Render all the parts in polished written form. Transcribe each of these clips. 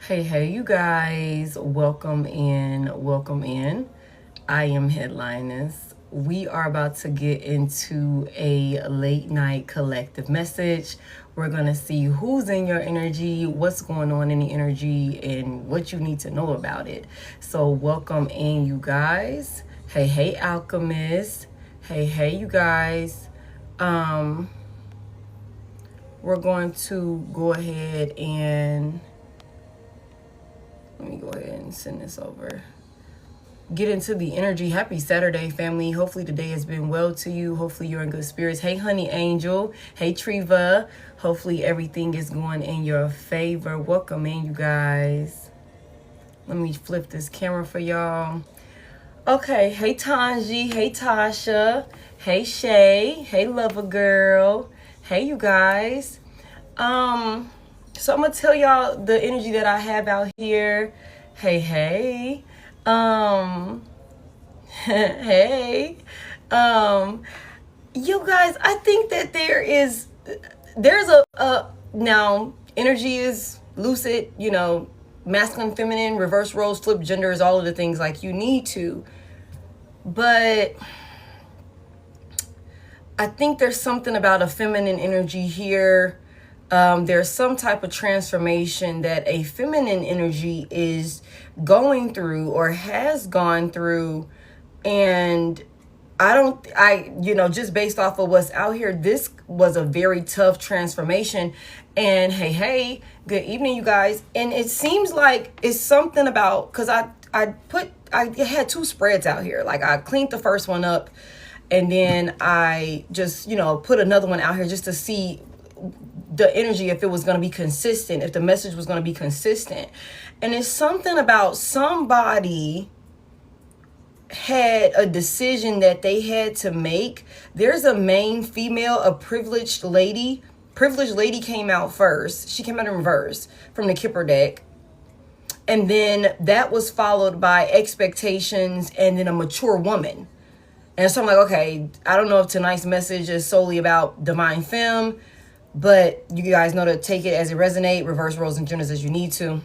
Hey, you guys, welcome in. I am Head.Lioness. We are about to get into a late night collective message. We're going to see who's in your energy, what's going on in the energy, and what you need to know about it. So welcome in, you guys. Hey, Alchemist. Hey, you guys. We're going to go ahead and let me go ahead and send this over. Get into the energy. Happy Saturday, family. Hopefully today has been well to you. Hopefully you're in good spirits. Hey, Honey Angel. Hey, Treva. Hopefully everything is going in your favor. Welcome in, you guys. Let me flip this camera for y'all. Okay. Hey, Tanji. Hey, Tasha. Hey, Shay. Hey, Lover Girl. Hey, you guys. So I'm gonna tell y'all the energy that I have out here. Hey. Hey. You guys, I think that there's a now energy is lucid, masculine, feminine, reverse roles, flip genders, all of the things like you need to. But I think there's something about a feminine energy here. There's some type of transformation that a feminine energy is going through or has gone through. And just based off of what's out here, this was a very tough transformation. And hey, good evening, you guys. And it seems like it's something about, because I had two spreads out here. Like I cleaned the first one up and then I just, put another one out here just to see the energy, if it was going to be consistent, if the message was going to be consistent. And it's something about somebody had a decision that they had to make. There's a main female, a privileged lady. Privileged lady came out first. She came out in reverse from the Kipper deck. And then that was followed by expectations and then a mature woman. And so I'm like, okay, I don't know if tonight's message is solely about divine femme, but you guys know to take it as it resonates, reverse roles and genders as you need to.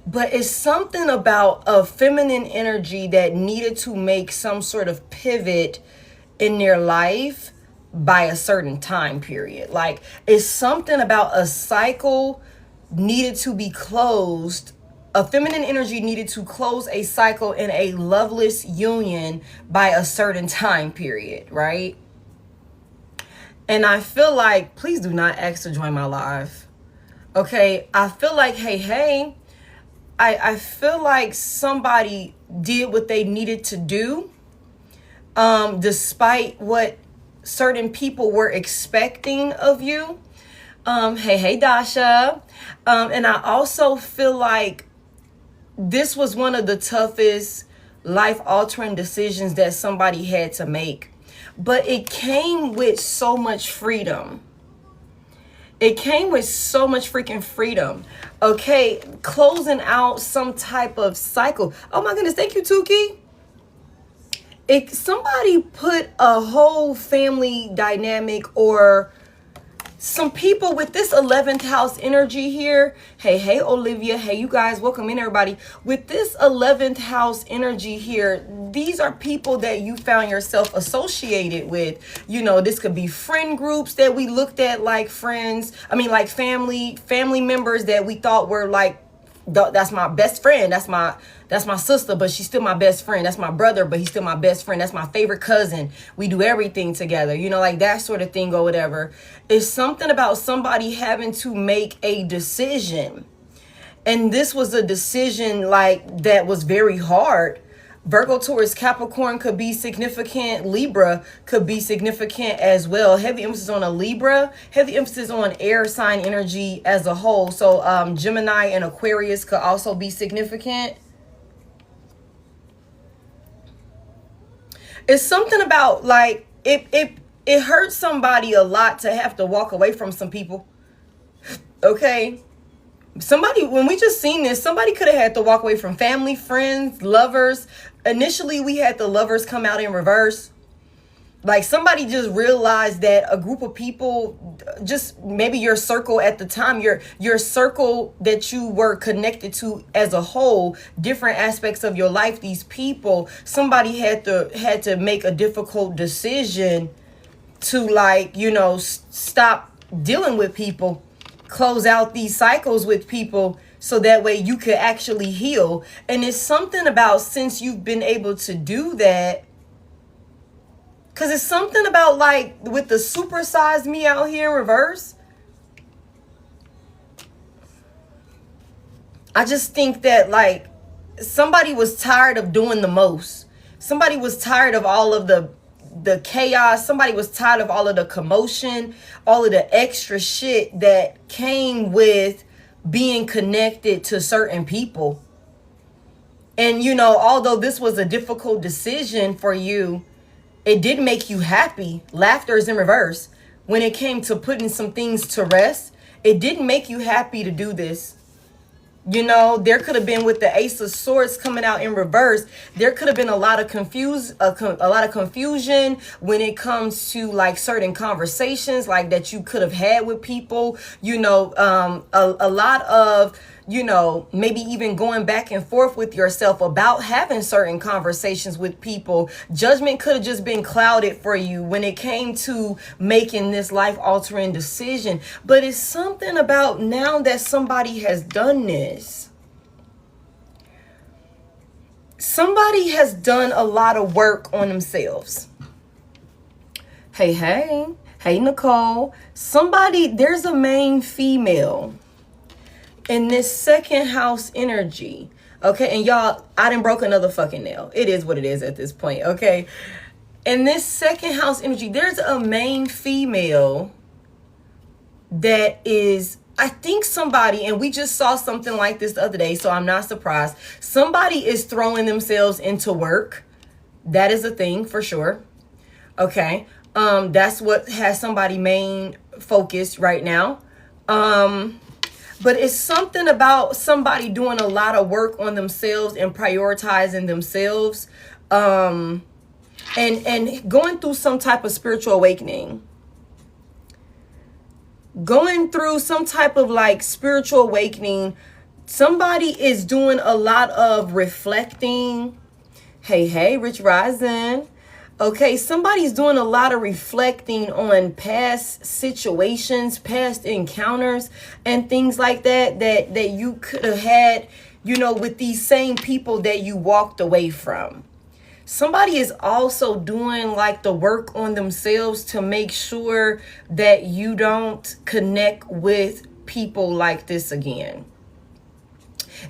But it's something about a feminine energy that needed to make some sort of pivot in their life by a certain time period. Like it's something about a cycle needed to be closed. A feminine energy needed to close a cycle in a loveless union by a certain time period, right? And I feel like, please do not ask to join my live. Okay, I feel like, hey, I feel like somebody did what they needed to do, despite what certain people were expecting of you. Hey, Dasha. And I also feel like this was one of the toughest life-altering decisions that somebody had to make. But it came with so much freedom. It came with so much freaking freedom. Okay, closing out some type of cycle. Oh my goodness, thank you, Tuki. Somebody put a whole family dynamic or some people with this 11th house energy here. Hey, Olivia. Hey, you guys. Welcome in, everybody. With this 11th house energy here, these are people that you found yourself associated with. This could be friend groups that we looked at like friends. Like family members that we thought were like, that's my best friend. That's my sister, but she's still my best friend. That's my brother, but he's still my best friend. That's my favorite cousin. We do everything together, like that sort of thing or whatever. It's something about somebody having to make a decision. And this was a decision like that was very hard. Virgo, Taurus, Capricorn could be significant. Libra could be significant as well. Heavy emphasis on a Libra. Heavy emphasis on air sign energy as a whole. So Gemini and Aquarius could also be significant. It's something about like it hurts somebody a lot to have to walk away from some people. Okay. Somebody, when we just seen this, somebody could have had to walk away from family, friends, lovers. Initially, we had the lovers come out in reverse. Like somebody just realized that a group of people, just maybe your circle at the time, your circle that you were connected to as a whole, different aspects of your life, these people, somebody had to make a difficult decision to, like, you know, stop dealing with people, close out these cycles with people, so that way you could actually heal. And it's something about, since you've been able to do that, because it's something about, like, with the supersized me out here in reverse, I just think that, like, somebody was tired of doing the most. Somebody was tired of all of the chaos. Somebody was tired of all of the commotion, all of the extra shit that came with being connected to certain people. And, you know, although this was a difficult decision for you, it did make you happy. Laughter is in reverse. When it came to putting some things to rest, it didn't make you happy to do this. You know, there could have been, with the Ace of Swords coming out in reverse, there could have been a lot of confusion when it comes to, like, certain conversations, like, that you could have had with people. You know, a lot of, you know, maybe even going back and forth with yourself about having certain conversations with people. Judgment could have just been clouded for you when it came to making this life-altering decision. But it's something about, now that somebody has done this, somebody has done a lot of work on themselves. Hey, Nicole. There's a main female in this second house energy. Okay, and y'all, I done broke another fucking nail. It is what it is at this point, okay? In this second house energy, there's a main female that is, I think somebody, and we just saw something like this the other day, so I'm not surprised. Somebody is throwing themselves into work. That is a thing for sure. Okay, that's what has somebody main focused right now. But it's something about somebody doing a lot of work on themselves and prioritizing themselves, and going through some type of spiritual awakening. Going through some type of, like, spiritual awakening. Somebody is doing a lot of reflecting. Hey, Rich Rising. Okay, somebody's doing a lot of reflecting on past situations, past encounters, and things like that you could have had, you know, with these same people that you walked away from. Somebody is also doing, like, the work on themselves to make sure that you don't connect with people like this again.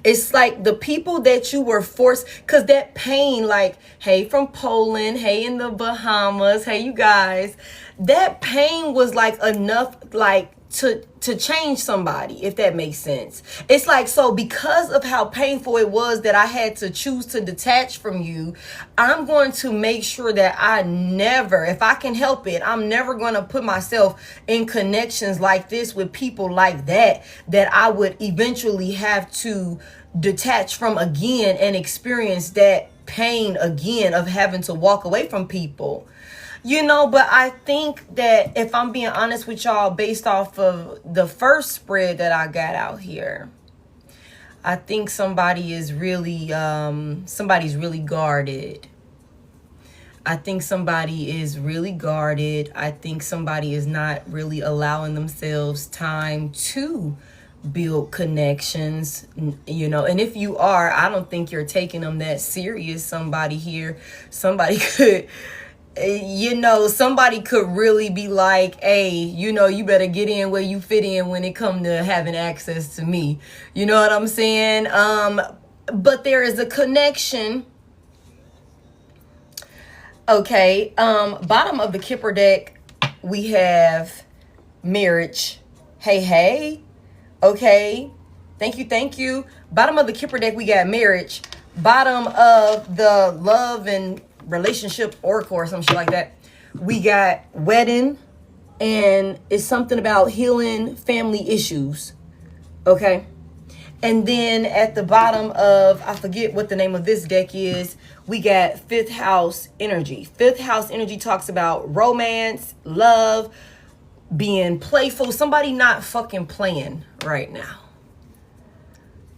It's like the people that you were forced, because that pain, like, hey, from Poland, hey, in the Bahamas, hey, you guys, that pain was, like, enough, like, to change somebody, if that makes sense. It's like, so because of how painful it was that I had to choose to detach from you, I'm going to make sure that I never, if I can help it, I'm never going to put myself in connections like this with people like that I would eventually have to detach from again and experience that pain again of having to walk away from people. You know, but I think that, if I'm being honest with y'all, based off of the first spread that I got out here, I think somebody is really, somebody's really guarded. I think somebody is really guarded. I think somebody is not really allowing themselves time to build connections, you know. And if you are, I don't think you're taking them that serious. Somebody here, somebody could... You know, somebody could really be like, hey, you know, you better get in where you fit in when it comes to having access to me. You know what I'm saying? But there is a connection. Okay. Bottom of the Kipper deck, we have marriage. Hey. Okay. Thank you. Bottom of the Kipper deck, we got marriage. Bottom of the love and relationship oracle or some shit like that, we got wedding, and it's something about healing family issues. Okay, And then at the bottom of, I forget what the name of this deck is, we got fifth house energy. Fifth house energy talks about romance, love, being playful. Somebody not fucking playing right now.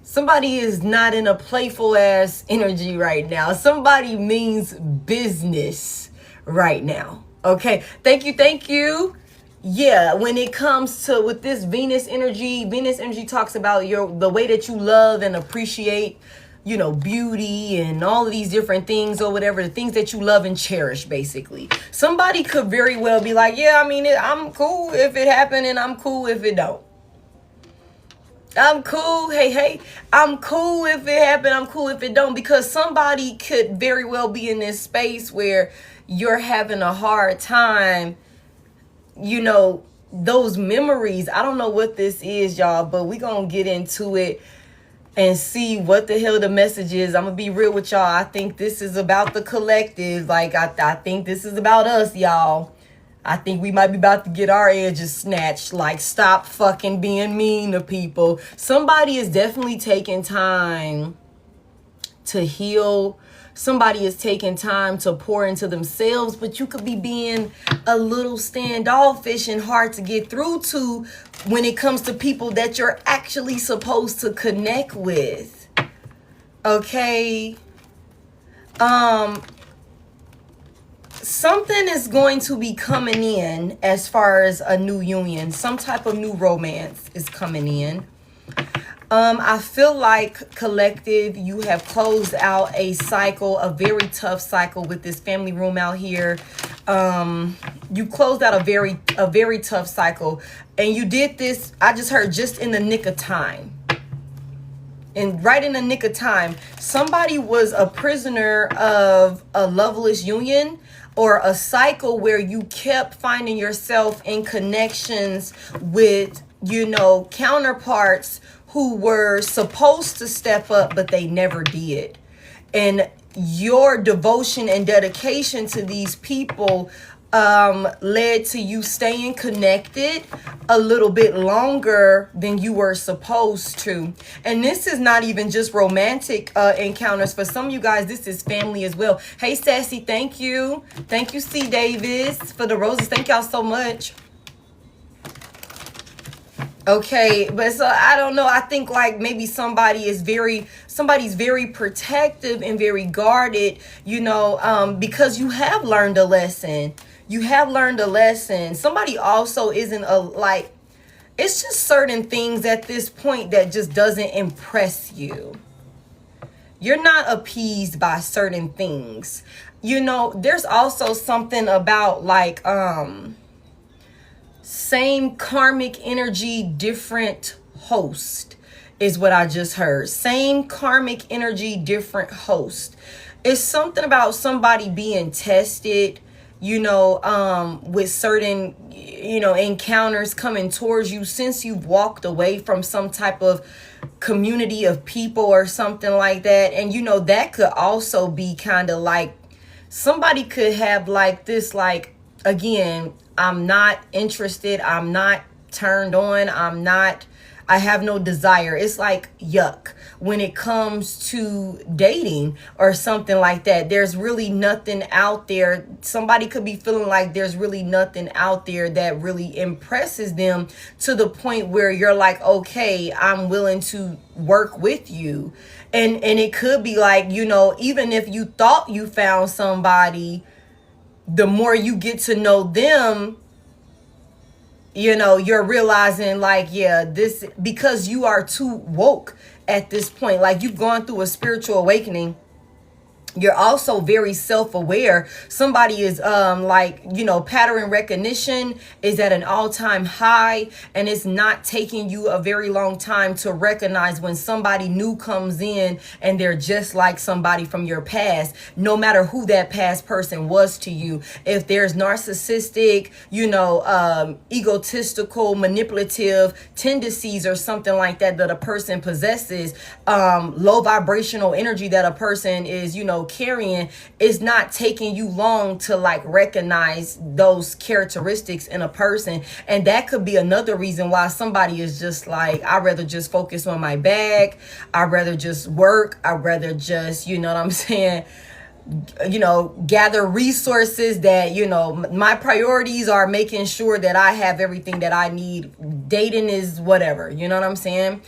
Somebody is not in a playful ass energy right now. Somebody means business right now. Okay, thank you. Yeah, when it comes to with this Venus energy talks about the way that you love and appreciate, you know, beauty and all of these different things or whatever, the things that you love and cherish, basically. Somebody could very well be like, yeah, I mean, I'm cool if it happened and I'm cool if it don't. I'm cool. Hey, I'm cool if it happened. I'm cool if it don't, because somebody could very well be in this space where you're having a hard time, you know, those memories. I don't know what this is, y'all, but we gonna get into it and see what the hell the message is. I'm gonna be real with y'all. I think this is about the collective. Like, I think this is about us, y'all. I think we might be about to get our edges snatched. Like, stop fucking being mean to people. Somebody is definitely taking time to heal. Somebody is taking time to pour into themselves, but you could be being a little standoffish and hard to get through to when it comes to people that you're actually supposed to connect with. Okay? Something is going to be coming in as far as a new union. Some type of new romance is coming in. I feel like, collective, you have closed out a cycle, a very tough cycle with this family room out here. You closed out a very tough cycle, and you did this, I just heard, just in the nick of time. And right in the nick of time, somebody was a prisoner of a loveless union or a cycle where you kept finding yourself in connections with, you know, counterparts who were supposed to step up, but they never did. And your devotion and dedication to these people led to you staying connected a little bit longer than you were supposed to. And this is not even just romantic encounters. For some of you guys, this is family as well. Hey, Sassy, thank you. Thank you, C. Davis, for the roses. Thank y'all so much. Okay, but so I don't know. I think like maybe somebody's very protective and very guarded, you know, because you have learned a lesson. You have learned a lesson. Somebody also isn't it's just certain things at this point that just doesn't impress you. You're not appeased by certain things. You know, there's also something about like, same karmic energy, different host is what I just heard. Same karmic energy, different host. It's something about somebody being tested, you know, with certain, you know, encounters coming towards you since you've walked away from some type of community of people or something like that. And, you know, that could also be kind of like somebody could have like this, like, again, I'm not interested. I'm not turned on. I have no desire. It's like yuck when it comes to dating or something like that. There's really nothing out there. Somebody could be feeling like there's really nothing out there that really impresses them to the point where you're like, okay, I'm willing to work with you. And it could be like, you know, even if you thought you found somebody, the more you get to know them, you know, you're realizing like, yeah, this, because you are too woke at this point, like you've gone through a spiritual awakening. You're also very self-aware. Somebody is like, you know, pattern recognition is at an all-time high, and it's not taking you a very long time to recognize when somebody new comes in and they're just like somebody from your past, no matter who that past person was to you. If there's narcissistic, you know, egotistical, manipulative tendencies or something like that that a person possesses, low vibrational energy that a person is, you know, carrying, it's not taking you long to like recognize those characteristics in a person. And that could be another reason why somebody is just like, I'd rather just focus on my bag. I'd rather just work. I'd rather just, you know what I'm saying, gather resources that, my priorities are making sure that I have everything that I need. Dating is whatever, you know what I'm saying?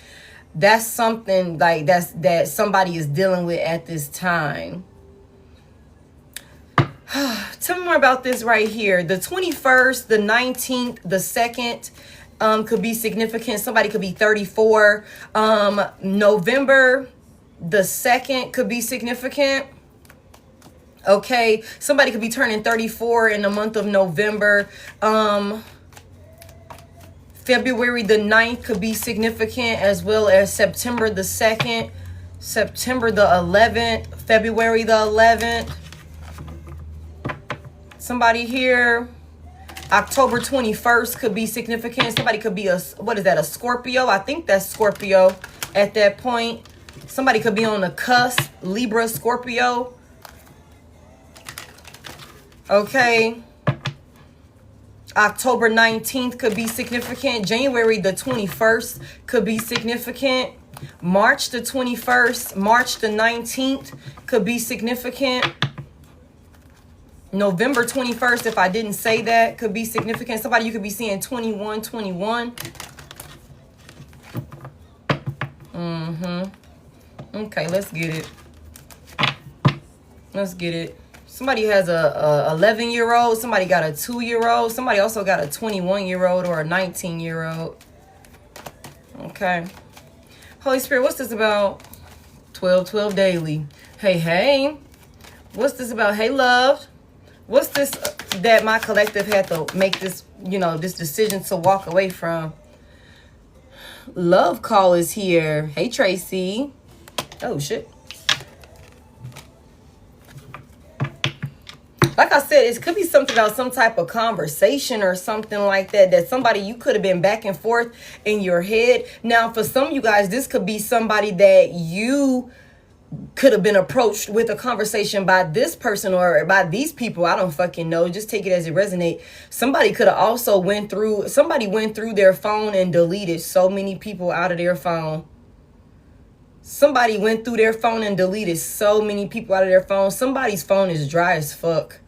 That's something like that somebody is dealing with at this time. Tell me more about this right here. The 21st, the 19th, the 2nd could be significant. Somebody could be 34. November, the 2nd could be significant. Okay, somebody could be turning 34 in the month of November. February the 9th could be significant, as well as September the 2nd, September the 11th, February the 11th. Somebody here, October 21st could be significant. Somebody could be a Scorpio? I think that's Scorpio at that point. Somebody could be on the cusp, Libra, Scorpio. Okay. October 19th could be significant. January the 21st could be significant. March the 21st, March the 19th could be significant. November 21st, if I didn't say that, could be significant. Somebody, you could be seeing 2121. Okay, let's get it. Let's get it. Somebody has a 11-year-old. Somebody got a 2-year-old. Somebody also got a 21-year-old or a 19-year-old. Okay. Holy Spirit, what's this about? 12 daily. Hey. What's this about? Hey, love. What's this that my collective had to make this, this decision to walk away from? Love call is here. Hey, Tracy. Oh, shit. Like I said, it could be something about some type of conversation or something like that somebody you could have been back and forth in your head. Now, for some of you guys, this could be somebody that you could have been approached with a conversation by this person or by these people. I don't fucking know. Just take it as it resonates. Somebody could have also went through their phone and deleted so many people out of their phone. Somebody went through their phone and deleted so many people out of their phone. Somebody's phone is dry as fuck.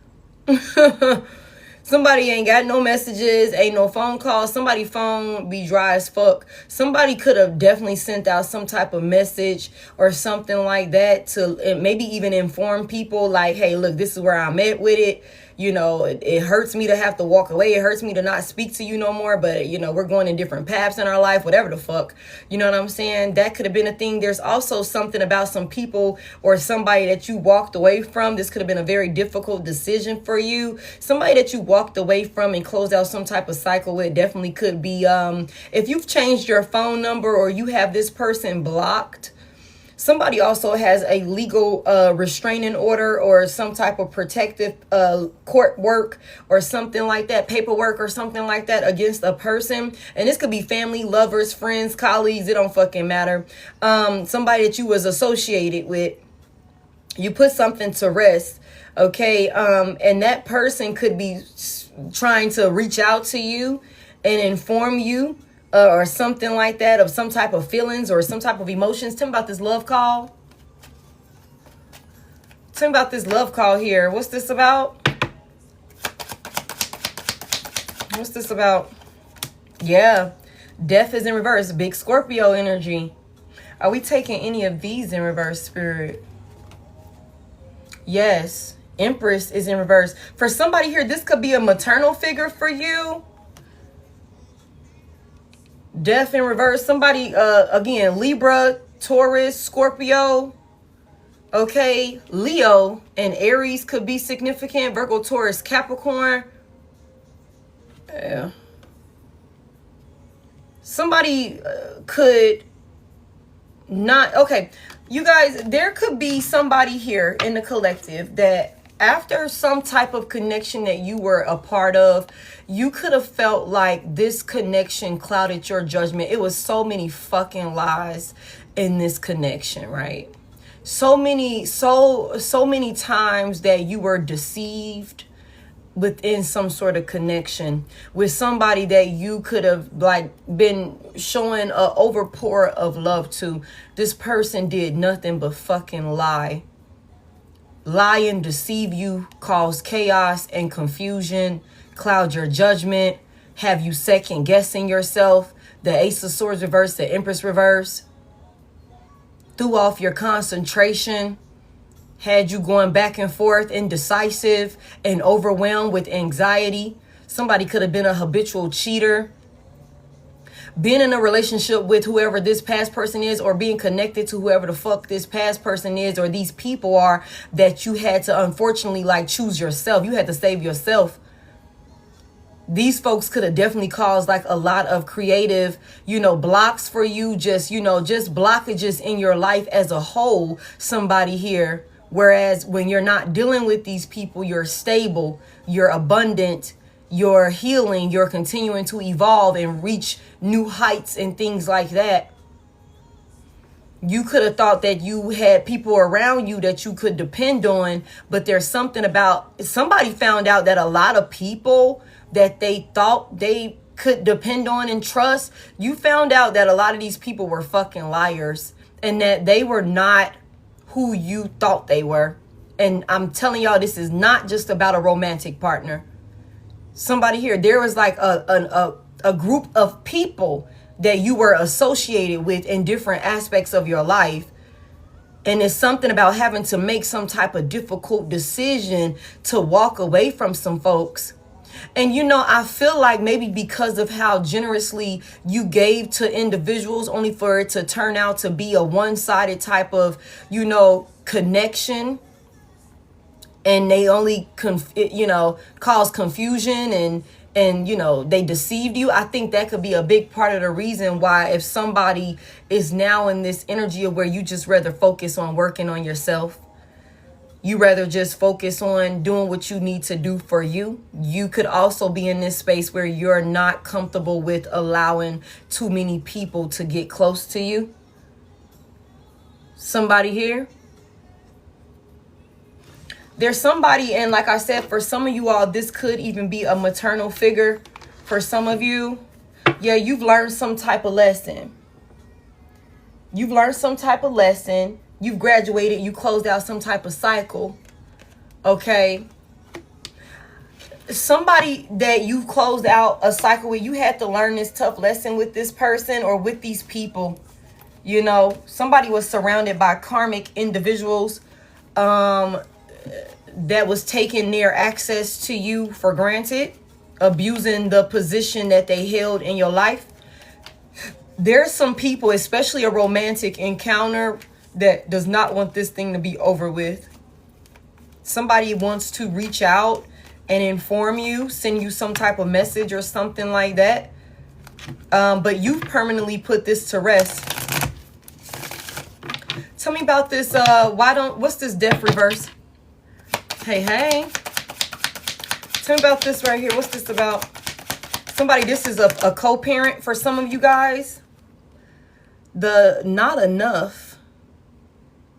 Somebody ain't got no messages, ain't no phone calls. Somebody's phone be dry as fuck. Somebody could have definitely sent out some type of message or something like that to maybe even inform people like, hey, look, this is where I'm at with it. It hurts me to have to walk away. It hurts me to not speak to you no more. But, we're going in different paths in our life, whatever the fuck. You know what I'm saying? That could have been a thing. There's also something about some people or somebody that you walked away from. This could have been a very difficult decision for you. Somebody that you walked away from and closed out some type of cycle with definitely could be, if you've changed your phone number or you have this person blocked. Somebody also has a legal restraining order or some type of protective court work or something like that, paperwork or something like that against a person. And this could be family, lovers, friends, colleagues. It don't fucking matter. Somebody that you was associated with. You put something to rest. Okay. And that person could be trying to reach out to you and inform you. Or something like that, of some type of feelings or some type of emotions. Tell me about this love call. Tell me about this love call here. What's this about? What's this about? Yeah. Death is in reverse. Big Scorpio energy. Are we taking any of these in reverse, Spirit? Yes. Empress is in reverse. For somebody here, this could be a maternal figure for you. Death in reverse. Somebody, again, Libra, Taurus, Scorpio. Okay. Leo and Aries could be significant. Virgo, Taurus, Capricorn. Yeah. Somebody could not. Okay. You guys, there could be somebody here in the collective that after some type of connection that you were a part of, you could have felt like this connection clouded your judgment. It was so many fucking lies in this connection, right? So many times that you were deceived within some sort of connection with somebody that you could have like been showing a overpour of love to. This person did nothing but fucking lie and deceive you, cause chaos and confusion, cloud your judgment, have you second guessing yourself. The Ace of Swords reverse, the Empress reverse, threw off your concentration, had you going back and forth, indecisive and overwhelmed with anxiety. Somebody could have been a habitual cheater, been in a relationship with whoever this past person is, or being connected to whoever the fuck this past person is, or these people are, that you had to unfortunately like choose yourself. You had to save yourself. These folks could have definitely caused like a lot of creative, blocks for you, just blockages in your life as a whole, somebody here. Whereas when you're not dealing with these people, you're stable, you're abundant, you're healing, you're continuing to evolve and reach new heights and things like that. You could have thought that you had people around you that you could depend on, but there's something about, somebody found out that a lot of people that they thought they could depend on and trust, you found out that a lot of these people were fucking liars and that they were not who you thought they were. And I'm telling y'all, this is not just about a romantic partner. Somebody here, there was like a group of people that you were associated with in different aspects of your life. And it's something about having to make some type of difficult decision to walk away from some folks. And, I feel like maybe because of how generously you gave to individuals, only for it to turn out to be a one-sided type of, connection. And they only, cause confusion and they deceived you. I think that could be a big part of the reason why, if somebody is now in this energy of where you just rather focus on working on yourself, you rather just focus on doing what you need to do for you. You could also be in this space where you're not comfortable with allowing too many people to get close to you. Somebody here. There's somebody, and like I said, for some of you all, this could even be a maternal figure. For some of you, yeah, you've learned some type of lesson. You've learned some type of lesson. You've graduated. You closed out some type of cycle. Okay. Somebody that you've closed out a cycle with, you had to learn this tough lesson with this person or with these people. Somebody was surrounded by karmic individuals that was taking their access to you for granted, abusing the position that they held in your life. There's some people, especially a romantic encounter, that does not want this thing to be over with. Somebody wants to reach out and inform you, send you some type of message or something like that. But you've permanently put this to rest. Tell me about this. What's this death reverse? Hey. Tell me about this right here. What's this about? Somebody, this is a co-parent for some of you guys. The not enough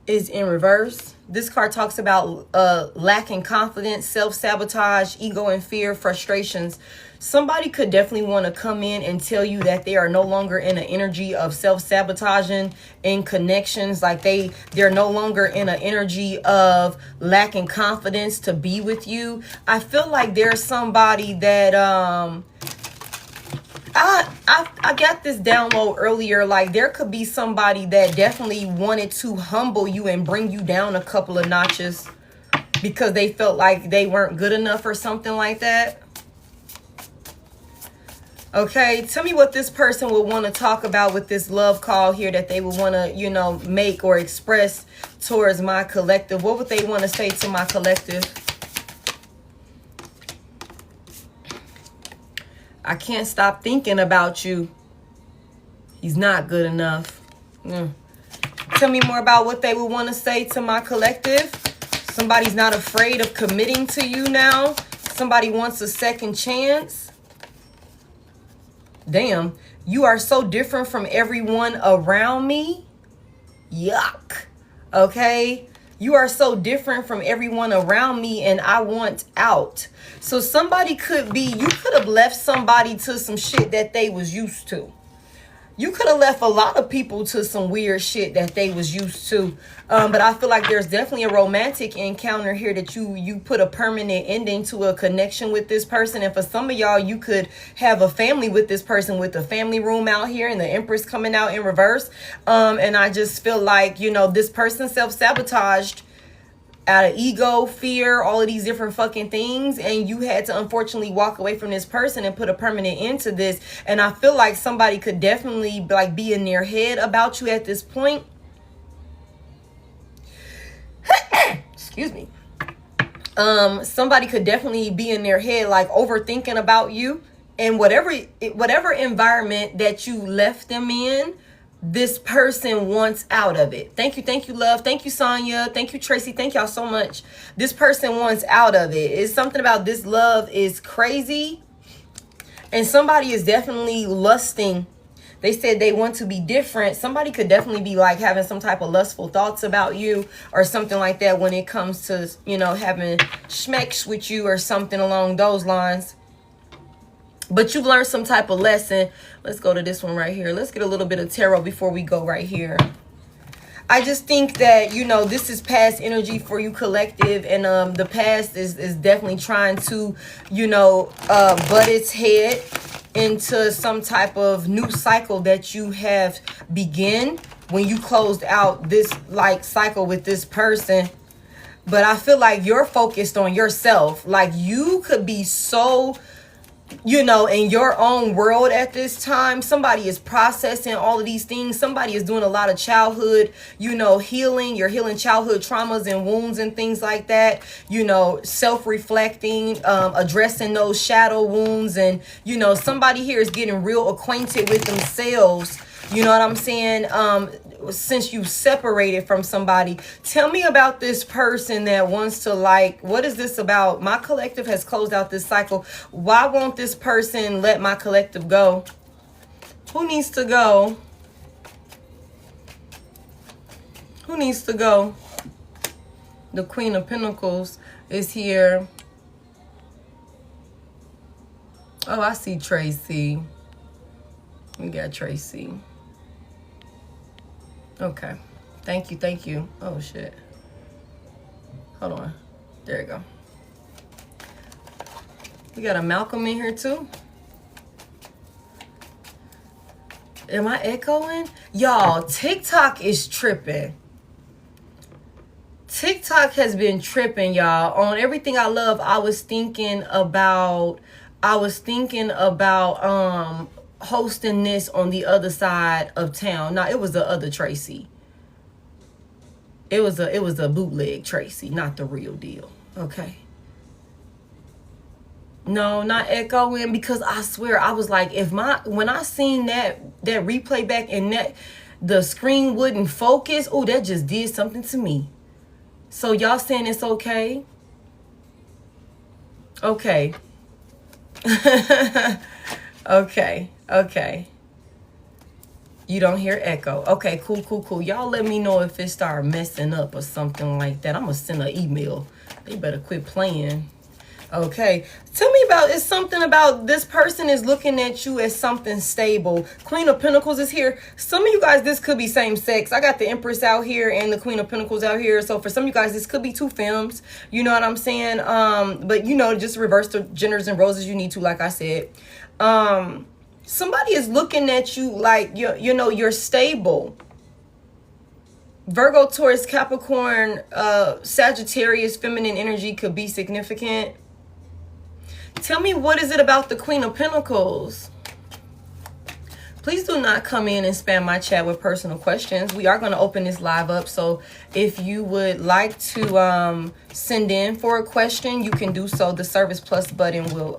is in reverse. This card talks about lacking confidence, self-sabotage, ego and fear, frustrations. Somebody could definitely want to come in and tell you that they are no longer in an energy of self-sabotaging in connections. Like they're no longer in an energy of lacking confidence to be with you. I feel like there's somebody that I got this download earlier. Like there could be somebody that definitely wanted to humble you and bring you down a couple of notches because they felt like they weren't good enough or something like that. Okay, tell me what this person would want to talk about with this love call here that they would want to, make or express towards my collective. What would they want to say to my collective? I can't stop thinking about you. He's not good enough. Tell me more about what they would want to say to my collective. Somebody's not afraid of committing to you now. Somebody wants a second chance. Damn, you are so different from everyone around me. Yuck. Okay? You are so different from everyone around me, and I want out. So somebody could be, you could have left somebody to some shit that they was used to. You could have left a lot of people to some weird shit that they was used to. But I feel like there's definitely a romantic encounter here that you put a permanent ending to a connection with this person. And for some of y'all, you could have a family with this person, with the family room out here and the Empress coming out in reverse. And I just feel like, you know, this person self-sabotaged out of ego, fear, all of these different fucking things, and you had to unfortunately walk away from this person and put a permanent end to this. And I feel like somebody could definitely like be in their head about you at this point. Excuse me. Somebody could definitely be in their head like overthinking about you, and whatever environment that you left them in, this person wants out of it. Thank you, love. Thank you, Sonia. Thank you, Tracy. Thank y'all so much. This person wants out of it. It's something about this love is crazy. And somebody is definitely lusting. They said they want to be different. Somebody could definitely be like having some type of lustful thoughts about you or something like that when it comes to, you know, having schmecks with you or something along those lines. But you've learned some type of lesson. Let's go to this one right here. Let's get a little bit of tarot before we go right here. I just think that, you know, this is past energy for you, collective. And the past is definitely trying to, you know, butt its head into some type of new cycle that you have begin when you closed out this like cycle with this person. But I feel like you're focused on yourself. Like you could be so, you know, in your own world at this time. Somebody is processing all of these things. Somebody is doing a lot of childhood, you know, healing. You're healing childhood traumas and wounds and things like that. You know, self-reflecting, addressing those shadow wounds. And, you know, somebody here is getting real acquainted with themselves. You know what I'm saying? Since you separated from somebody, tell me about this person that wants to like, what is this about? My collective has closed out this cycle. Why won't this person let my collective go? Who needs to go? Who needs to go? The Queen of Pentacles is here. Oh, I see Tracy. We got Tracy. Okay. Thank you. Oh, shit. Hold on. There you go. We got a Malcolm in here, too. Am I echoing? Y'all, TikTok is tripping. TikTok has been tripping, y'all. On everything I love, I was thinking about hosting this on the other side of town. Now, it was the other Tracy. It was a bootleg Tracy, not the real deal. Okay. No, not echoing, because I swear I was like, when I seen that replay back and that the screen wouldn't focus, oh, that just did something to me. So y'all saying it's okay? Okay. Okay. You don't hear echo. Okay, cool. Y'all let me know if it start messing up or something like that. I'm going to send an email. They better quit playing. Okay. Tell me about, it's something about this person is looking at you as something stable. Queen of Pentacles is here. Some of you guys, this could be same sex. I got the Empress out here and the Queen of Pentacles out here. So for some of you guys, this could be two films. You know what I'm saying? But you know, just reverse the genders and roses you need to, like I said. Somebody is looking at you like you're stable. Virgo, Taurus, Capricorn, Sagittarius, feminine energy could be significant. Tell me, what is it about the Queen of Pentacles? Please do not come in and spam my chat with personal questions. We are going to open this live up. So if you would like to send in for a question, you can do so. The Service Plus button will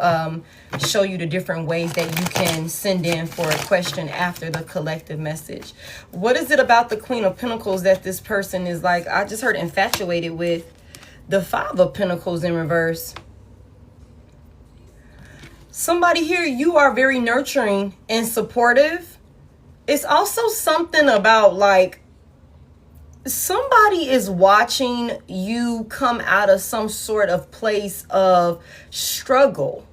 show you the different ways that you can send in for a question after the collective message. What is it about the Queen of Pentacles that this person is like, I just heard infatuated with? The Five of Pentacles in reverse. Somebody here, you are very nurturing and supportive. It's also something about like somebody is watching you come out of some sort of place of struggle.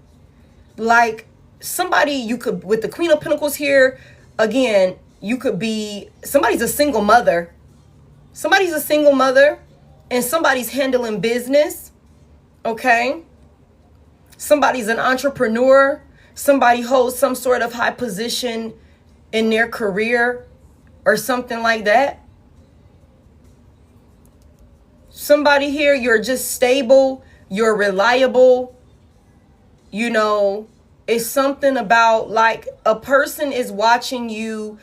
Like somebody, you could, with the Queen of Pentacles here, again, you could be, somebody's a single mother. Somebody's a single mother and somebody's handling business. Okay. Somebody's an entrepreneur. Somebody holds some sort of high position in their career or something like that. Somebody here, you're just stable, you're reliable. You know, it's something about like a person is watching you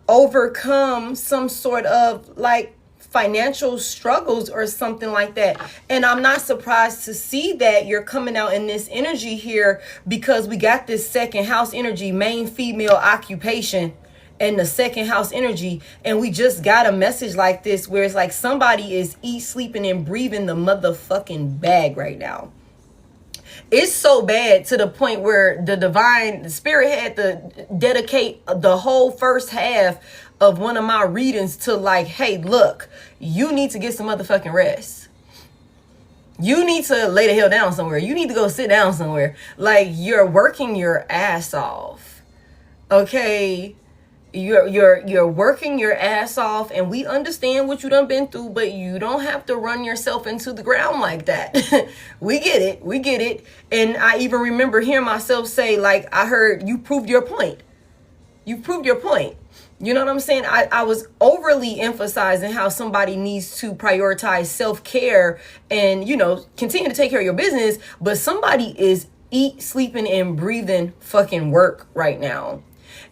overcome some sort of like financial struggles or something like that. And I'm not surprised to see that you're coming out in this energy here, because we got this second house energy, main female occupation, and the second house energy. And we just got a message like this where it's like somebody is sleeping and breathing the motherfucking bag right now. It's so bad to the point where the spirit had to dedicate the whole first half of one of my readings to like, hey, look, you need to get some motherfucking rest. You need to lay the hell down somewhere. You need to go sit down somewhere. Like, you're working your ass off. Okay? You're working your ass off, and we understand what you done been through, but you don't have to run yourself into the ground like that. We get it. And I even remember hearing myself say, like, I heard, you proved your point. You proved your point. You know what I'm saying? I was overly emphasizing how somebody needs to prioritize self-care and, you know, continue to take care of your business, but somebody is sleeping and breathing fucking work right now.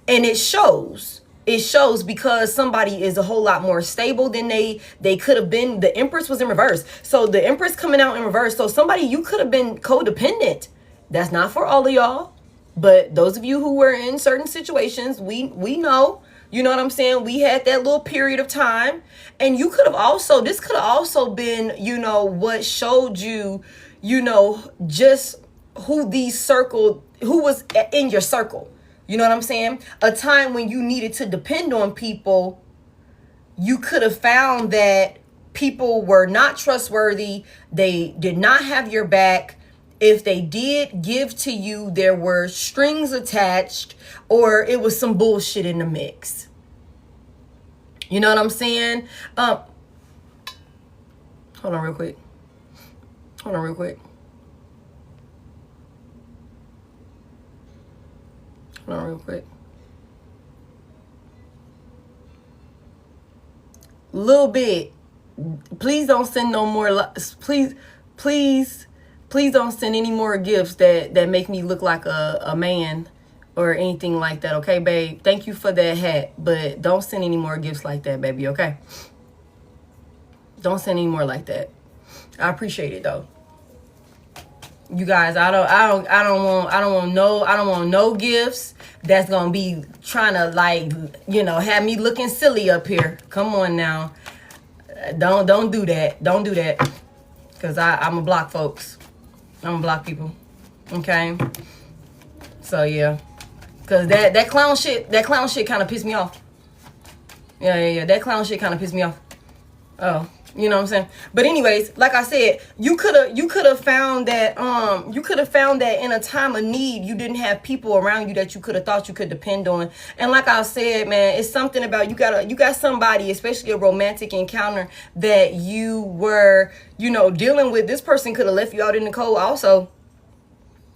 And it shows. It shows because somebody is a whole lot more stable than they could have been. The Empress was in reverse. So the Empress coming out in reverse. So somebody, you could have been codependent. That's not for all of y'all. But those of you who were in certain situations, we know. You know what I'm saying? We had that little period of time. And you could have also, this could have also been, you know, what showed you, you know, just who was in your circle. You know what I'm saying? A time when you needed to depend on people, you could have found that people were not trustworthy. They did not have your back. If they did give to you, there were strings attached, or it was some bullshit in the mix. You know what I'm saying? Hold on real quick. Little bit. Please don't send no more. Please don't send any more gifts that make me look like a man or anything like that. Okay, babe? Thank you for that hat, but don't send any more gifts like that, baby. Okay? Don't send any more like that. I appreciate it though. You guys, I don't want no gifts that's gonna be trying to, like, you know, have me looking silly up here. Come on now. Don't do that. Don't do that. Cause I'm a block folks. I'm a block people. Okay. So yeah. Cause that clown shit kind of pissed me off. Yeah. That clown shit kind of pissed me off. Oh. You know what I'm saying? But anyways, like I said, you could have found that in a time of need, you didn't have people around you that you could have thought you could depend on. And like I said, man, it's something about you got somebody, especially a romantic encounter that you were, you know, dealing with. This person could have left you out in the cold also.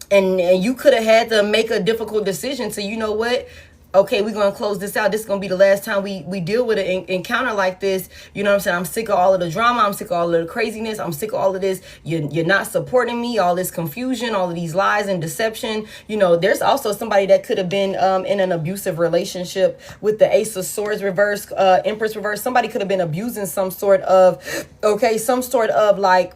And you could have had to make a difficult decision to, you know what? Okay, we're going to close this out. This is going to be the last time we deal with an encounter like this. You know what I'm saying? I'm sick of all of the drama. I'm sick of all of the craziness. I'm sick of all of this. You're not supporting me. All this confusion, all of these lies and deception. You know, there's also somebody that could have been in an abusive relationship with the Ace of Swords reverse, Empress reverse. Somebody could have been abusing some sort of like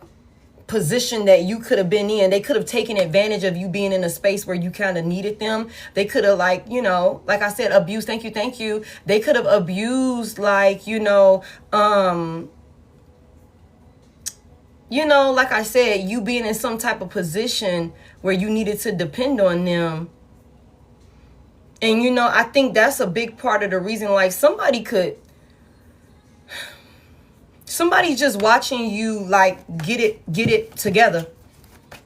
position that you could have been in. They could have taken advantage of you being in a space where you kind of needed them. They could have, like, you know, like I said, abused. Thank you. They could have abused, like, you know, like I said, you being in some type of position where you needed to depend on them. And, you know, I think that's a big part of the reason, like, somebody could, Somebody's just watching you like get it together,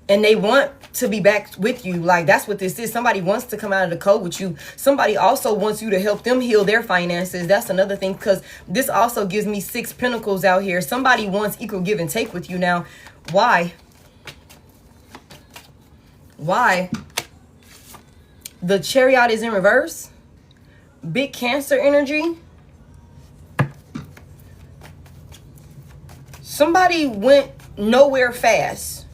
and they want to be back with you. Like, that's what this is. Somebody wants to come out of the code with you. Somebody also wants you to help them heal their finances. That's another thing, because this also gives me 6 pentacles out here. Somebody wants equal give and take with you. Now, why? The Chariot is in reverse. Big Cancer energy. Somebody went nowhere fast.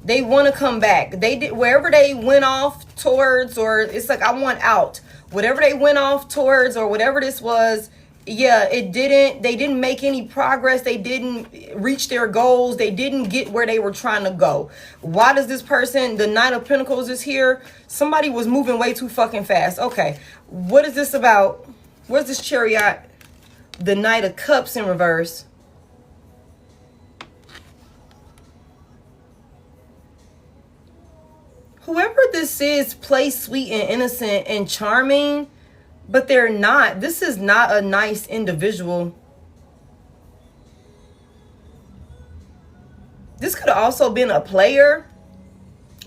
They want to come back. They did wherever they went off towards, or it's like, I want out. Whatever they went off towards, or whatever this was, yeah, they didn't make any progress. They didn't reach their goals. They didn't get where they were trying to go. Why does this person, the Knight of Pentacles is here? Somebody was moving way too fucking fast. Okay, what is this about? Where's this Chariot? The Knight of Cups in reverse. Whoever this is plays sweet and innocent and charming, but they're not. This is not a nice individual. This could have also been a player.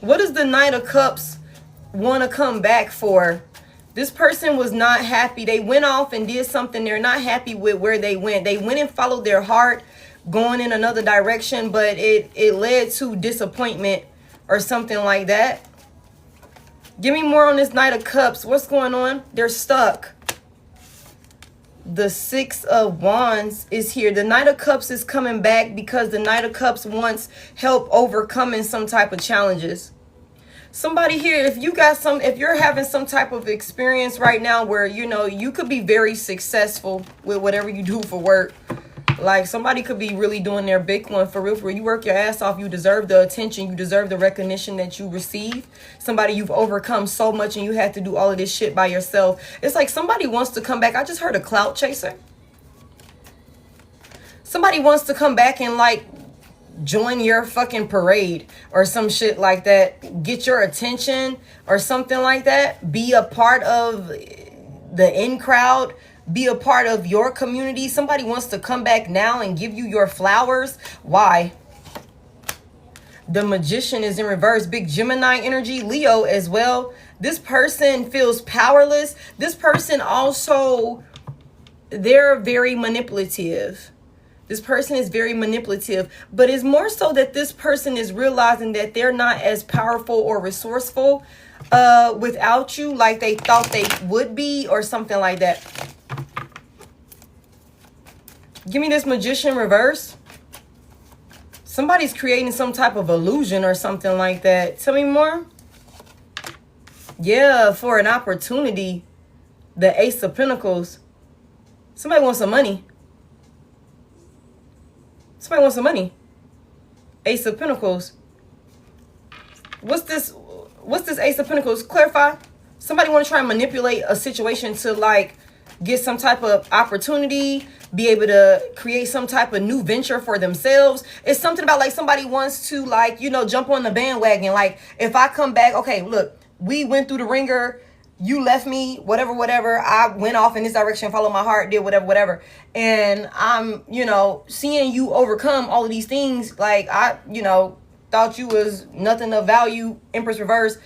What does the Knight of Cups want to come back for? This person was not happy. They went off and did something. They're not happy with where they went. They went and followed their heart, going in another direction, but it led to disappointment or something like that. Give me more on this Knight of Cups. What's going on? They're stuck. The 6 of Wands is here. The Knight of Cups is coming back because the Knight of Cups wants help overcoming some type of challenges. Somebody here, if you're having some type of experience right now where, you know, you could be very successful with whatever you do for work. Like, somebody could be really doing their big one for real. For you work your ass off. You deserve the attention. You deserve the recognition that you receive. Somebody you've overcome so much and you had to do all of this shit by yourself. It's like somebody wants to come back. I just heard a clout chaser. Somebody wants to come back and like join your fucking parade or some shit like that. Get your attention or something like that. Be a part of the in crowd. Be a part of your community. Somebody wants to come back now and give you your flowers. Why? The Magician is in reverse. Big Gemini energy. Leo as well. This person feels powerless. This person also, they're very manipulative. This person is very manipulative, but it's more so that this person is realizing that they're not as powerful or resourceful without you like they thought they would be or something like that. Give me this Magician reverse. Somebody's creating some type of illusion or something like that. Tell me more. Yeah, for an opportunity. The Ace of Pentacles. Somebody wants some money. Somebody wants some money. Ace of Pentacles. What's this Ace of Pentacles? Clarify. Somebody want to try and manipulate a situation to like get some type of opportunity, be able to create some type of new venture for themselves. It's something about like somebody wants to like, you know, jump on the bandwagon. Like, if I come back, okay, look, we went through the ringer. You left me, whatever. I went off in this direction, followed my heart, did whatever. And I'm, you know, seeing you overcome all of these things. Like, I, you know, thought you was nothing of value, Empress reverse,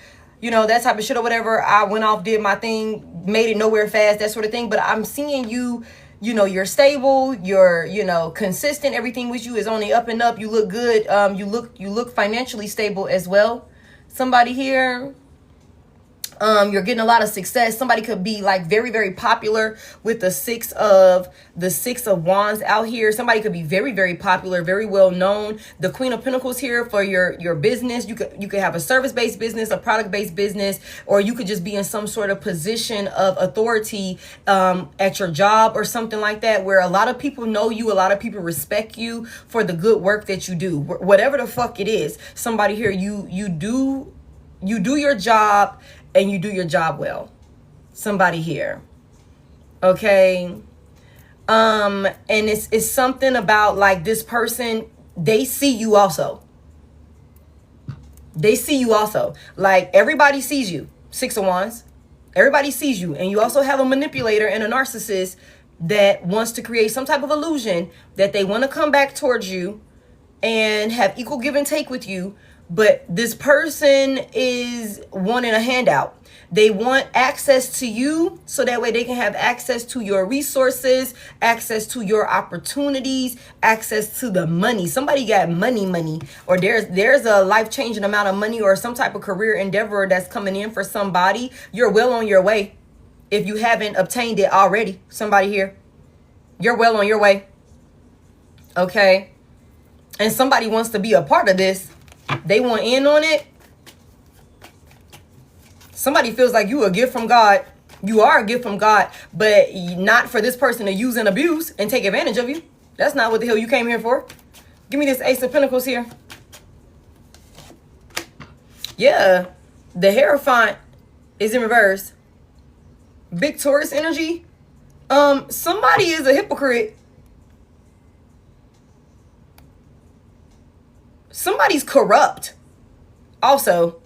you know, that type of shit or whatever. I went off, did my thing, made it nowhere fast, that sort of thing. But I'm seeing you, you know, you're stable, you're, you know, consistent. Everything with you is only up and up. You look good. You look financially stable as well. Somebody here, you're getting a lot of success. Somebody could be like very, very popular with the six of Wands out here. Somebody could be very, very popular, very well known. The Queen of Pentacles here for your business. You could have a service-based business, a product-based business, or you could just be in some sort of position of authority at your job or something like that, where a lot of people know you, a lot of people respect you for the good work that you do. Whatever the fuck it is, somebody here, you do your job. And you do your job well. Somebody here. Okay. And it's something about like this person, they see you also. They see you also. Like everybody sees you. Six of Wands. Everybody sees you. And you also have a manipulator and a narcissist that wants to create some type of illusion that they want to come back towards you and have equal give and take with you. But this person is wanting a handout. They want access to you so that way they can have access to your resources, access to your opportunities, access to the money. Somebody got money, or there's a life-changing amount of money or some type of career endeavor that's coming in for somebody. You're well on your way. If you haven't obtained it already, somebody here, you're well on your way. Okay. And somebody wants to be a part of this. They want in on it. Somebody feels like you a gift from God. You are a gift from God, but not for this person to use and abuse and take advantage of you. That's not what the hell you came here for. Give me this Ace of Pentacles here. Yeah, the Hierophant is in reverse. Big Taurus energy. Somebody is a hypocrite. Somebody's corrupt. Also,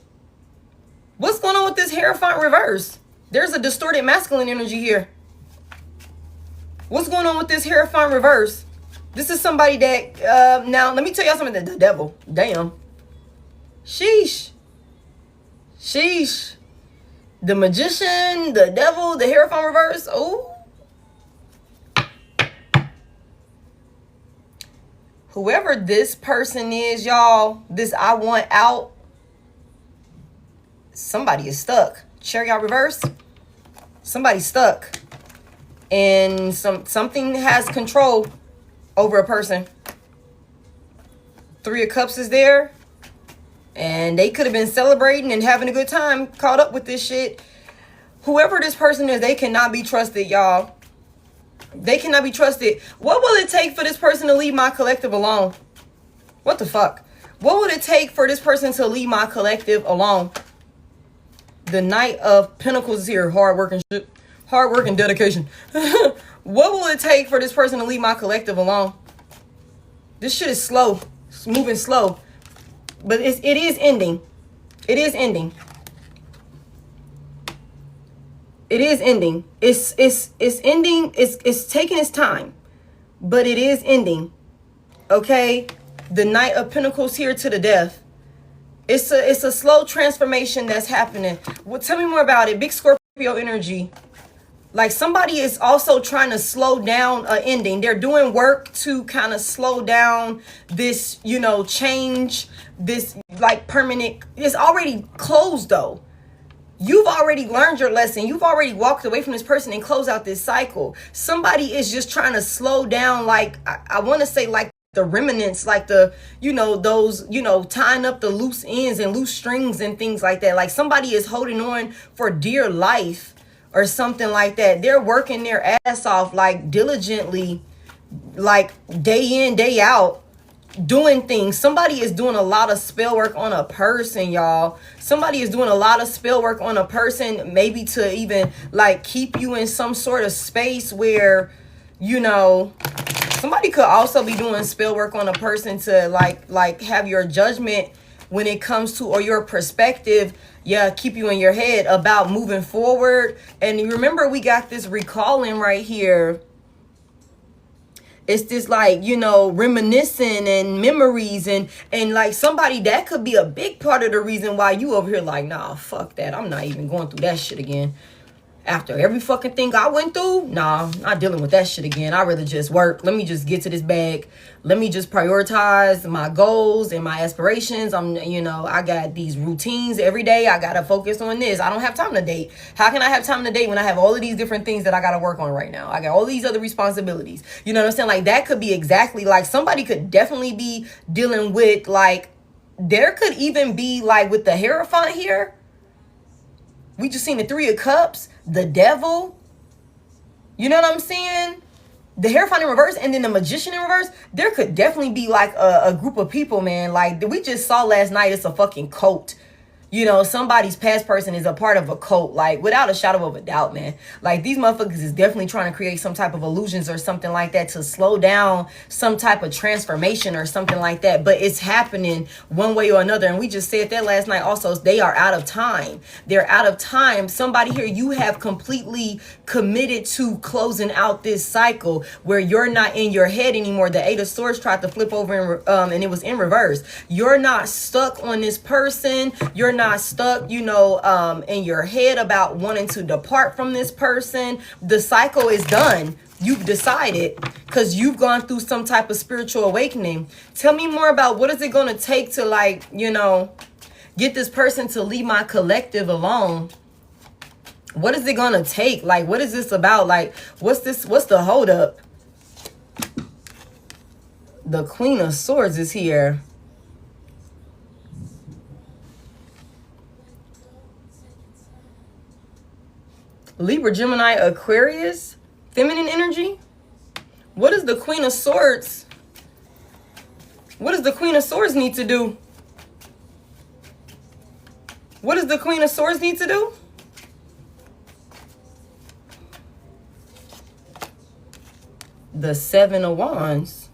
what's going on with this Hierophant reverse? There's a distorted masculine energy here. What's going on with this Hierophant reverse? This is somebody that, now, let me tell y'all something. The devil. Damn. Sheesh. Sheesh. The Magician, the devil, the Hierophant reverse. Oh. Whoever this person is, y'all, this I want out, somebody is stuck. Chariot reverse. Somebody's stuck. And something has control over a person. Three of Cups is there. And they could have been celebrating and having a good time, caught up with this shit. Whoever this person is, they cannot be trusted, y'all. They cannot be trusted. What will it take for this person to leave my collective alone? What the fuck? What would it take for this person to leave my collective alone? The Knight of Pentacles is here. Hard work and shit. Hard work and dedication. What will it take for this person to leave my collective alone? This shit is slow. It's moving slow. But it is ending. It is ending. It is ending. It's ending. It's taking its time. But it is ending. Okay? The Knight of Pentacles here to the death. It's a slow transformation that's happening. Well, tell me more about it. Big Scorpio energy. Like somebody is also trying to slow down an ending. They're doing work to kind of slow down this, change, this like permanent. It's already closed though. You've already learned your lesson. You've already walked away from this person and closed out this cycle. Somebody is just trying to slow down, like, I want to say like the remnants, like the, those, tying up the loose ends and loose strings and things like that. Like somebody is holding on for dear life or something like that. They're working their ass off, like diligently, like day in, day out, doing things. Somebody is doing a lot of spell work on a person, y'all. Somebody is doing a lot of spell work on a person, maybe to even like keep you in some sort of space where, somebody could also be doing spell work on a person to like have your judgment when it comes to, or your perspective, keep you in your head about moving forward. And remember, we got this recalling right here. It's this like, reminiscing and memories and like somebody that could be a big part of the reason why you over here like, nah, fuck that. I'm not even going through that shit again. After every fucking thing I went through, nah, not dealing with that shit again. I'd rather just work. Let me just get to this bag. Let me just prioritize my goals and my aspirations. I got these routines every day. I got to focus on this. I don't have time to date. How can I have time to date when I have all of these different things that I got to work on right now? I got all these other responsibilities. You know what I'm saying? Like that could be exactly like somebody could definitely be dealing with like, there could even be like with the Hierophant here. We just seen the Three of Cups, the Devil. You know what I'm saying? The Hierophant in reverse and then the Magician in reverse. There could definitely be like a group of people, man. Like we just saw last night, it's a fucking cult. You know, somebody's past person is a part of a cult, like without a shadow of a doubt, man. Like these motherfuckers is definitely trying to create some type of illusions or something like that to slow down some type of transformation or something like that. But it's happening one way or another. And we just said that last night also. They are out of time. They're out of time. Somebody here, you have completely committed to closing out this cycle where you're not in your head anymore. The Eight of Swords tried to flip over and it was in reverse. You're not stuck on this person. You're not stuck, you know, in your head about wanting to depart from this person. The cycle is done. You've decided because you've gone through some type of spiritual awakening. Tell me more about what is it going to take to, like, you know, get this person to leave my collective alone. What is it going to take? Like, what is this about? Like, what's this? What's the holdup? The Queen of Swords is here. Libra, Gemini, Aquarius, feminine energy. What does the Queen of Swords? What does the Queen of Swords need to do? What does the Queen of Swords need to do? The Seven of Wands.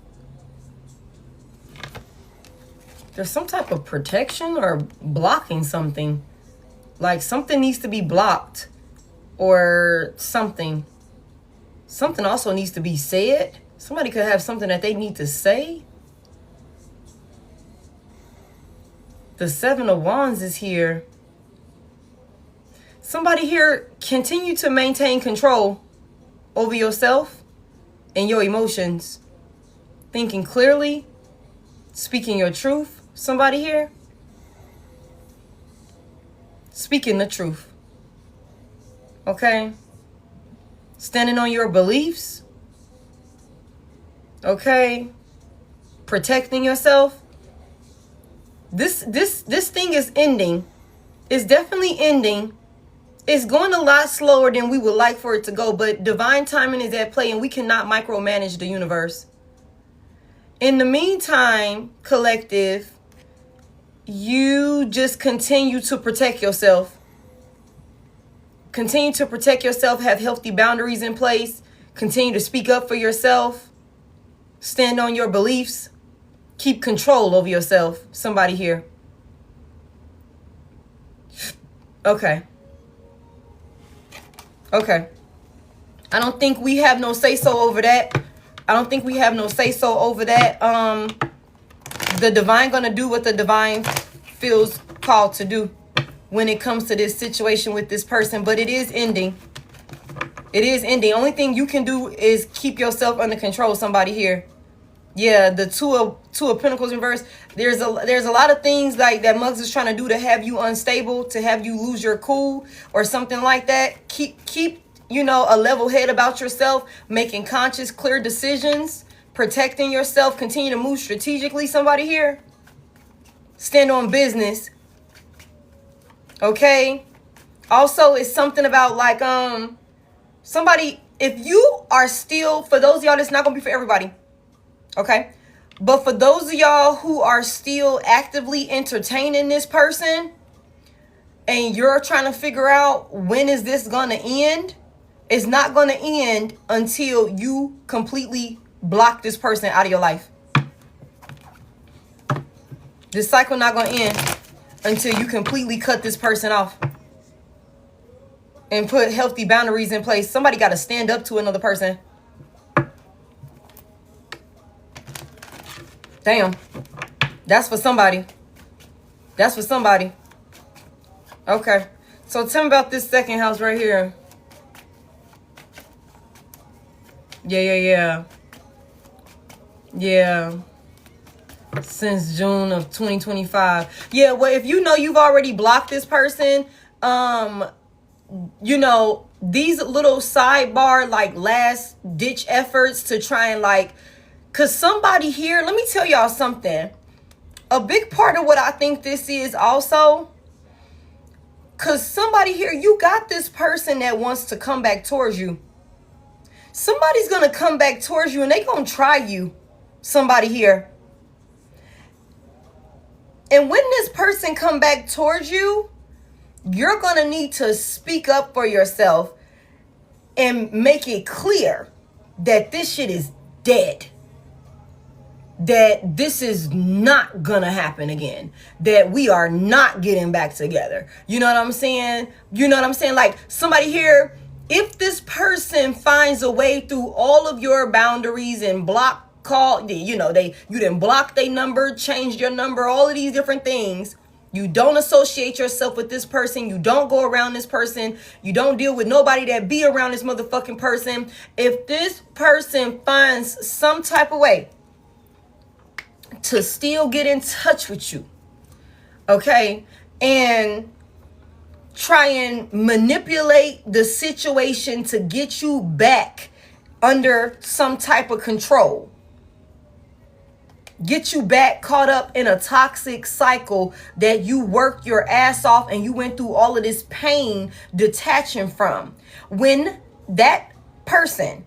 There's some type of protection or blocking something. Like something needs to be blocked. Or something also needs to be said. Somebody could have something that they need to say. The Seven of Wands is here. Somebody here, continue to maintain control over yourself and your emotions. Thinking clearly, speaking your truth. Somebody here, speaking the truth. Okay, standing on your beliefs. Okay, protecting yourself. This thing is ending. It's definitely ending. It's going a lot slower than we would like for it to go, but divine timing is at play and we cannot micromanage the universe. In the meantime, collective, you just continue to protect yourself. Continue to protect yourself, have healthy boundaries in place. Continue to speak up for yourself. Stand on your beliefs. Keep control over yourself. Somebody here. Okay. Okay. I don't think we have no say-so over that. The divine gonna do what the divine feels called to do when it comes to this situation with this person. But it is ending. It is ending. Only thing you can do is keep yourself under control. Somebody here. Yeah, the two of Pentacles in reverse. There's a lot of things like that Muggs is trying to do to have you unstable, to have you lose your cool or something like that. Keep you know, a level head about yourself, making conscious, clear decisions, protecting yourself, continue to move strategically. Somebody here. Stand on business. Okay. Also, it's something about like somebody, if you are still, for those of y'all, that's not gonna be for everybody. Okay. But for those of y'all who are still actively entertaining this person and you're trying to figure out when is this gonna end, it's not gonna end until you completely block this person out of your life. This cycle not gonna end until you completely cut this person off and put healthy boundaries in place. Somebody got to stand up to another person. Damn. That's for somebody. That's for somebody. Okay. So tell me about this second house right here. Yeah. Since June of 2025. Yeah, well, if you know you've already blocked this person, you know, these little sidebar, like, last ditch efforts to try and, like, because somebody here, let me tell y'all something. A big part of what I think this is also, because somebody here, you got this person that wants to come back towards you. Somebody's going to come back towards you and they going to try you. Somebody here. And when this person come back towards you, you're going to need to speak up for yourself and make it clear that this shit is dead. That this is not gonna happen again. That we are not getting back together. You know what I'm saying? You know what I'm saying? Like, somebody here, if this person finds a way through all of your boundaries and you didn't block their number, changed your number, all of these different things. You don't associate yourself with this person. You don't go around this person. You don't deal with nobody that be around this motherfucking person. If this person finds some type of way to still get in touch with you, okay, and try and manipulate the situation to get you back under some type of control, get you back caught up in a toxic cycle that you worked your ass off and you went through all of this pain detaching from. When that person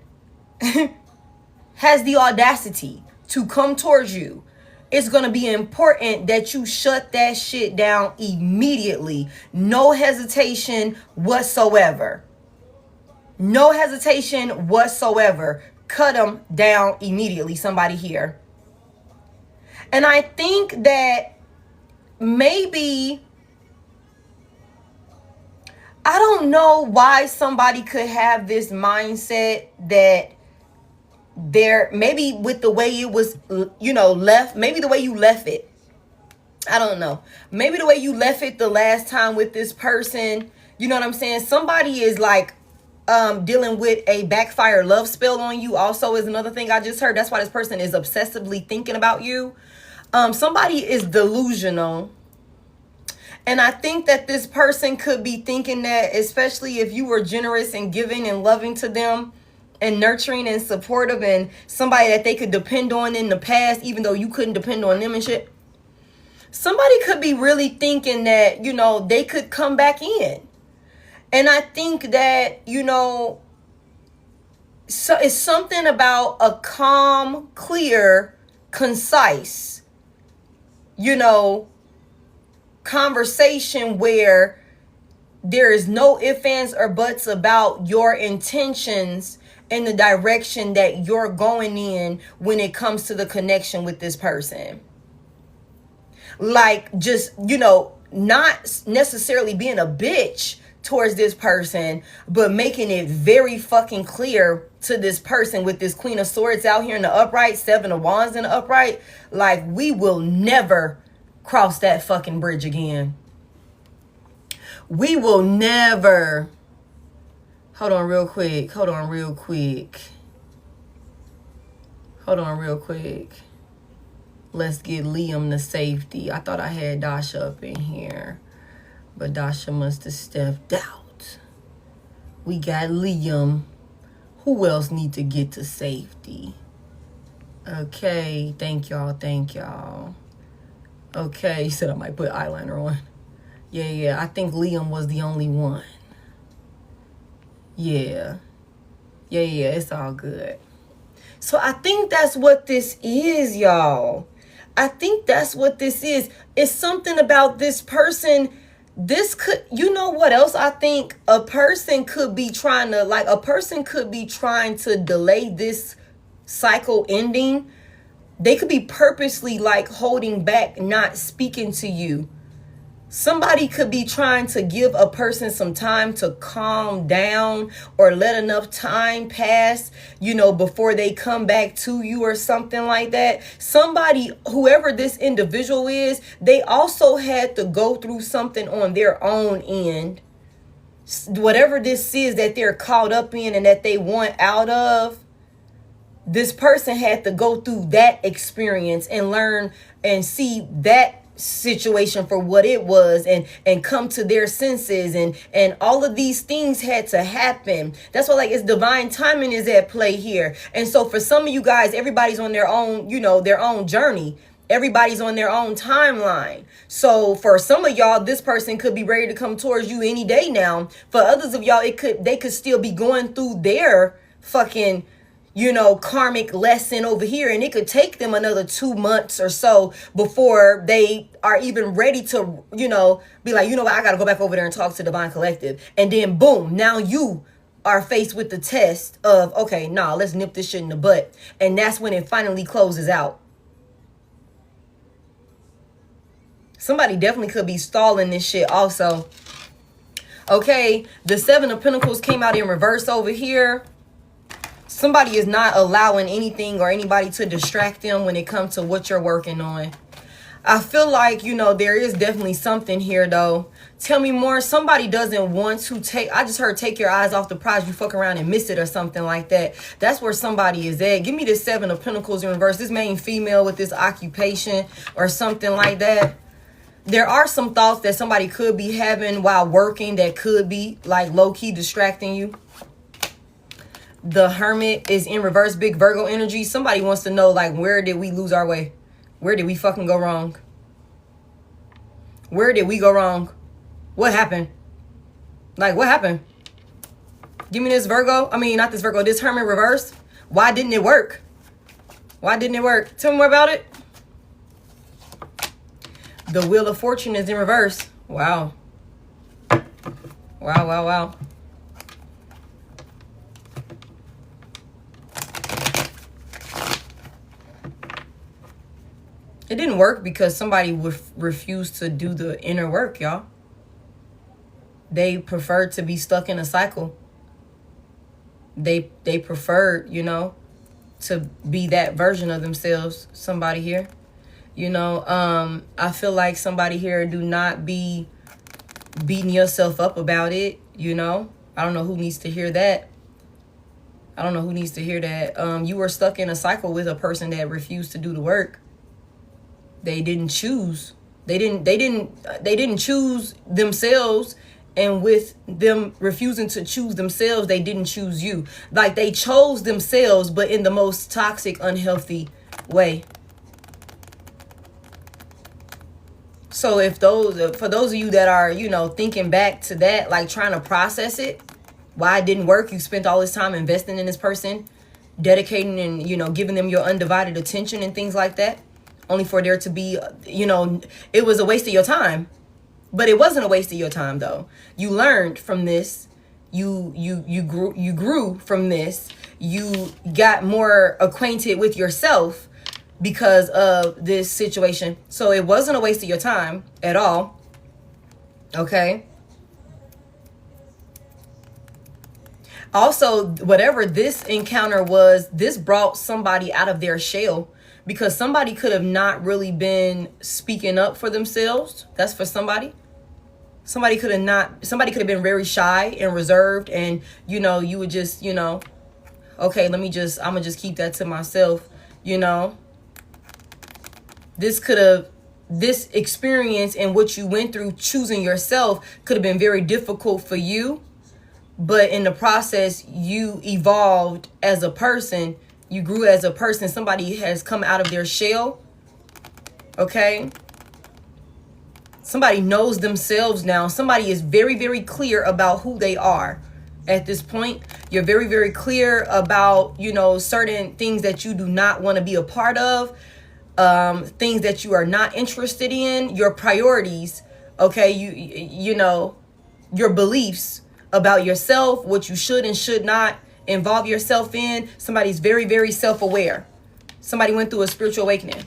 has the audacity to come towards you, it's going to be important that you shut that shit down immediately. No hesitation whatsoever. No hesitation whatsoever. Cut them down immediately, somebody here. And I think that maybe, I don't know why somebody could have this mindset that maybe with the way it was, left, maybe the way you left it. I don't know. Maybe the way you left it the last time with this person, you know what I'm saying? Somebody is like dealing with a backfire love spell on you also is another thing I just heard. That's why this person is obsessively thinking about you. Somebody is delusional. And I think that this person could be thinking that, especially if you were generous and giving and loving to them, and nurturing and supportive and somebody that they could depend on in the past, even though you couldn't depend on them and shit. Somebody could be really thinking that, they could come back in. And I think that, so it's something about a calm, clear, concise, conversation where there is no ifs, ands, or buts about your intentions in the direction that you're going in when it comes to the connection with this person. Like, just, not necessarily being a bitch towards this person, but making it very fucking clear to this person with this Queen of Swords out here in the upright, Seven of Wands in the upright, like, we will never cross that fucking bridge again. We will never. Hold on real quick. Let's get Liam to safety. I thought I had Dasha up in here, but Dasha must have stepped out. We got Liam. Who else need to get to safety? Okay, thank y'all. Okay, you said I might put eyeliner on. Yeah, I think Liam was the only one. Yeah, it's all good. So I think that's what this is, y'all. I think that's what this is. It's something about this person. This could, what else I think? A person could be trying to delay this cycle ending. They could be purposely holding back, not speaking to you. Somebody could be trying to give a person some time to calm down or let enough time pass, before they come back to you or something like that. Somebody, whoever this individual is, they also had to go through something on their own end. Whatever this is that they're caught up in and that they want out of, this person had to go through that experience and learn and see that situation for what it was and come to their senses and all of these things had to happen. That's why it's divine timing is at play here. And so for some of you guys, everybody's on their own, their own journey. Everybody's on their own timeline. So for some of y'all, this person could be ready to come towards you any day now. For others of y'all, they could still be going through their fucking you know, karmic lesson over here. And it could take them another 2 months or so before they are even ready to, you know, be like, you know what, I got to go back over there and talk to Divine Collective. And then boom, now you are faced with the test of, okay, nah, let's nip this shit in the butt. And that's when it finally closes out. Somebody definitely could be stalling this shit also. Okay, the Seven of Pentacles came out in reverse over here. Somebody is not allowing anything or anybody to distract them when it comes to what you're working on. I feel like, you know, there is definitely something here, though. Tell me more. Somebody doesn't want to take... I just heard take your eyes off the prize. You fuck around and miss it or something like that. That's where somebody is at. Give me the Seven of Pentacles in reverse. This main female with this occupation or something like that. There are some thoughts that somebody could be having while working that could be like low-key distracting you. The Hermit is in reverse, big Virgo energy. Somebody wants to know, like, where did we lose our way? Where did we fucking go wrong? Where did we go wrong? What happened? Like, what happened? Give me this Virgo. I mean, not this Virgo, this Hermit reverse. Why didn't it work? Why didn't it work? Tell me more about it. The Wheel of Fortune is in reverse. Wow. Wow, wow, wow. It didn't work because somebody refused to do the inner work, y'all. They preferred to be stuck in a cycle. They preferred, you know, to be that version of themselves. Somebody here. You know, I feel like somebody here, do not be beating yourself up about it, you know. I don't know who needs to hear that. I don't know who needs to hear that. You were stuck in a cycle with a person that refused to do the work. They didn't choose. They didn't choose themselves, and with them refusing to choose themselves, they didn't choose you. Like, they chose themselves, but in the most toxic, unhealthy way. So if for those of you that are, you know, thinking back to that, like trying to process it, why it didn't work, you spent all this time investing in this person, dedicating and, you know, giving them your undivided attention and things like that, only for there to be, you know, it was a waste of your time. But it wasn't a waste of your time, though. You learned from this. You grew from this. You got more acquainted with yourself because of this situation. So it wasn't a waste of your time at all. Okay. Also, whatever this encounter was, this brought somebody out of their shell, because somebody could have not really been speaking up for themselves. That's for somebody. Somebody could have been very shy and reserved, and, you know, you would just, you know, okay, I'm gonna just keep that to myself, you know. This experience and what you went through choosing yourself could have been very difficult for you. But in the process, you evolved as a person. You grew as a person. Somebody has come out of their shell. Okay. Somebody knows themselves now. Somebody is very, very clear about who they are at this point. You're very, very clear about, you know, certain things that you do not want to be a part of. Things that you are not interested in, your priorities, okay, you know, your beliefs about yourself, what you should and should not involve yourself in. Somebody's very, very self-aware. Somebody went through a spiritual awakening.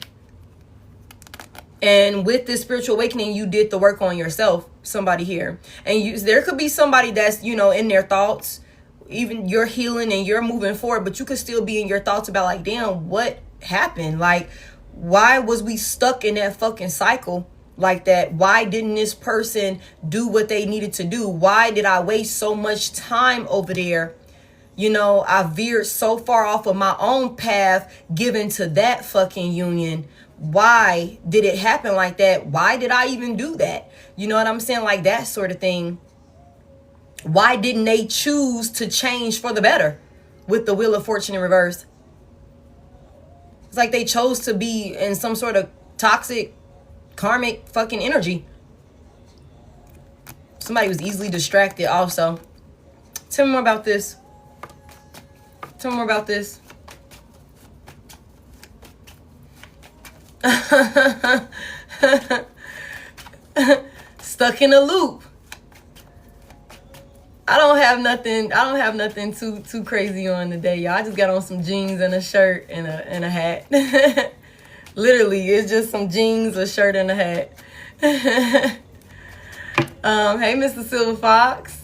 And with this spiritual awakening, you did the work on yourself, somebody here. And there could be somebody that's, you know, in their thoughts, even you're healing and you're moving forward, but you could still be in your thoughts about, like, damn, what happened? Like, why was we stuck in that fucking cycle like that? Why didn't this person do what they needed to do? Why did I waste so much time over there? You know, I veered so far off of my own path given to that fucking union. Why did it happen like that? Why did I even do that? You know what I'm saying? Like that sort of thing. Why didn't they choose to change for the better with the Wheel of Fortune in reverse? It's like they chose to be in some sort of toxic, karmic fucking energy. Somebody was easily distracted also. Tell me more about this. Tell me more about this. Stuck in a loop. I don't have nothing too crazy on today, y'all. I just got on some jeans and a shirt and a hat. Literally, it's just some jeans, a shirt, and a hat. Hey, Mr. Silver Fox.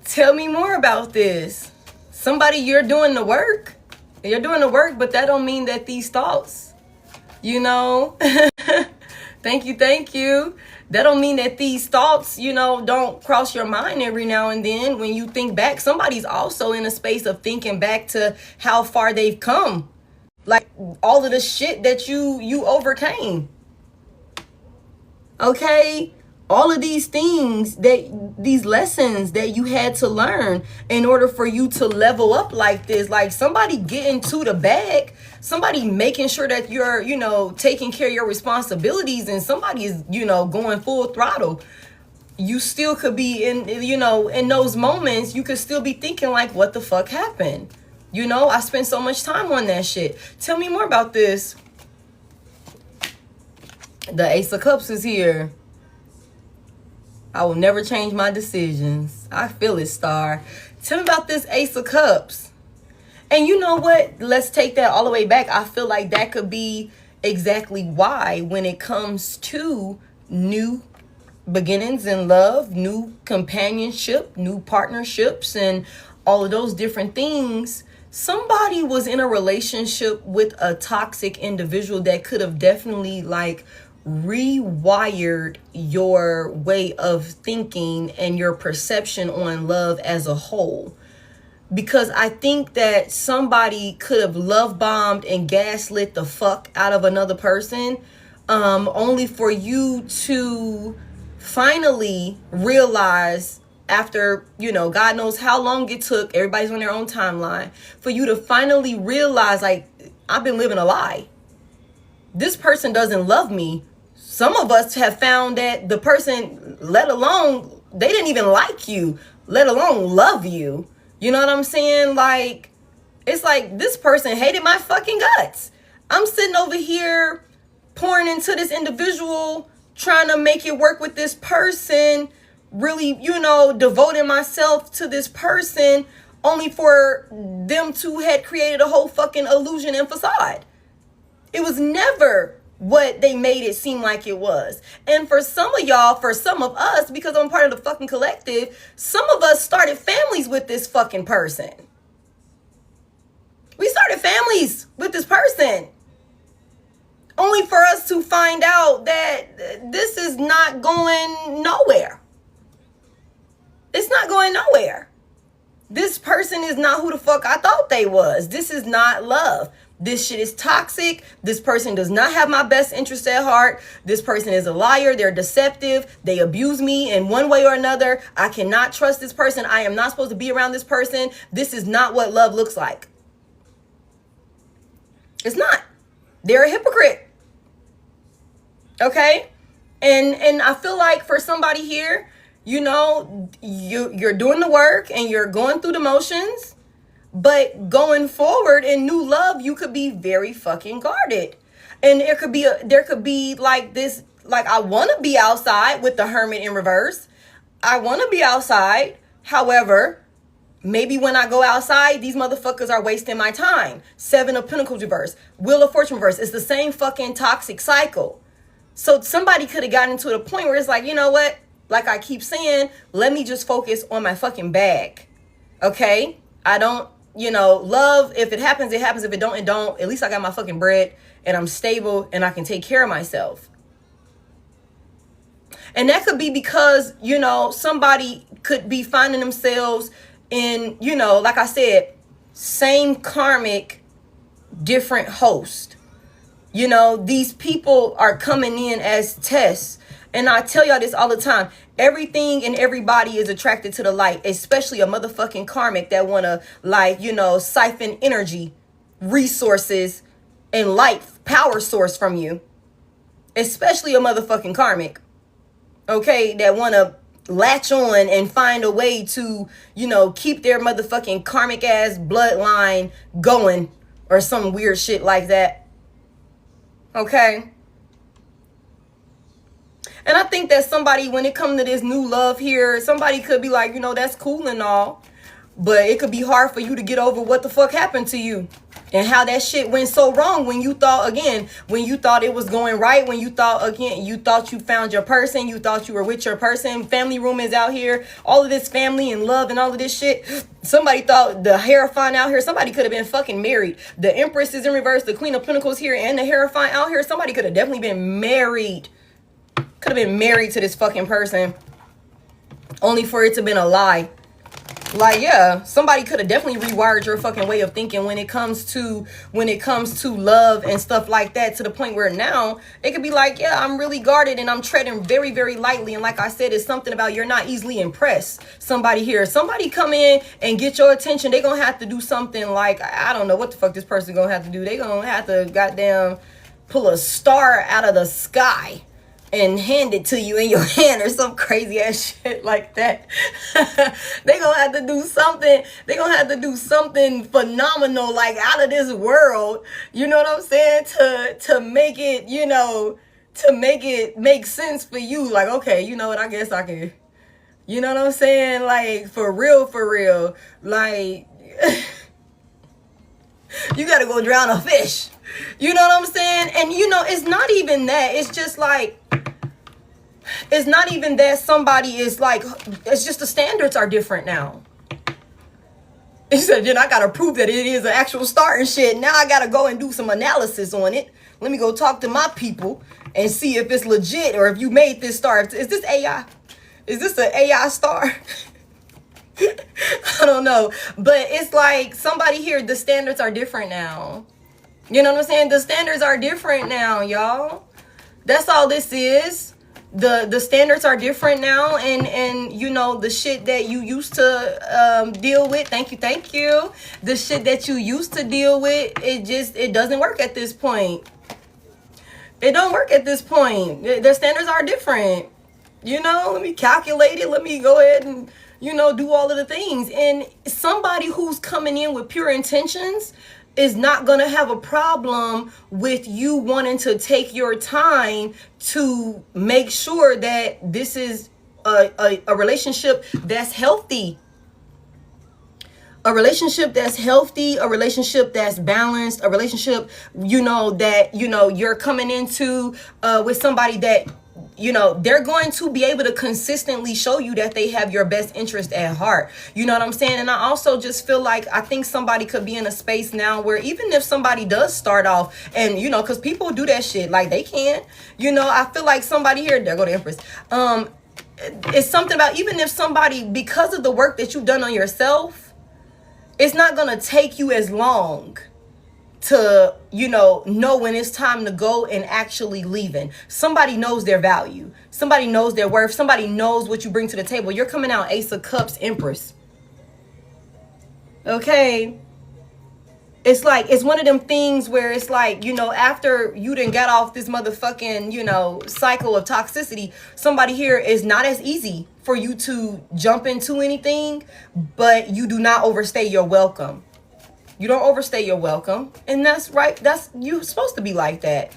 Tell me more about this. Somebody, you're doing the work. You're doing the work, but that don't mean that these thoughts, thank you. That don't mean that these thoughts, don't cross your mind every now and then when you think back. Somebody's also in a space of thinking back to how far they've come. Like all of the shit that you overcame. Okay? All of these things, these lessons that you had to learn in order for you to level up like this. Like somebody getting to the bag, somebody making sure that you're, taking care of your responsibilities, and somebody is, going full throttle. You still could be in those moments, you could still be thinking like, what the fuck happened? I spent so much time on that shit. Tell me more about this. The Ace of Cups is here. I will never change my decisions. I feel it, Star. Tell me about this Ace of Cups. And you know what? Let's take that all the way back. I feel like that could be exactly why when it comes to new beginnings in love, new companionship, new partnerships, and all of those different things, somebody was in a relationship with a toxic individual that could have definitely rewired your way of thinking and your perception on love as a whole. Because I think that somebody could have love bombed and gaslit the fuck out of another person, only for you to finally realize, after, God knows how long it took, everybody's on their own timeline, for you to finally realize, I've been living a lie. This person doesn't love me. Some of us have found that the person, let alone, they didn't even like you, let alone love you. You know what I'm saying? It's like this person hated my fucking guts. I'm sitting over here pouring into this individual, trying to make it work with this person, really, devoting myself to this person, only for them to had created a whole fucking illusion and facade. It was never what they made it seem like it was. And for some of y'all, for some of us, because I'm part of the fucking collective, some of us started families with this fucking person. We started families with this person, only for us to find out that this is not going nowhere. It's not going nowhere. This person is not who the fuck I thought they was. This is not love. This shit is toxic. This person does not have my best interest at heart. This person is a liar. They're deceptive. They abuse me in one way or another. I cannot trust this person. I am not supposed to be around this person. This is not what love looks like. It's not. They're a hypocrite. Okay? And I feel like for somebody here, you're doing the work and you're going through the motions. But going forward in new love, you could be very fucking guarded. And there could be like this, I want to be outside with the Hermit in reverse. I want to be outside. However, maybe when I go outside, these motherfuckers are wasting my time. 7 of Pentacles reverse. Wheel of Fortune reverse. It's the same fucking toxic cycle. So somebody could have gotten to the point where it's like, you know what? Like I keep saying, let me just focus on my fucking bag. Okay? I don't, love, if it happens, it happens. If it don't, it don't. At least I got my fucking bread and I'm stable and I can take care of myself. And that could be because, somebody could be finding themselves in, like I said, same karmic, different host. These people are coming in as tests. And I tell y'all this all the time. Everything and everybody is attracted to the light, especially a motherfucking karmic that want to, siphon energy, resources, and light power source from you. Especially a motherfucking karmic, okay, that want to latch on and find a way to, keep their motherfucking karmic ass bloodline going or some weird shit like that. Okay? And I think that somebody, when it comes to this new love here, somebody could be like, you know, that's cool and all, but it could be hard for you to get over what the fuck happened to you. And how that shit went so wrong when you thought, again, when you thought it was going right, when you thought, again, you thought you found your person, you thought you were with your person, family room is out here, all of this family and love and all of this shit. Somebody thought the Hierophant out here, somebody could have been fucking married. The Empress is in reverse, the Queen of Pentacles here, and the Hierophant out here, somebody could have definitely been married. Could have been married to this fucking person, only for it to have been a lie. Like, yeah, somebody could have definitely rewired your fucking way of thinking when it comes to love and stuff like that, to the point where now it could be like, yeah, I'm really guarded and I'm treading very, very lightly. And like I said, it's something about you're not easily impressed. Somebody here, somebody come in and get your attention. They're going to have to do something like, I don't know what the fuck this person going to have to do. They're going to have to goddamn pull a star out of the sky and hand it to you in your hand or some crazy ass shit like that. They gonna have to do something. They gonna have to do something phenomenal, like out of this world. You know what I'm saying? To make it, you know, to make it make sense for you. Like, okay, you know what? I guess I can. You know what I'm saying? Like, for real, for real. Like, you gotta go drown a fish. You know what I'm saying? And you know, it's not even that. It's just like, it's not even that somebody is like, it's just the standards are different now. He said, then I gotta prove that it is an actual star and shit. Now I gotta go and do some analysis on it. Let me go talk to my people and see if it's legit or if you made this star. Is this AI? Is this an AI star? I don't know. But it's like somebody here, the standards are different now. You know what I'm saying? The standards are different now, y'all. That's all this is. The standards are different now, and you know, the shit that you used to deal with, thank you, the shit that you used to deal with, it doesn't work at this point. It don't work at this point. The standards are different. You know, let me calculate it. Let me go ahead and, you know, do all of the things. And somebody who's coming in with pure intentions is not going to have a problem with you wanting to take your time to make sure that this is a relationship that's healthy. A relationship that's healthy, a relationship that's balanced, a relationship, you know, that, you know, you're coming into with somebody that, you know, they're going to be able to consistently show you that they have your best interest at heart. You know what I'm saying? And I also just feel like I think somebody could be in a space now where even if somebody does start off and, you know, because people do that shit like they can, you know, I feel like somebody here, there go the Empress. It's something about even if somebody, because of the work that you've done on yourself, it's not going to take you as long to, you know when it's time to go and actually leaving. Somebody knows their value. Somebody knows their worth. Somebody knows what you bring to the table. You're coming out Ace of Cups, Empress. Okay. It's like, it's one of them things where it's like, you know, after you done got off this motherfucking, you know, cycle of toxicity, somebody here is not as easy for you to jump into anything, but you do not overstay your welcome. You don't overstay your welcome. And that's right. That's, you're supposed to be like that.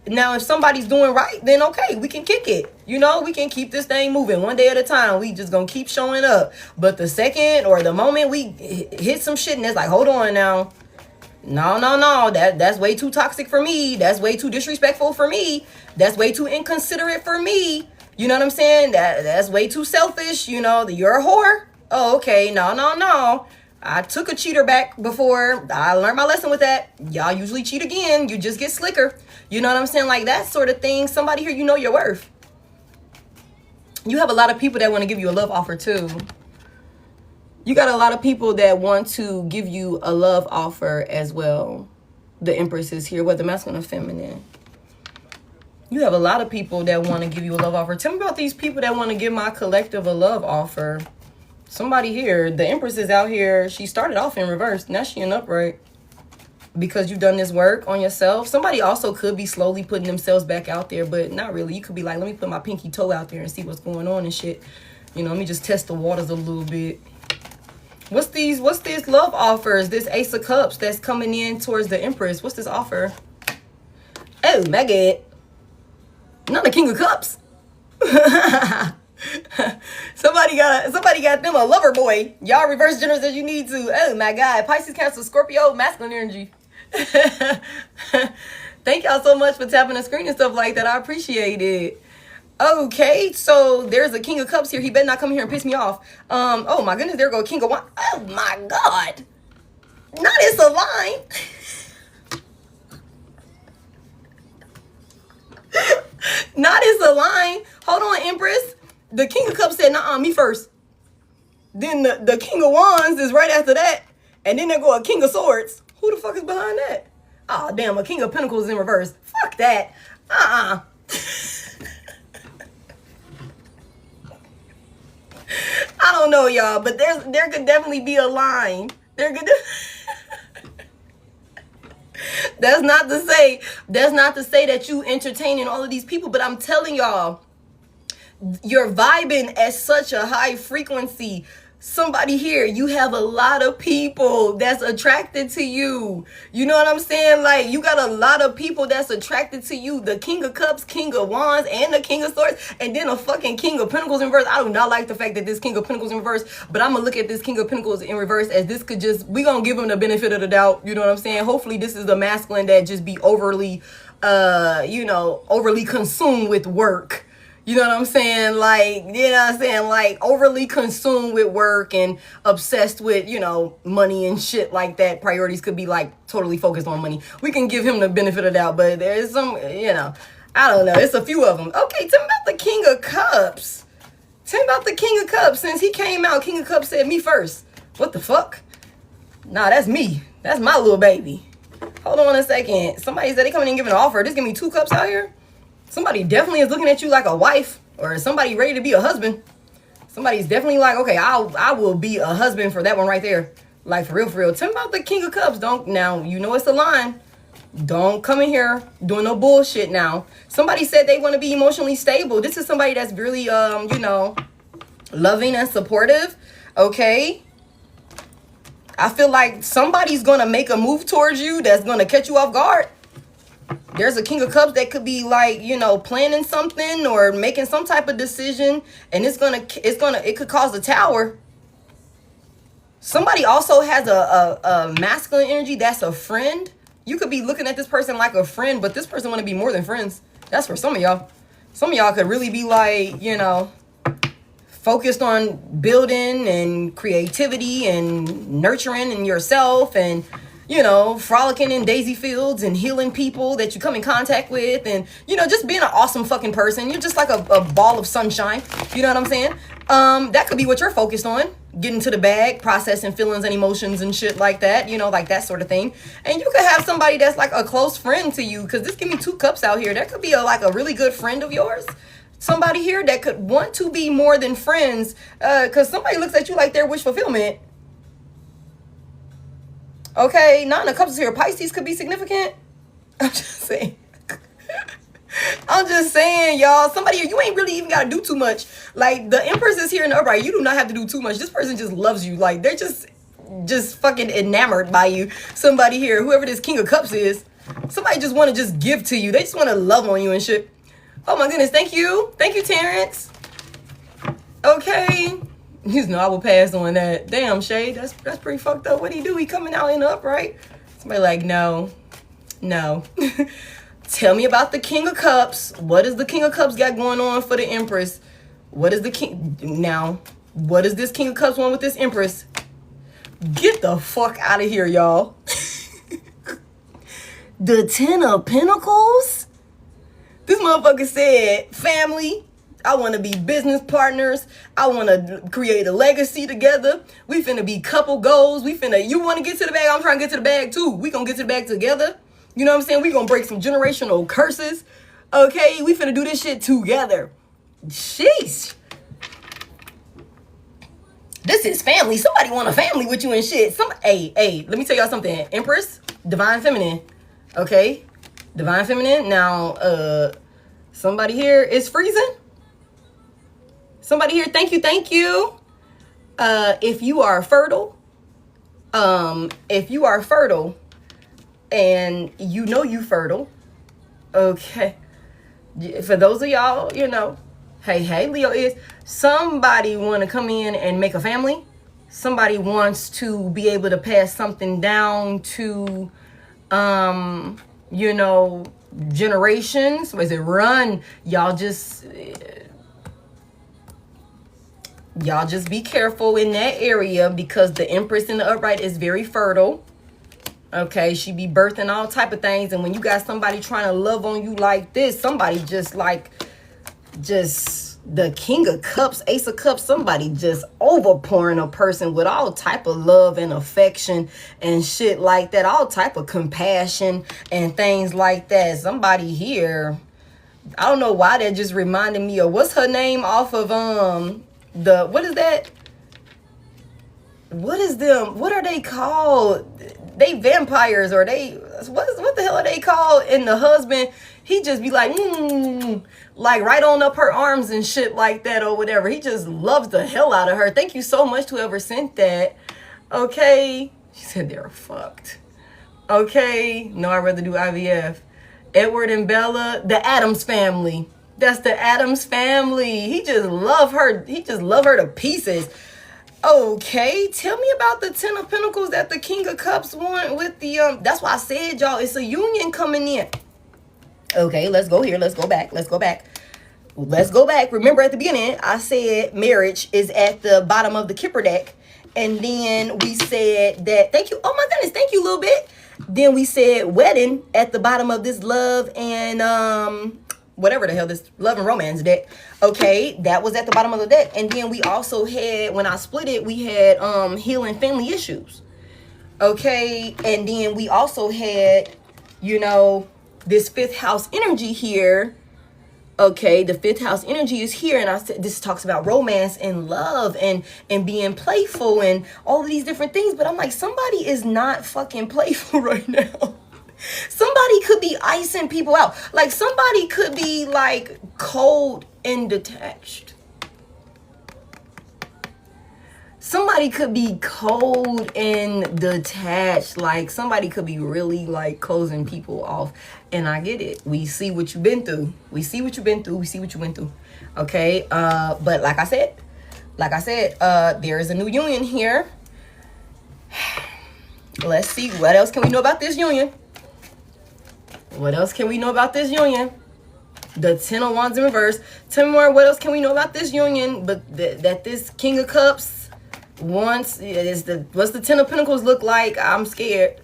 Now, if somebody's doing right, then okay, we can kick it. You know, we can keep this thing moving one day at a time. We just gonna keep showing up. But the second or the moment we hit some shit and it's like, hold on now. No. That's way too toxic for me. That's way too disrespectful for me. That's way too inconsiderate for me. You know what I'm saying? That's way too selfish. You know, you're a whore. Oh, okay. No. I took a cheater back before. I learned my lesson with that. Y'all usually cheat again. You just get slicker. You know what I'm saying? Like that sort of thing. Somebody here, you know your worth. You have a lot of people that want to give you a love offer too. You got a lot of people that want to give you a love offer as well. The Empress is here, whether masculine or feminine. You have a lot of people that want to give you a love offer. Tell me about these people that want to give my collective a love offer. Somebody here, the Empress is out here. She started off in reverse. Now she in upright. Because you've done this work on yourself. Somebody also could be slowly putting themselves back out there, but not really. You could be like, let me put my pinky toe out there and see what's going on and shit. You know, let me just test the waters a little bit. What's this love offers? This Ace of Cups that's coming in towards the Empress. What's this offer? Oh my God. Not the King of Cups. somebody got them a lover boy. Y'all reverse genders as you need to. Oh my God. Pisces, Cancer, Scorpio, masculine energy. Thank y'all so much for tapping the screen and stuff like that. I appreciate it. Okay, so there's a King of Cups here. He better not come here and piss me off. Oh my goodness, there go King of Wands. Oh my God. Not it's a line. Not it's a line. Hold on, Empress. The King of Cups said, nah, me first. Then the King of Wands is right after that. And then there go a King of Swords. Who the fuck is behind that? Oh, damn, a King of Pentacles in reverse. Fuck that. I don't know, y'all, but there could definitely be a line. There could That's not to say that you entertaining all of these people, but I'm telling y'all, you're vibing at such a high frequency. Somebody here, you have a lot of people that's attracted to you. You know what I'm saying? Like, you got a lot of people that's attracted to you. The King of Cups, King of Wands, and the King of Swords, and then a fucking King of Pentacles in reverse. I do not like the fact that this King of Pentacles in reverse, but I'm gonna look at this King of Pentacles in reverse as this could just, we gonna give him the benefit of the doubt. You know what I'm saying? Hopefully this is the masculine that just be overly, overly consumed with work. You know what I'm saying? Like, you know what I'm saying? Like, overly consumed with work and obsessed with, money and shit like that. Priorities could be, like, totally focused on money. We can give him the benefit of the doubt, but there's some, I don't know. It's a few of them. Okay, tell me about the King of Cups. Tell me about the King of Cups. Since he came out, King of Cups said me first. What the fuck? Nah, that's me. That's my little baby. Hold on a second. Somebody said they coming in and giving an offer. Just give me 2 cups out here. Somebody definitely is looking at you like a wife, or somebody ready to be a husband. Somebody's definitely like, okay, I will be a husband for that one right there. Like, for real, for real. Tell me about the King of Cups. Now, it's a line. Don't come in here doing no bullshit now. Somebody said they want to be emotionally stable. This is somebody that's really, loving and supportive. Okay. I feel like somebody's going to make a move towards you that's going to catch you off guard. There's a King of Cups that could be like, planning something or making some type of decision, and it could cause a tower. Somebody also has a masculine energy that's a friend. You could be looking at this person like a friend, but this person want to be more than friends. That's for some of y'all. Some of y'all could really be like, focused on building and creativity and nurturing in yourself and frolicking in daisy fields and healing people that you come in contact with, and just being an awesome fucking person. You're just like a ball of sunshine. You know what I'm saying? That could be what you're focused on, getting to the bag, processing feelings and emotions and shit like that, like that sort of thing. And you could have somebody that's like a close friend to you, because this give me 2 cups out here. That could be like a really good friend of yours. Somebody here that could want to be more than friends, because somebody looks at you like their wish fulfillment. Okay, 9 of Cups here. Pisces could be significant. I'm just saying. I'm just saying, y'all. Somebody here, you ain't really even got to do too much. Like, the Empress is here in the upright. You do not have to do too much. This person just loves you. Like, they're just fucking enamored by you. Somebody here, whoever this King of Cups is, somebody just want to just give to you. They just want to love on you and shit. Oh, my goodness. Thank you. Thank you, Terrence. Okay. I will pass on that. Damn, Shay, that's pretty fucked up. What'd he do? He coming out in the upright? Somebody like, no. Tell me about the King of Cups. What does the King of Cups got going on for the Empress? What is the King... Now, what does this King of Cups want with this Empress? Get the fuck out of here, y'all. The 10 of Pentacles? This motherfucker said, family... I want to be business partners. I want to create a legacy together. We finna be couple goals. You want to get to the bag? I'm trying to get to the bag too. We gonna get to the bag together. You know what I'm saying? We gonna break some generational curses. Okay, we finna do this shit together. Sheesh. This is family. Somebody want a family with you and shit. Hey, let me tell y'all something. Empress, divine feminine. Okay, divine feminine. Now, somebody here is freezing. Somebody here, thank you. If you are fertile, and you fertile, Okay. For those of y'all, you know, hey, Leo is somebody want to come in and make a family. Somebody wants to be able to pass something down to, you know, generations. Was it run? Y'all just be careful in that area, because the Empress in the upright is very fertile. Okay, she be birthing all type of things, and when you got somebody trying to love on you like this, somebody just the King of Cups, Ace of Cups, somebody just overpouring a person with all type of love and affection and shit like that, all type of compassion and things like that. Somebody here, I don't know why that just reminded me of, what's her name off of what is that? What is them? What are they called? They vampires, or they, what the hell are they called? And the husband, he just be like, like right on up her arms and shit like that or whatever. He just loves the hell out of her. Thank you so much to whoever sent that. Okay. She said they're fucked. Okay. No, I'd rather do IVF. Edward and Bella, the Addams family. That's the Addams family. He just love her. He just love her to pieces. Okay, tell me about the Ten of Pentacles that the King of Cups want with the that's why I said, y'all, it's a union coming in. Okay, let's go here. Let's go back. Remember at the beginning, I said marriage is at the bottom of the Kipper deck. And then we said that, thank you. Oh my goodness, thank you a little bit. Then we said wedding at the bottom of this love and whatever the hell, this love and romance deck. Okay, that was at the bottom of the deck. And then we also had, when I split it, we had healing family issues. Okay, and then we also had, you know, this fifth house energy here. Okay, the fifth house energy is here, and I said this talks about romance and love and being playful and all of these different things. But I'm like, somebody is not fucking playful right now. Somebody could be icing people out. Like, somebody could be like cold and detached. Somebody could be cold and detached. Like, somebody could be really like closing people off. And I get it. We see what you've been through. We see what you went through. Okay. But like I said, there is a new union here. Let's see, what else can we know about this union? The Ten of Wands in reverse. Tell me more. What else can we know about this union? But that this King of Cups wants is what's the Ten of Pentacles look like? I'm scared,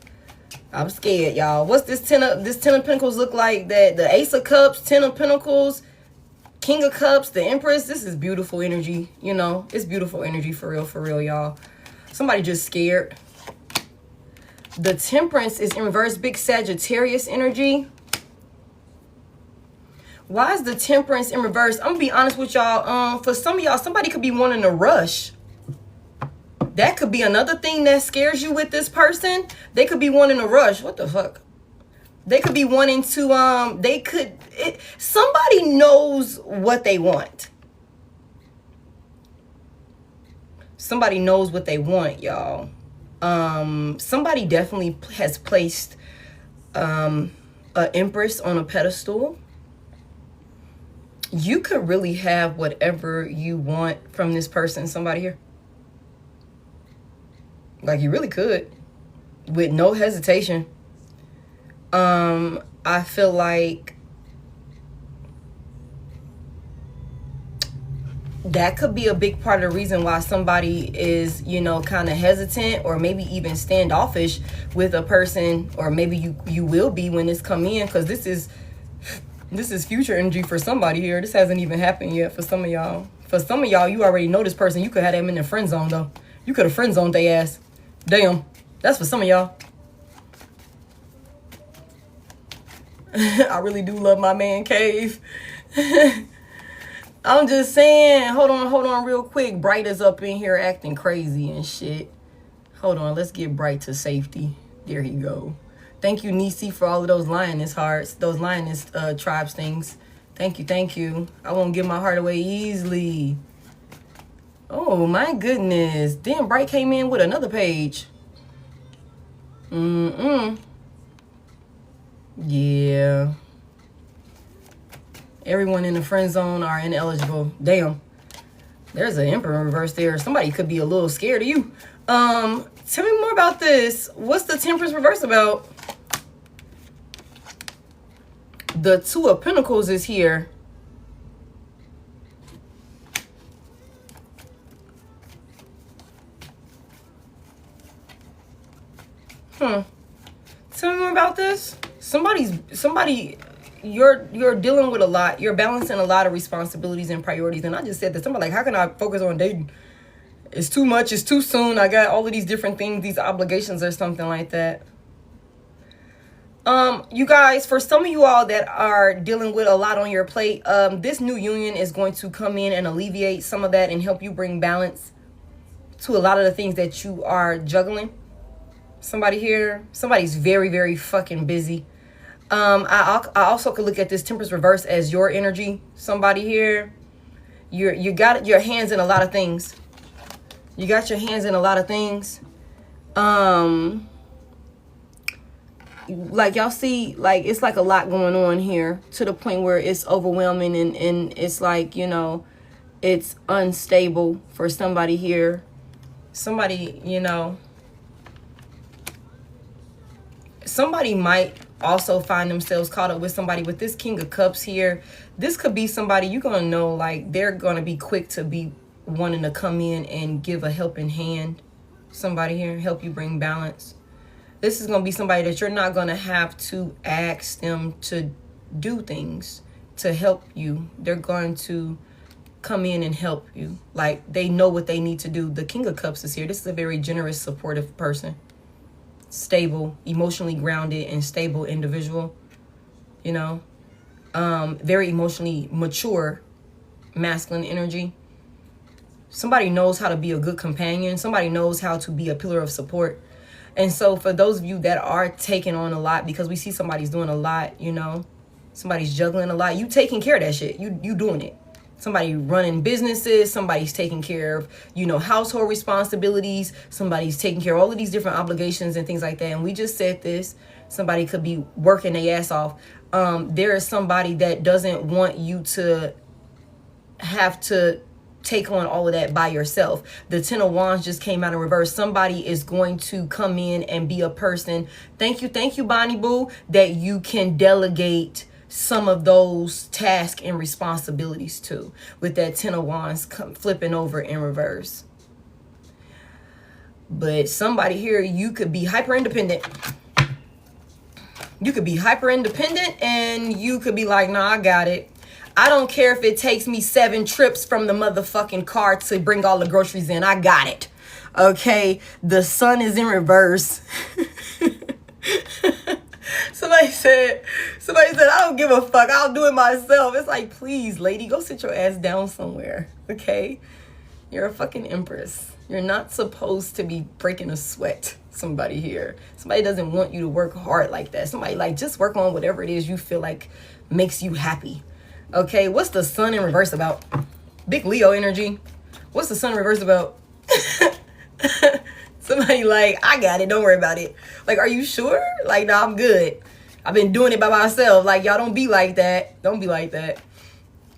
y'all. What's this Ten of Pentacles look like? That the Ace of Cups, Ten of Pentacles, King of Cups, the Empress. This is beautiful energy. You know, it's beautiful energy for real, y'all. Somebody just scared. The Temperance is in reverse, big Sagittarius energy. Why is the Temperance in reverse? I'm gonna be honest with y'all. For some of y'all, somebody could be wanting to rush. That could be another thing that scares you with this person. They could be wanting to rush. What the fuck? They could be wanting to, somebody knows what they want. Somebody knows what they want, y'all. Somebody definitely has placed an Empress on a pedestal. You could really have whatever you want from this person, somebody here. Like, you really could, with no hesitation. I feel like that could be a big part of the reason why somebody is, you know, kind of hesitant or maybe even standoffish with a person, or maybe you will be when this come in, because this is future energy for somebody here. This hasn't even happened yet for some of y'all. For some of y'all, you already know this person. You could have them in the friend zone, though. You could have friend zoned their ass. Damn. That's for some of y'all. I really do love my man Cave. I'm just saying. Hold on real quick. Bright is up in here acting crazy and shit. Hold on. Let's get Bright to safety. There he go. Thank you, Nisi, for all of those lioness hearts. Those lioness tribes things. Thank you. I won't give my heart away easily. Oh, my goodness. Then Bright came in with another page. Yeah. Everyone in the friend zone are ineligible. Damn. There's an Emperor in reverse there. Somebody could be a little scared of you. Tell me more about this. What's the Temperance reverse about? The Two of Pentacles is here. Tell me more about this. Somebody, you're dealing with a lot. You're balancing a lot of responsibilities and priorities. And I just said that somebody like, how can I focus on dating? It's too much. It's too soon. I got all of these different things, these obligations or something like that. You guys, for some of you all that are dealing with a lot on your plate, this new union is going to come in and alleviate some of that and help you bring balance to a lot of the things that you are juggling. Somebody here, somebody's very, very fucking busy. I also could look at this Temperance reverse as your energy. Somebody here, you got your hands in a lot of things. You got your hands in a lot of things. Like y'all see, like it's like a lot going on here to the point where it's overwhelming and it's like, you know, it's unstable for somebody here. Somebody, you know, somebody might also find themselves caught up with somebody with this King of Cups here. This could be somebody you're going to know, like they're going to be quick to be wanting to come in and give a helping hand. Somebody here, help you bring balance. This is going to be somebody that you're not going to have to ask them to do things to help you. They're going to come in and help you. Like they know what they need to do. The King of Cups is here. This is a very generous, supportive person. Stable, emotionally grounded and stable individual. You know, very emotionally mature, masculine energy. Somebody knows how to be a good companion. Somebody knows how to be a pillar of support. And so for those of you that are taking on a lot, because we see somebody's doing a lot, you know, somebody's juggling a lot, you taking care of that shit. You doing it. Somebody running businesses, somebody's taking care of, you know, household responsibilities, somebody's taking care of all of these different obligations and things like that. And we just said this, somebody could be working their ass off. There is somebody that doesn't want you to have to take on all of that by yourself. The Ten of Wands just came out in reverse. Somebody is going to come in and be a person. Thank you, Bonnie Boo, that you can delegate some of those tasks and responsibilities to, with that Ten of Wands flipping over in reverse. But somebody here, you could be hyper independent. You could be hyper independent and you could be like, nah, I got it. I don't care if it takes me 7 trips from the motherfucking car to bring all the groceries in. I got it. Okay, the sun is in reverse. Somebody said, I don't give a fuck. I'll do it myself. It's like, please, lady, go sit your ass down somewhere. Okay? You're a fucking empress. You're not supposed to be breaking a sweat. Somebody here. Somebody doesn't want you to work hard like that. Somebody like, just work on whatever it is you feel like makes you happy. Okay, what's the sun in reverse about? Big Leo energy. What's the sun in reverse about? Somebody like, I got it. Don't worry about it. Like, are you sure? Like, no, I'm good. I've been doing it by myself. Like, y'all don't be like that. Don't be like that.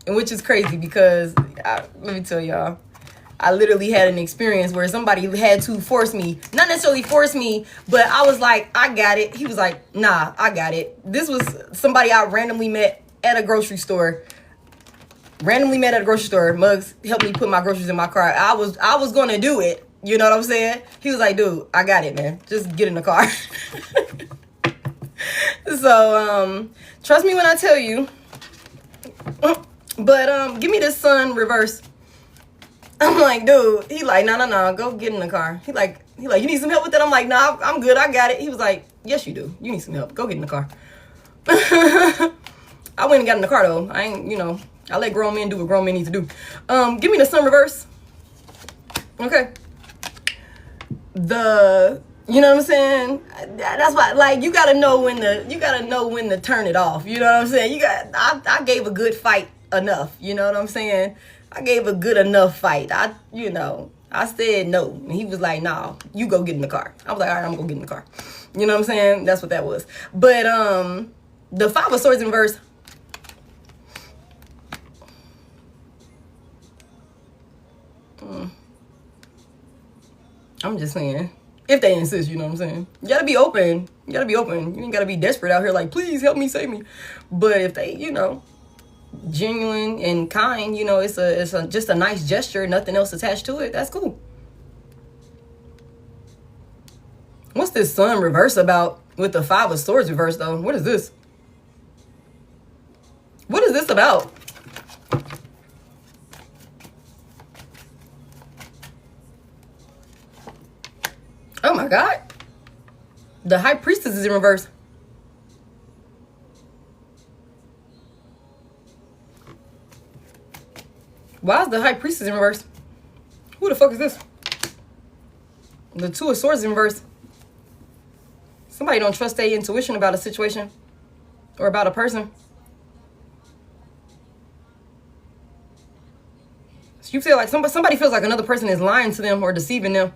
And which is crazy because, let me tell y'all, I literally had an experience where somebody had to force me. Not necessarily force me, but I was like, I got it. He was like, nah, I got it. This was somebody I randomly met at a grocery store. Muggs helped me put my groceries in my car. I was going to do it. You know what I'm saying? He was like, dude, I got it, man. Just get in the car. So, trust me when I tell you. But, give me the sun reverse. I'm like, dude. He like, no. Go get in the car. He like, you need some help with that? I'm like, nah, I'm good. I got it. He was like, yes, you do. You need some help. Go get in the car. I went and got in the car, though. I ain't, you know, I let grown men do what grown men need to do. Give me the sun reverse. Okay. You know what I'm saying? That's why, like, you gotta know when to turn it off. You know what I'm saying? I gave a good fight enough. You know what I'm saying? I gave a good enough fight. I said no. And he was like, nah, you go get in the car. I was like, all right, I'm gonna get in the car. You know what I'm saying? That's what that was. But, the Five of Swords in reverse. I'm just saying. If they insist, you know what I'm saying? You gotta be open. You gotta be open. You ain't gotta be desperate out here like, please help me, save me. But if they, you know, genuine and kind, you know, it's just a nice gesture, nothing else attached to it, that's cool. What's this sun reverse about with the 5 of Swords reverse though? What is this? What is this about? Oh my God. The High Priestess is in reverse. Why is the High Priestess in reverse? Who the fuck is this? The 2 of Swords in reverse. Somebody don't trust their intuition about a situation or about a person. So you feel like somebody feels like another person is lying to them or deceiving them.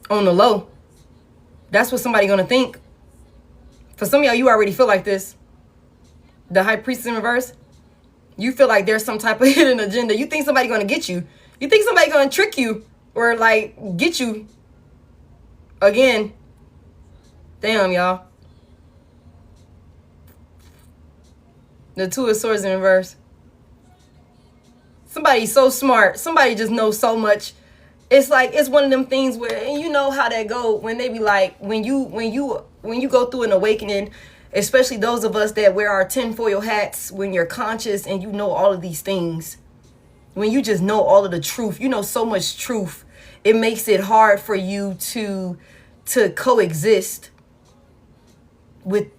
On the low. That's what somebody gonna think. For some of y'all, you already feel like this. The High Priestess in reverse. You feel like there's some type of hidden agenda. You think somebody gonna get you. You think somebody gonna trick you or like get you. Again. Damn, y'all. The 2 of Swords in reverse. Somebody's so smart. Somebody just knows so much. It's like, it's one of them things where, and you know how that go when they be like, when you go through an awakening, especially those of us that wear our tinfoil hats, when you're conscious and you know all of these things, when you just know all of the truth, you know so much truth, it makes it hard for you to coexist with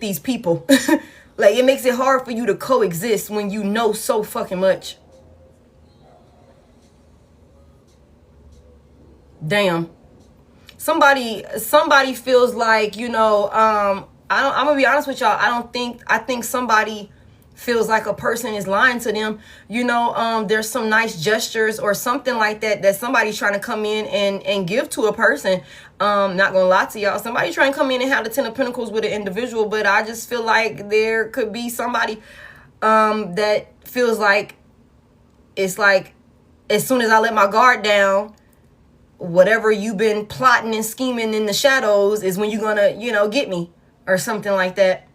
these people. Like, it makes it hard for you to coexist when you know so fucking much. Damn. Somebody feels like, you know, I'm gonna be honest with y'all. I think somebody feels like a person is lying to them. You know, there's some nice gestures or something like that somebody's trying to come in and give to a person. Not gonna lie to y'all. Somebody trying to come in and have the 10 of Pentacles with an individual, but I just feel like there could be somebody that feels like it's like, as soon as I let my guard down, whatever you've been plotting and scheming in the shadows is when you're gonna, you know, get me or something like that.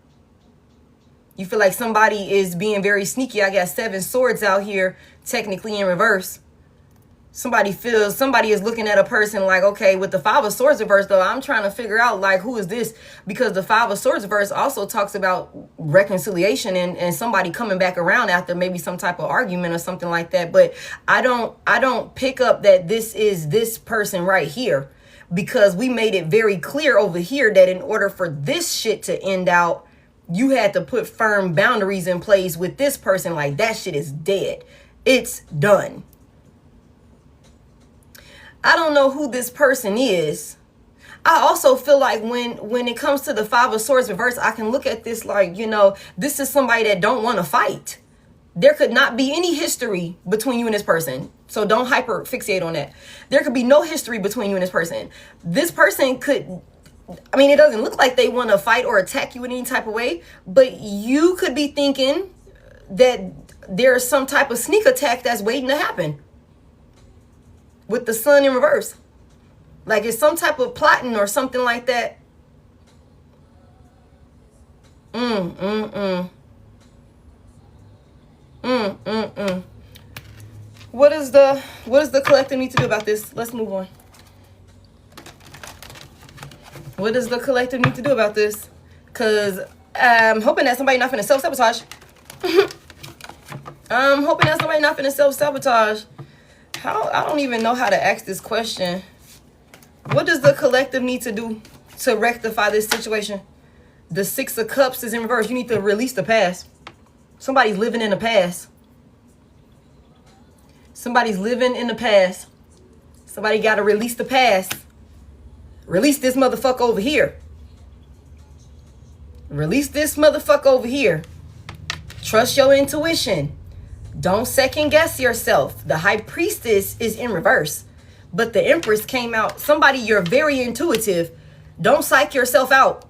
You feel like somebody is being very sneaky. I got 7 swords out here, technically in reverse. Somebody is looking at a person like, okay, with the 5 of Swords reverse though, I'm trying to figure out like, who is this? Because the 5 of Swords reverse also talks about reconciliation and somebody coming back around after maybe some type of argument or something like that. But I don't pick up that this is this person right here, because we made it very clear over here that in order for this shit to end out, you had to put firm boundaries in place with this person. Like, that shit is dead. It's done. I don't know who this person is. I also feel like when it comes to the 5 of Swords reverse, I can look at this like, you know, this is somebody that don't want to fight. There could not be any history between you and this person. So don't hyper fixate on that. There could be no history between you and this person. This person could, I mean, it doesn't look like they want to fight or attack you in any type of way, but you could be thinking that there's some type of sneak attack that's waiting to happen. With the Sun in reverse. Like, it's some type of plotting or something like that. What does the collective need to do about this? Let's move on. What does the collective need to do about this? Because I'm hoping that somebody not finna self-sabotage. I'm hoping that somebody not finna self-sabotage. I don't even know how to ask this question. What does the collective need to do to rectify this situation? The 6 of Cups is in reverse. You need to release the past. Somebody's living in the past. Somebody's living in the past. Somebody got to release the past. Release this motherfucker over here. Release this motherfucker over here. Trust your intuition. Don't second guess yourself. The High Priestess is in reverse, but the Empress came out. Somebody, you're very intuitive. Don't psych yourself out.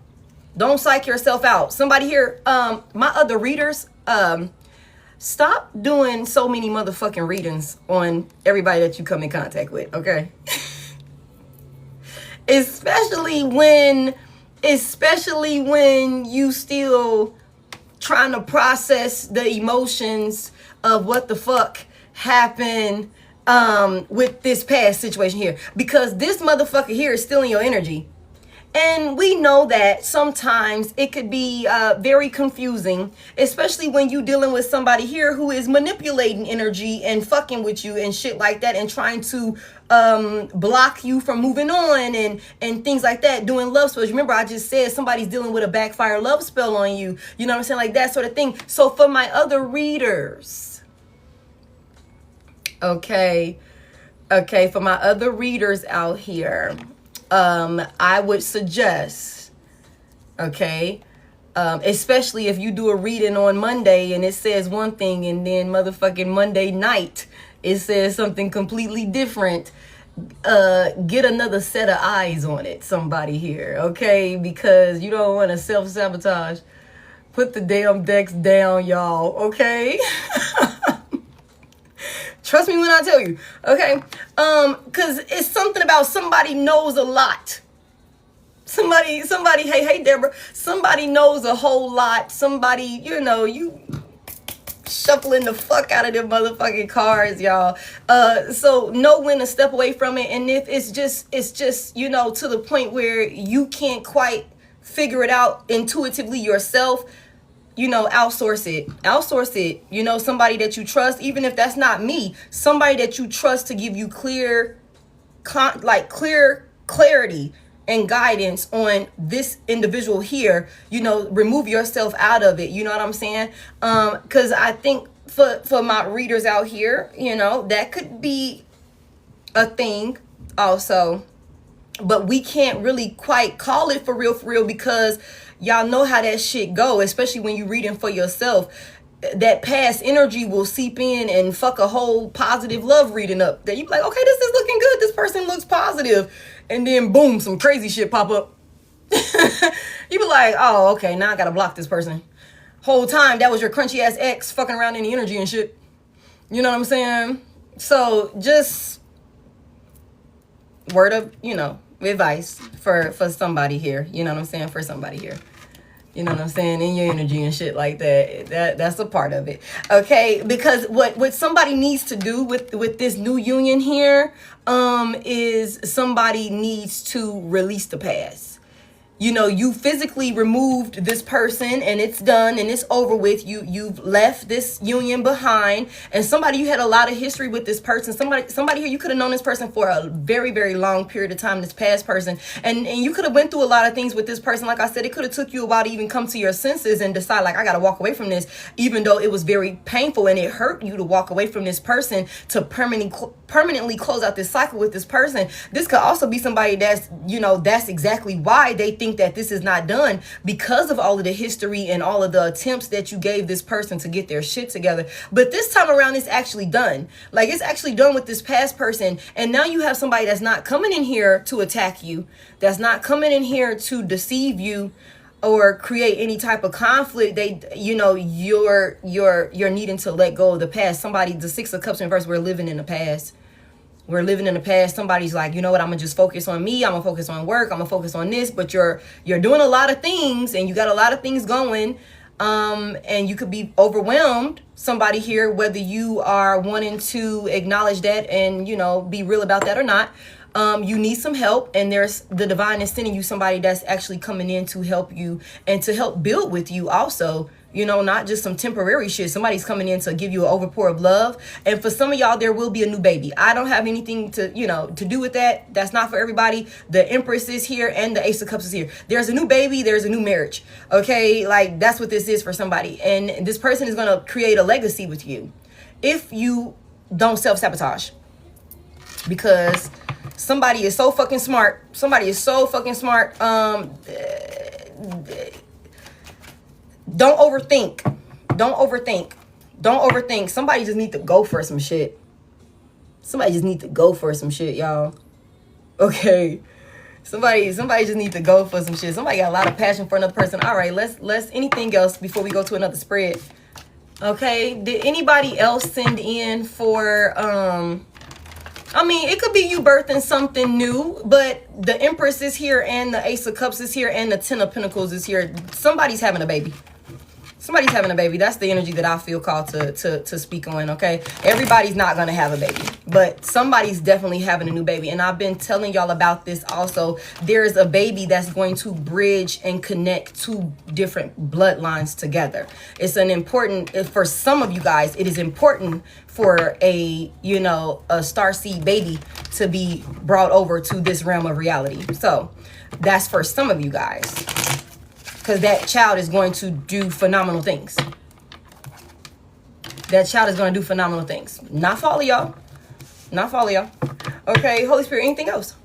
Don't psych yourself out. Somebody here, my other readers, stop doing so many motherfucking readings on everybody that you come in contact with, okay? especially when you still trying to process the emotions of what the fuck happened with this past situation here, because this motherfucker here is still in your energy. And we know that sometimes it could be very confusing, especially when you dealing with somebody here who is manipulating energy and fucking with you and shit like that, and trying to block you from moving on and things like that, doing love spells. Remember, I just said somebody's dealing with a backfire love spell on you. You know what I'm saying? Like that sort of thing. So for my other readers, okay, for my other readers out here, I would suggest, okay, especially if you do a reading on Monday and it says one thing, and then motherfucking Monday night it says something completely different, get another set of eyes on it, somebody here, okay, because you don't want to self-sabotage. Put the damn decks down, y'all, okay? Trust me when I tell you, okay? Because it's something about somebody knows a lot. Somebody, hey, Deborah, somebody knows a whole lot. Somebody, you shuffling the fuck out of them motherfucking cards, y'all. So know when to step away from it. And if it's just, to the point where you can't quite figure it out intuitively yourself, outsource it. Somebody that you trust, even if that's not me, somebody that you trust to give you clear clarity and guidance on this individual here. Remove yourself out of it. You know what I'm saying? Because I think for my readers out here, that could be a thing also, but we can't really quite call it for real, because y'all know how that shit go, especially when you reading for yourself. That past energy will seep in and fuck a whole positive love reading up. That you be like, okay, this is looking good. This person looks positive. And then boom, some crazy shit pop up. You be like, oh, okay, now I gotta block this person. Whole time that was your crunchy ass ex fucking around in the energy and shit. You know what I'm saying? So just word of, advice for somebody here. You know what I'm saying? For somebody here. You know what I'm saying? In your energy and shit like that. That's a part of it. Okay? Because what somebody needs to do with this new union here is somebody needs to release the past. You physically removed this person and it's done and it's over with. You've left this union behind, and you had a lot of history with this person. Somebody here, you could have known this person for a very, very long period of time, this past person. And you could have went through a lot of things with this person. Like I said, it could have took you a while to even come to your senses and decide, like, I got to walk away from this, even though it was very painful and it hurt you to walk away from this person to permanently close out this cycle with this person. This could also be somebody that's, that's exactly why they think that this is not done, because of all of the history and all of the attempts that you gave this person to get their shit together. But this time around, it's actually done. Like, it's actually done with this past person. And now you have somebody that's not coming in here to attack you, that's not coming in here to deceive you or create any type of conflict. You're needing to let go of the past. The Six of Cups in reverse, we're living in the past. We're living in the past. Somebody's like, you know what, I'm going to just focus on me. I'm going to focus on work. I'm going to focus on this. But you're doing a lot of things, and you got a lot of things going. And you could be overwhelmed. Somebody here, whether you are wanting to acknowledge that and, be real about that or not, you need some help. And the divine is sending you somebody that's actually coming in to help you and to help build with you also. Not just some temporary shit. Somebody's coming in to give you an overpour of love. And for some of y'all, there will be a new baby. I don't have anything to do with that. That's not for everybody. The Empress is here and the Ace of Cups is here. There's a new baby. There's a new marriage. Okay? Like, that's what this is for somebody. And this person is going to create a legacy with you if you don't self-sabotage. Because somebody is so fucking smart. Don't overthink. Somebody just need to go for some shit. Y'all. Okay. Somebody just need to go for some shit. Somebody got a lot of passion for another person. All right, let's anything else before we go to another spread. Okay, did anybody else send in for, I mean, it could be you birthing something new, but the Empress is here and the Ace of Cups is here and the Ten of Pentacles is here. Somebody's having a baby. Somebody's having a baby. That's the energy that I feel called to speak on, okay? Everybody's not going to have a baby, but somebody's definitely having a new baby. And I've been telling y'all about this also. There's a baby that's going to bridge and connect two different bloodlines together. It's an important, for some of you guys, it is important for a, you know, a starseed baby to be brought over to this realm of reality. So that's for some of you guys, because that child is going to do phenomenal things. That child is going to do phenomenal things. Not for all of y'all. Not for all of y'all. Okay, Holy Spirit, anything else?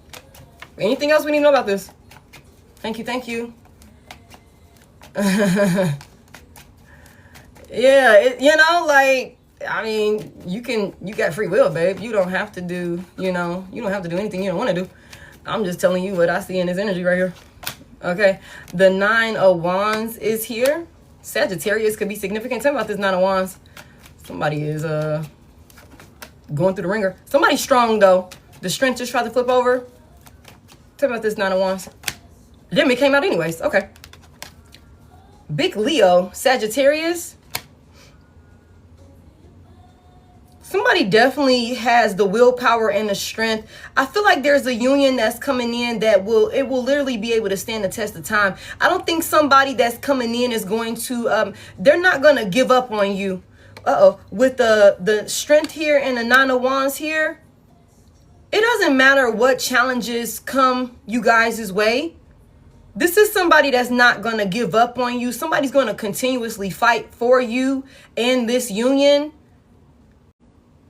Anything else we need to know about this? Thank you, thank you. Yeah, you know, like, I mean, you got free will, babe. You don't have to do, you know, you don't have to do anything you don't want to do. I'm just telling you what I see in this energy right here. Okay, the Nine of Wands is here. Sagittarius could be significant. Tell me about this Nine of Wands. Somebody is going through the ringer. Somebody's strong though. The strength just tried to flip over. Tell me about this Nine of Wands. Then it came out anyways. Okay. Big Leo, Sagittarius. Somebody definitely has the willpower and the strength. I feel like there's a union that's coming in that will literally be able to stand the test of time. I don't think somebody that's coming in is going to, they're not going to give up on you. With the strength here and the Nine of Wands here, it doesn't matter what challenges come you guys' way. This is somebody that's not going to give up on you. Somebody's going to continuously fight for you in this union.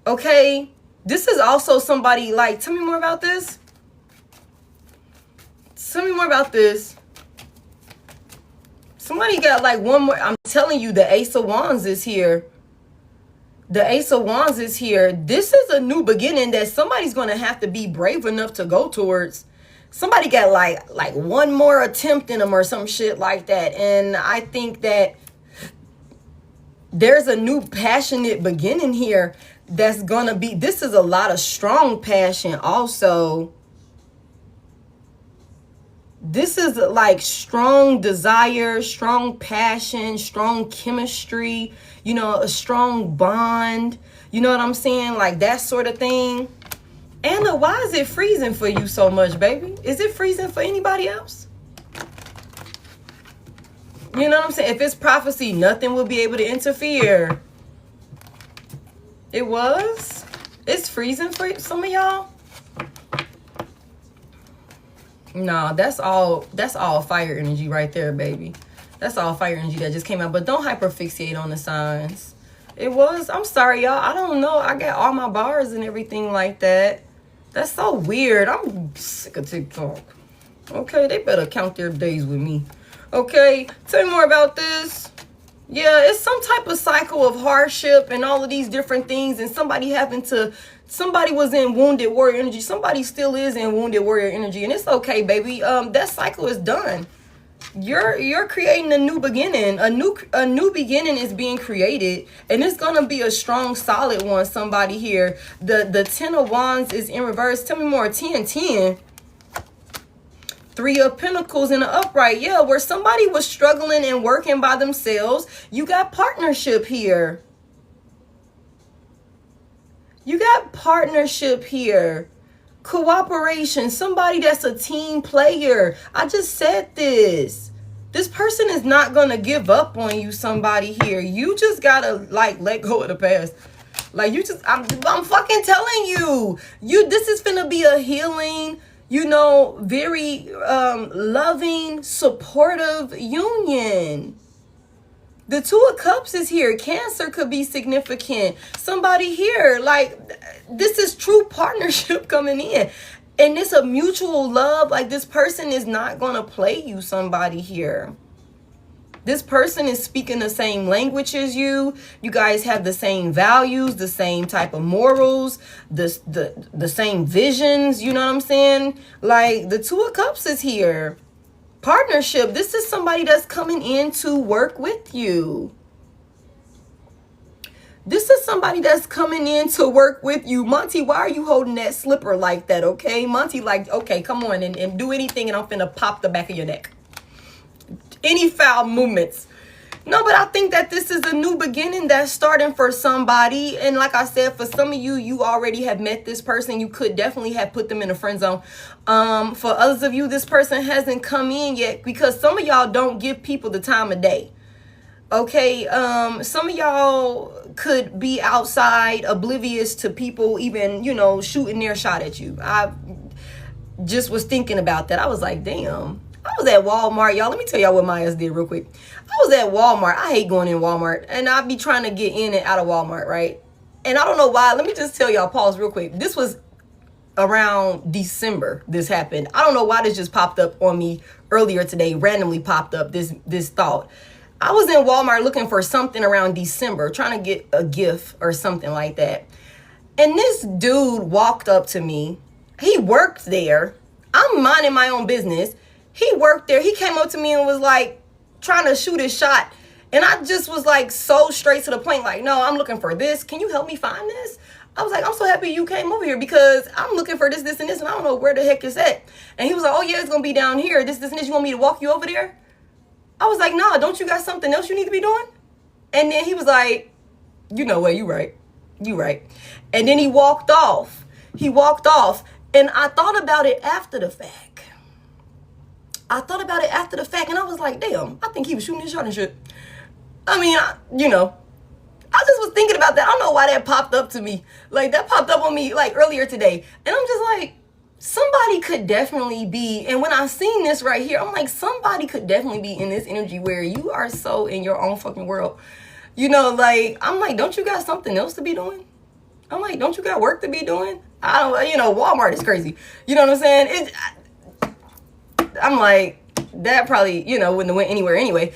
Okay, this is also somebody, like, tell me more about this. Tell me more about this. Somebody got like one more. I'm telling you, the Ace of Wands is here. The Ace of Wands is here. This is a new beginning that somebody's going to have to be brave enough to go towards. Somebody got like one more attempt in them or some shit like that. And I think that there's a new passionate beginning here. That's gonna be, this is a lot of strong passion also. This is like strong desire, strong passion, strong chemistry, you know, a strong bond. You know what I'm saying? Like that sort of thing. Anna, why is it freezing for you so much, baby? Is it freezing for anybody else? You know what I'm saying? If it's prophecy, nothing will be able to interfere. It was? It's freezing for some of y'all? No, that's all fire energy right there, baby. That's all fire energy that just came out. But don't hyperfixate on the signs. It was? I'm sorry, y'all. I don't know. I got all my bars and everything like that. That's so weird. I'm sick of TikTok. Okay, they better count their days with me. Okay, tell me more about this. Yeah, it's some type of cycle of hardship and all of these different things, and somebody was in wounded warrior energy. Somebody still is in wounded warrior energy, and it's okay, baby. That cycle is done. You're creating a new beginning. A new beginning is being created, and it's gonna be a strong, solid one. Somebody here. The Ten of Wands is in reverse. Tell me more. 10. Three of Pentacles in the upright. Yeah, where somebody was struggling and working by themselves, you got partnership here. You got partnership here. Cooperation. Somebody that's a team player. I just said this. This person is not going to give up on you, somebody here. You just got to, like, let go of the past. Like, I'm fucking telling you. This is finna be a healing, you know, very loving, supportive union. The Two of Cups is here. Cancer could be significant. Somebody here, like, this is true partnership coming in. And it's a mutual love. Like, this person is not going to play you, somebody here. This person is speaking the same language as you. You guys have the same values, the same type of morals, the same visions. You know what I'm saying? Like, the Two of Cups is here. Partnership. This is somebody that's coming in to work with you. This is somebody that's coming in to work with you. Monty, why are you holding that slipper like that, okay? Monty, like, okay, come on and do anything and I'm finna pop the back of your neck. Any foul movements. No, but I think that this is a new beginning that's starting for somebody. And like I said, for some of you, you already have met this person. You could definitely have put them in a friend zone. For others of you, this person hasn't come in yet because some of y'all don't give people the time of day. Okay, some of y'all could be outside oblivious to people even, you know, shooting their shot at you. I just was thinking about that. I was like, damn. I was at Walmart, y'all. Let me tell y'all what Maya's did real quick. I was at Walmart. I hate going in Walmart. And I be trying to get in and out of Walmart, right? And I don't know why. Let me just tell y'all, pause real quick. This was around December this happened. I don't know why this just popped up on me earlier today. Randomly popped up this thought. I was in Walmart looking for something around December, trying to get a gift or something like that. And this dude walked up to me. He worked there. I'm minding my own business. He worked there. He came up to me and was like trying to shoot his shot. And I just was like so straight to the point. Like, no, I'm looking for this. Can you help me find this? I was like, I'm so happy you came over here because I'm looking for this, and this, and I don't know where the heck it's at. And he was like, oh yeah, it's going to be down here. This, and this. You want me to walk you over there? I was like, nah, don't you got something else you need to be doing? And then he was like, you know what? You right. You right. And then he walked off. And I thought about it after the fact. And I was like, damn, I think he was shooting his shot and shit. I mean, I just was thinking about that. I don't know why that popped up to me. Like, that popped up on me, like, earlier today. And I'm just like, somebody could definitely be, and when I seen this right here, I'm like, somebody could definitely be in this energy where you are so in your own fucking world. You know, like, I'm like, don't you got something else to be doing? I'm like, don't you got work to be doing? Walmart is crazy. You know what I'm saying? I'm like, that probably, wouldn't have went anywhere anyway.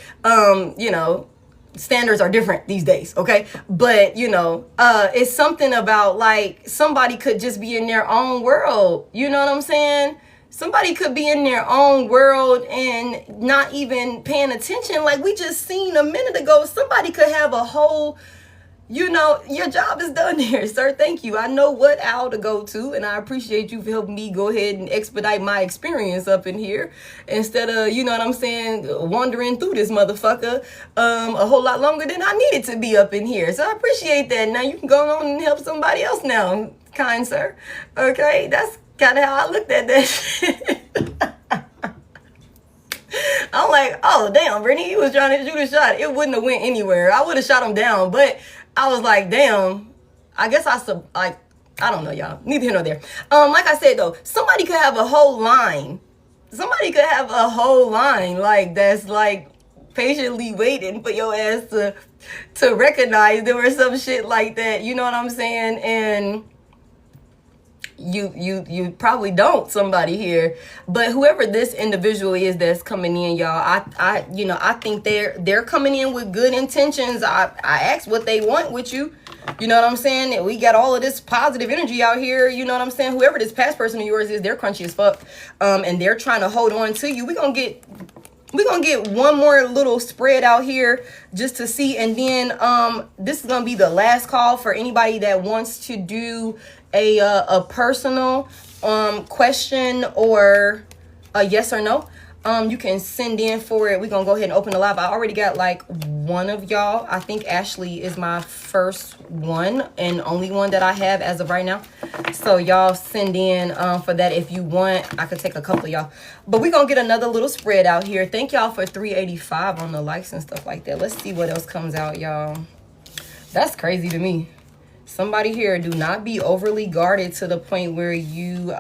Standards are different these days, okay? But, it's something about, like, somebody could just be in their own world. You know what I'm saying? Somebody could be in their own world and not even paying attention. Like we just seen a minute ago, somebody could have a whole, your job is done here, sir. Thank you. I know what owl to go to, and I appreciate you for helping me go ahead and expedite my experience up in here instead of, wandering through this motherfucker a whole lot longer than I needed to be up in here. So I appreciate that. Now you can go on and help somebody else now, kind sir. Okay, that's kind of how I looked at that shit. I'm like, oh, damn, Brittany, he was trying to shoot a shot. It wouldn't have went anywhere. I would have shot him down, but I was like, damn, I guess I don't know, y'all. Neither here nor there. Like I said, though, somebody could have a whole line. Like, that's, like, patiently waiting for your ass to recognize there was some shit like that. You know what I'm saying? And you probably don't, somebody here, but whoever this individual is that's coming in, y'all, I think they're coming in with good intentions. I asked what they want with you. You know what I'm saying? We got all of this positive energy out here. You know what I'm saying? Whoever this past person of yours is, they're crunchy as fuck, and they're trying to hold on to you. We're gonna get one more little spread out here just to see, and then this is gonna be the last call for anybody that wants to do a personal question or a yes or no. You can send in for it. We're gonna go ahead and open the live. I already got like one of y'all. I think Ashley is my first one and only one that I have as of right now. So y'all send in for that if you want. I could take a couple of y'all, but we're gonna get another little spread out here. Thank y'all for 385 on the likes and stuff like that. Let's see what else comes out, y'all. That's crazy to me. Somebody here, do not be overly guarded to the point where you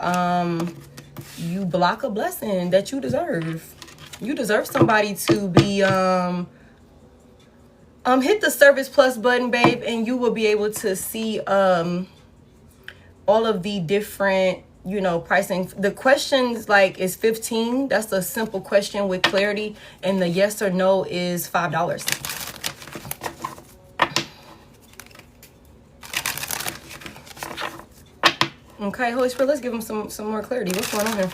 block a blessing that you deserve. You deserve somebody to be hit the service plus button, babe, and you will be able to see all of the different pricing. The questions like is 15. That's a simple question with clarity, and the yes or no is $5. Okay, Holy Spirit, let's give them some more clarity. What's going on here?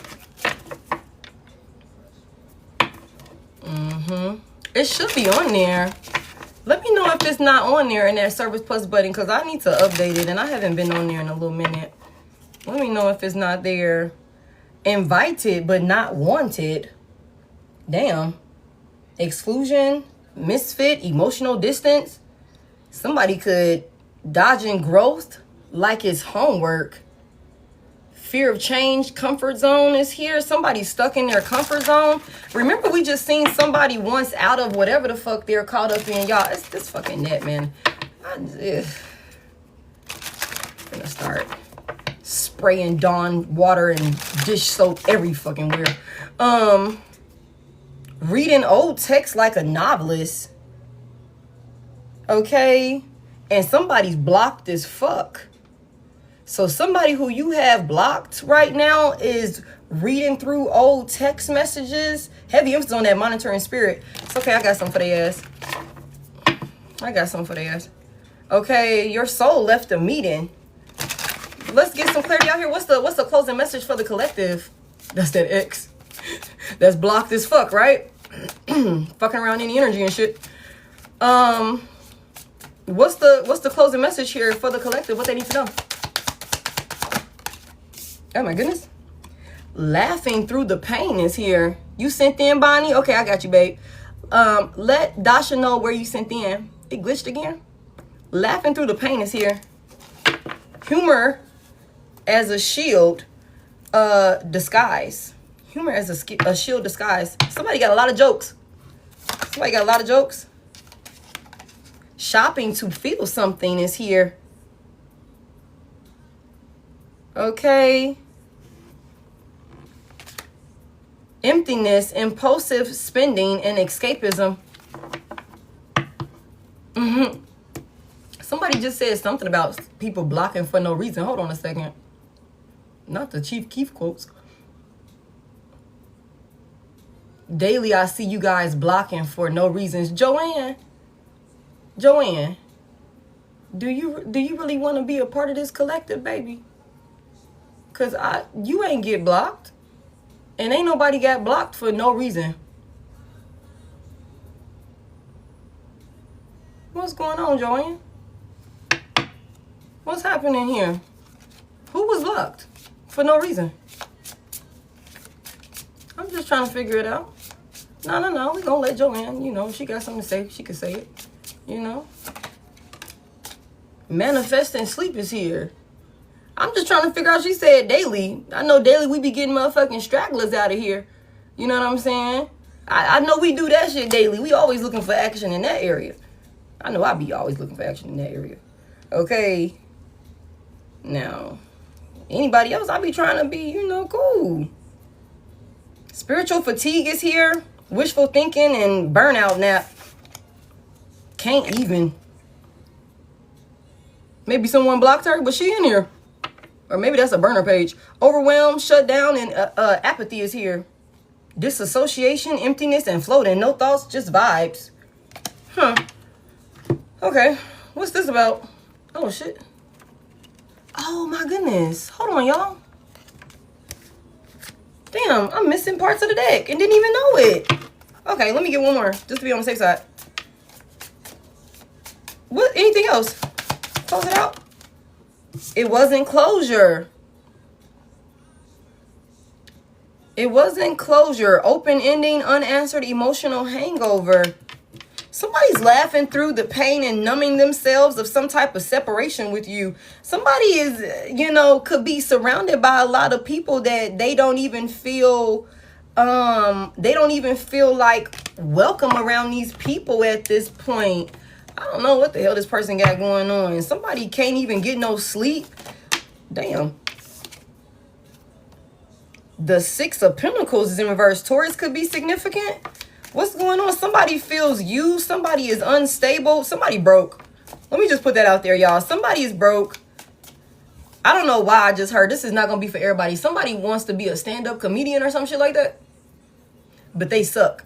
It should be on there. Let me know if it's not on there in that Service Plus button, because I need to update it, and I haven't been on there in a little minute. Let me know if it's not there. Invited, but not wanted. Damn. Exclusion, misfit, emotional distance. Somebody could dodging growth like it's homework. Fear of change, comfort zone is here. Somebody stuck in their comfort zone. Remember, we just seen somebody once out of whatever the fuck they're caught up in. Y'all, it's this fucking net, man. I'm gonna start spraying Dawn water and dish soap every fucking where. Reading old text like a novelist. Okay? And somebody's blocked as fuck. So somebody who you have blocked right now is reading through old text messages. Heavy emphasis on that monitoring spirit. It's okay, I got something for their ass. I got something for their ass. Okay, your soul left a meeting. Let's get some clarity out here. What's the closing message for the collective? That's that X. That's blocked as fuck, right? Fucking around any energy and shit. What's the closing message here for the collective? What they need to know? Oh my goodness. Laughing through the pain is here. You sent in, Bonnie? Okay, I got you, babe. Let Dasha know where you sent in. It glitched again. Laughing through the pain is here. Humor as a shield disguise. Humor as a shield disguise. Somebody got a lot of jokes. Somebody got a lot of jokes. Shopping to feel something is here. Okay. Emptiness, impulsive spending, and escapism. Somebody just said something about people blocking for no reason. Hold on a second. Not the Chief Keef quotes. Daily, I see you guys blocking for no reasons. Joanne, do you really want to be a part of this collective, baby? Cause you ain't get blocked, and ain't nobody got blocked for no reason. What's going on, Joanne? What's happening here? Who was blocked for no reason? I'm just trying to figure it out. No. We gonna let Joanne, she got something to say. She can say it, Manifesting sleep is here. I'm just trying to figure out, she said daily. I know daily we be getting motherfucking stragglers out of here. You know what I'm saying? I know we do that shit daily. We always looking for action in that area. I know I be always looking for action in that area. Okay. Now, anybody else, I be trying to be, cool. Spiritual fatigue is here. Wishful thinking and burnout nap. Can't even. Maybe someone blocked her, but she in here. Or maybe that's a burner page. Overwhelmed, shut down, and apathy is here. Disassociation, emptiness, and floating. No thoughts, just vibes. Okay. What's this about? Oh, shit. Oh, my goodness. Hold on, y'all. Damn, I'm missing parts of the deck and didn't even know it. Okay, let me get one more, just to be on the safe side. What? Anything else? Close it out. It wasn't closure. It wasn't closure. Open ending, unanswered emotional hangover. Somebody's laughing through the pain and numbing themselves of some type of separation with you. Somebody is, could be surrounded by a lot of people that they don't even feel like welcome around these people at this point. I don't know what the hell this person got going on. Somebody can't even get no sleep. Damn. The Six of Pentacles is in reverse. Taurus could be significant. What's going on? Somebody feels used. Somebody is unstable. Somebody broke. Let me just put that out there, y'all. Somebody is broke. I don't know why I just heard. This is not going to be for everybody. Somebody wants to be a stand-up comedian or some shit like that. But they suck.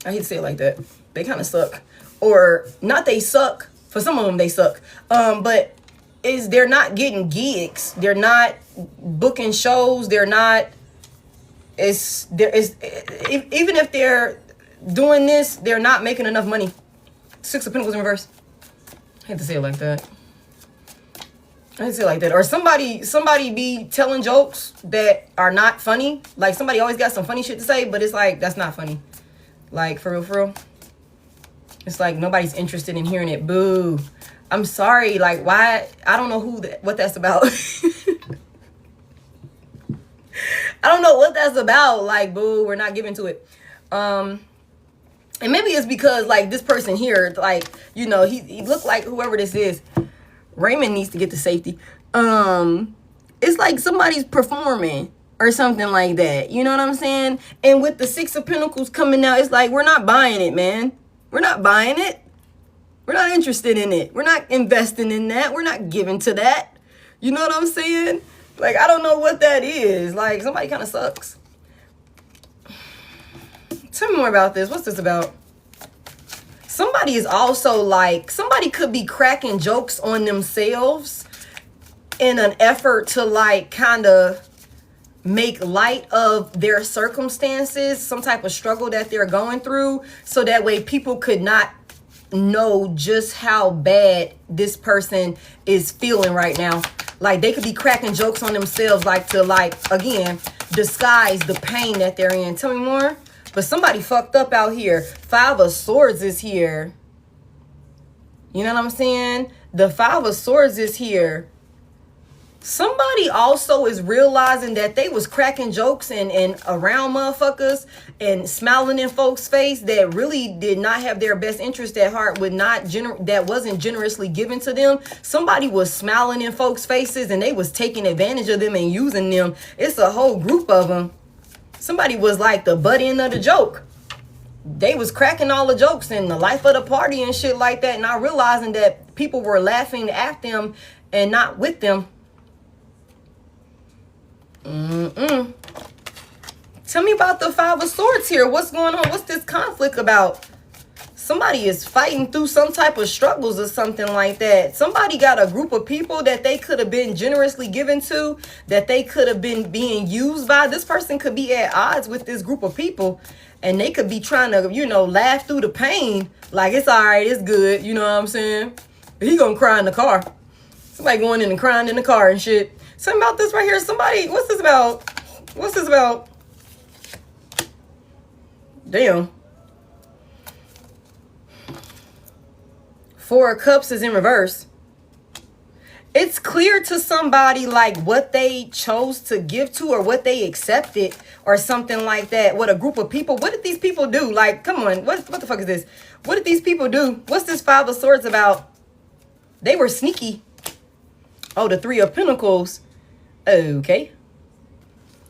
I hate to say it like that. They kind of suck. Or not they suck. For some of them, they suck. But they're not getting gigs. They're not booking shows. They're not... even if they're doing this, they're not making enough money. Six of Pentacles in reverse. I hate to say it like that. I hate to say it like that. Or somebody be telling jokes that are not funny. Like, somebody always got some funny shit to say, but it's like, that's not funny. Like, for real. It's like nobody's interested in hearing it. Boo. I'm sorry. Like, why? I don't know what that's about. I don't know what that's about. Like, boo, we're not giving to it. And maybe it's because, like, this person here, like, you know, he looked like whoever this is. Raymond needs to get to safety. It's like somebody's performing or something like that. You know what I'm saying? And with the Six of Pentacles coming out, it's like, we're not buying it, man. We're not buying it. We're not interested in it. We're not investing in that. We're not giving to that. You know what I'm saying? Like, I don't know what that is. Like, somebody kind of sucks. Tell me more about this. What's this about? Somebody is also like, somebody could be cracking jokes on themselves in an effort to, like, kind of make light of their circumstances, some type of struggle that they're going through, so that way people could not know just how bad this person is feeling right now. Like, they could be cracking jokes on themselves, like, to, like, again, disguise the pain that they're in. Tell me more. But somebody fucked up out here. Five of Swords is here. You know what I'm saying? The Five of Swords is here. Somebody also is realizing that they was cracking jokes and around motherfuckers and smiling in folks' face that really did not have their best interest at heart, that wasn't generously given to them. Somebody was smiling in folks' faces and they was taking advantage of them and using them. It's a whole group of them. Somebody was like the butt end of the joke. They was cracking all the jokes and the life of the party and shit like that, not realizing that people were laughing at them and not with them. Tell me about the Five of Swords here. What's going on? What's this conflict about? Somebody is fighting through some type of struggles or something like that. Somebody got a group of people that they could have been generously given to, that they could have been being used by. This person could be at odds with this group of people, and they could be trying to, you know, laugh through the pain. Like, it's all right, it's good. You know what I'm saying? But he gonna cry in the car. Somebody going in and crying in the car and shit. Something about this right here. Somebody, what's this about? What's this about? Damn. Four of Cups is in reverse. It's clear to somebody, like, what they chose to give to or what they accepted or something like that. What a group of people. What did these people do? Like, come on. What the fuck is this? What did these people do? What's this Five of Swords about? They were sneaky. Oh, the Three of Pentacles. Okay.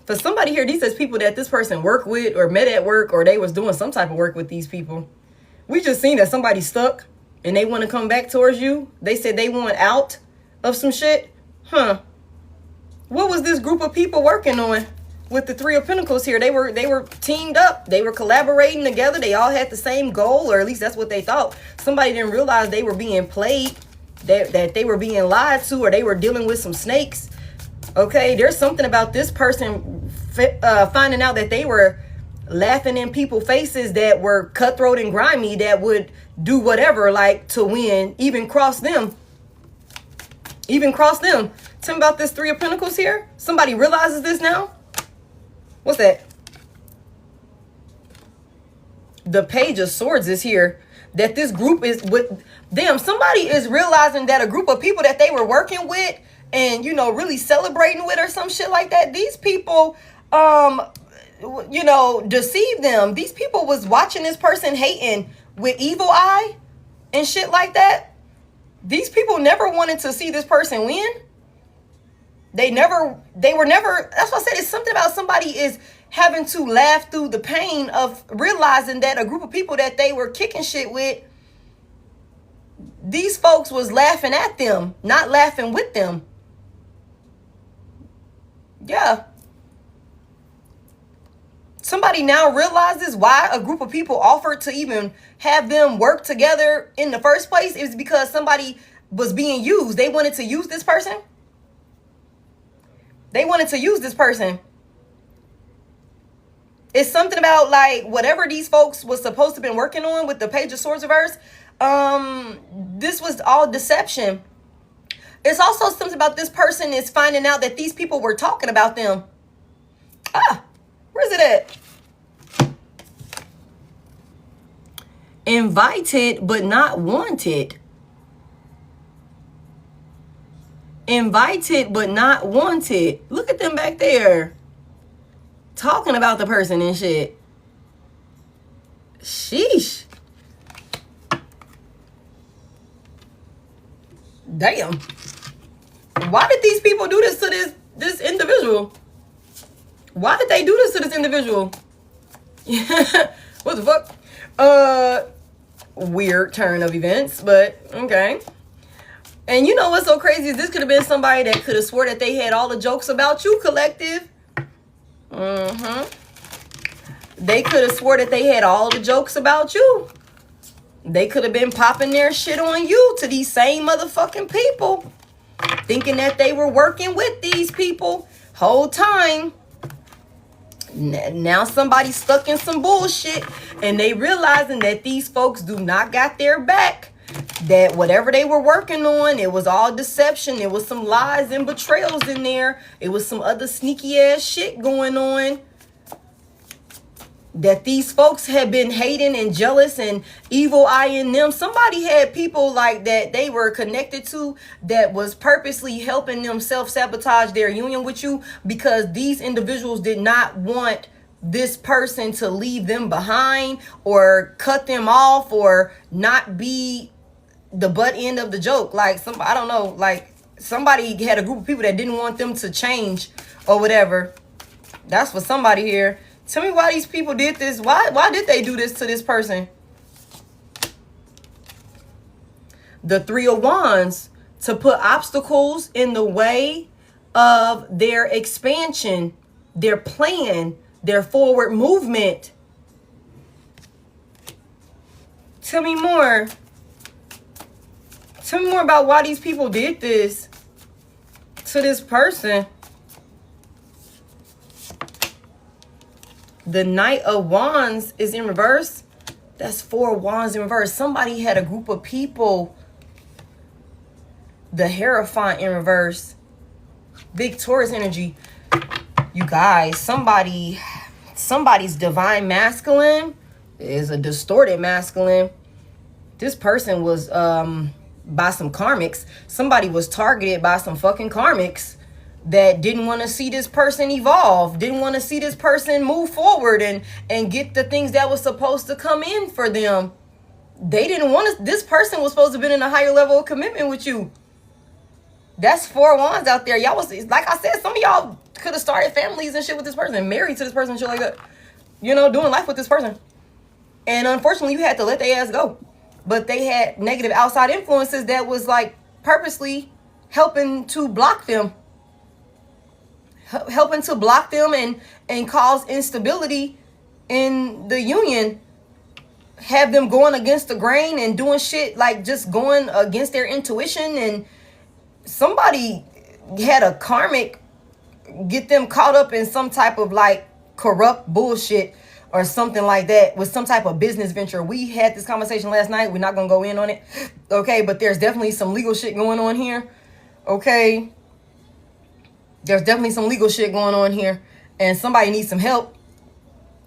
For somebody here, these is people that this person worked with or met at work, or they was doing some type of work with these people. We just seen that somebody stuck and they want to come back towards you. They said they want out of some shit. Huh. What was this group of people working on with the Three of Pentacles here? They were teamed up. They were collaborating together. They all had the same goal, or at least that's what they thought. Somebody didn't realize they were being played, that they were being lied to, or they were dealing with some snakes. Okay, there's something about this person finding out that they were laughing in people's faces that were cutthroat and grimy, that would do whatever, like, to win, even cross them. Tell me about this Three of Pentacles here. Somebody realizes this now. What's that? The Page of Swords is here. That this group is with them. Somebody is realizing that a group of people that they were working with and, you know, really celebrating with or some shit like that, these people, you know, deceived them. These people was watching this person hating with evil eye and shit like that. These people never wanted to see this person win. They were never, that's what I said, it's something about somebody is having to laugh through the pain of realizing that a group of people that they were kicking shit with, these folks was laughing at them, not laughing with them. Yeah. Somebody now realizes why a group of people offered to even have them work together in the first place. It was because somebody was being used. They wanted to use this person. It's something about, like, whatever these folks was supposed to been working on with the Page of Swords reverse. this was all deception. It's also something about this person is finding out that these people were talking about them. Where's it at? Invited but not wanted. Invited but not wanted. Look at them back there. Talking about the person and shit. Sheesh. Damn. Why did these people do this to this individual? Why did they do this to this individual? What the fuck? Weird turn of events, but okay. And you know what's so crazy is this could have been somebody that could have swore that they had all the jokes about you, collective. They could have swore that they had all the jokes about you. They could have been popping their shit on you to these same motherfucking people, thinking that they were working with these people whole time. Now somebody's stuck in some bullshit and they realizing that these folks do not got their back. That whatever they were working on, it was all deception. It was some lies and betrayals in there. It was some other sneaky ass shit going on. That these folks had been hating and jealous and evil eyeing them. Somebody had people like that they were connected to that was purposely helping them self-sabotage their union with you because these individuals did not want this person to leave them behind or cut them off or not be the butt end of the joke. Like somebody, I don't know, like somebody had a group of people that didn't want them to change or whatever. That's for somebody here. Tell me why these people did this. Why did they do this to this person? The Three of Wands, to put obstacles in the way of their expansion, their plan, their forward movement. Tell me more. Tell me more about why these people did this to this person. The Knight of Wands is in reverse. That's 4 Wands in reverse. Somebody had a group of people. The Hierophant in reverse. Big Taurus energy. You guys, somebody's divine masculine is a distorted masculine. This person was by some karmics. Somebody was targeted by some fucking karmics that didn't want to see this person evolve, didn't want to see this person move forward and get the things that was supposed to come in for them. They didn't want to, this person was supposed to have been in a higher level of commitment with you. That's 4 Wands out there. Y'all was, like I said, some of y'all could have started families and shit with this person, married to this person, shit like that. You know, doing life with this person. And unfortunately, you had to let their ass go. But they had negative outside influences that was like purposely helping to block them. Helping to block them and cause instability in the union. Have them going against the grain and doing shit like just going against their intuition. And somebody had a karmic get them caught up in some type of like corrupt bullshit or something like that with some type of business venture. We had this conversation last night. We're not going to go in on it. Okay, but there's definitely some legal shit going on here. Okay. There's definitely some legal shit going on here. And somebody needs some help.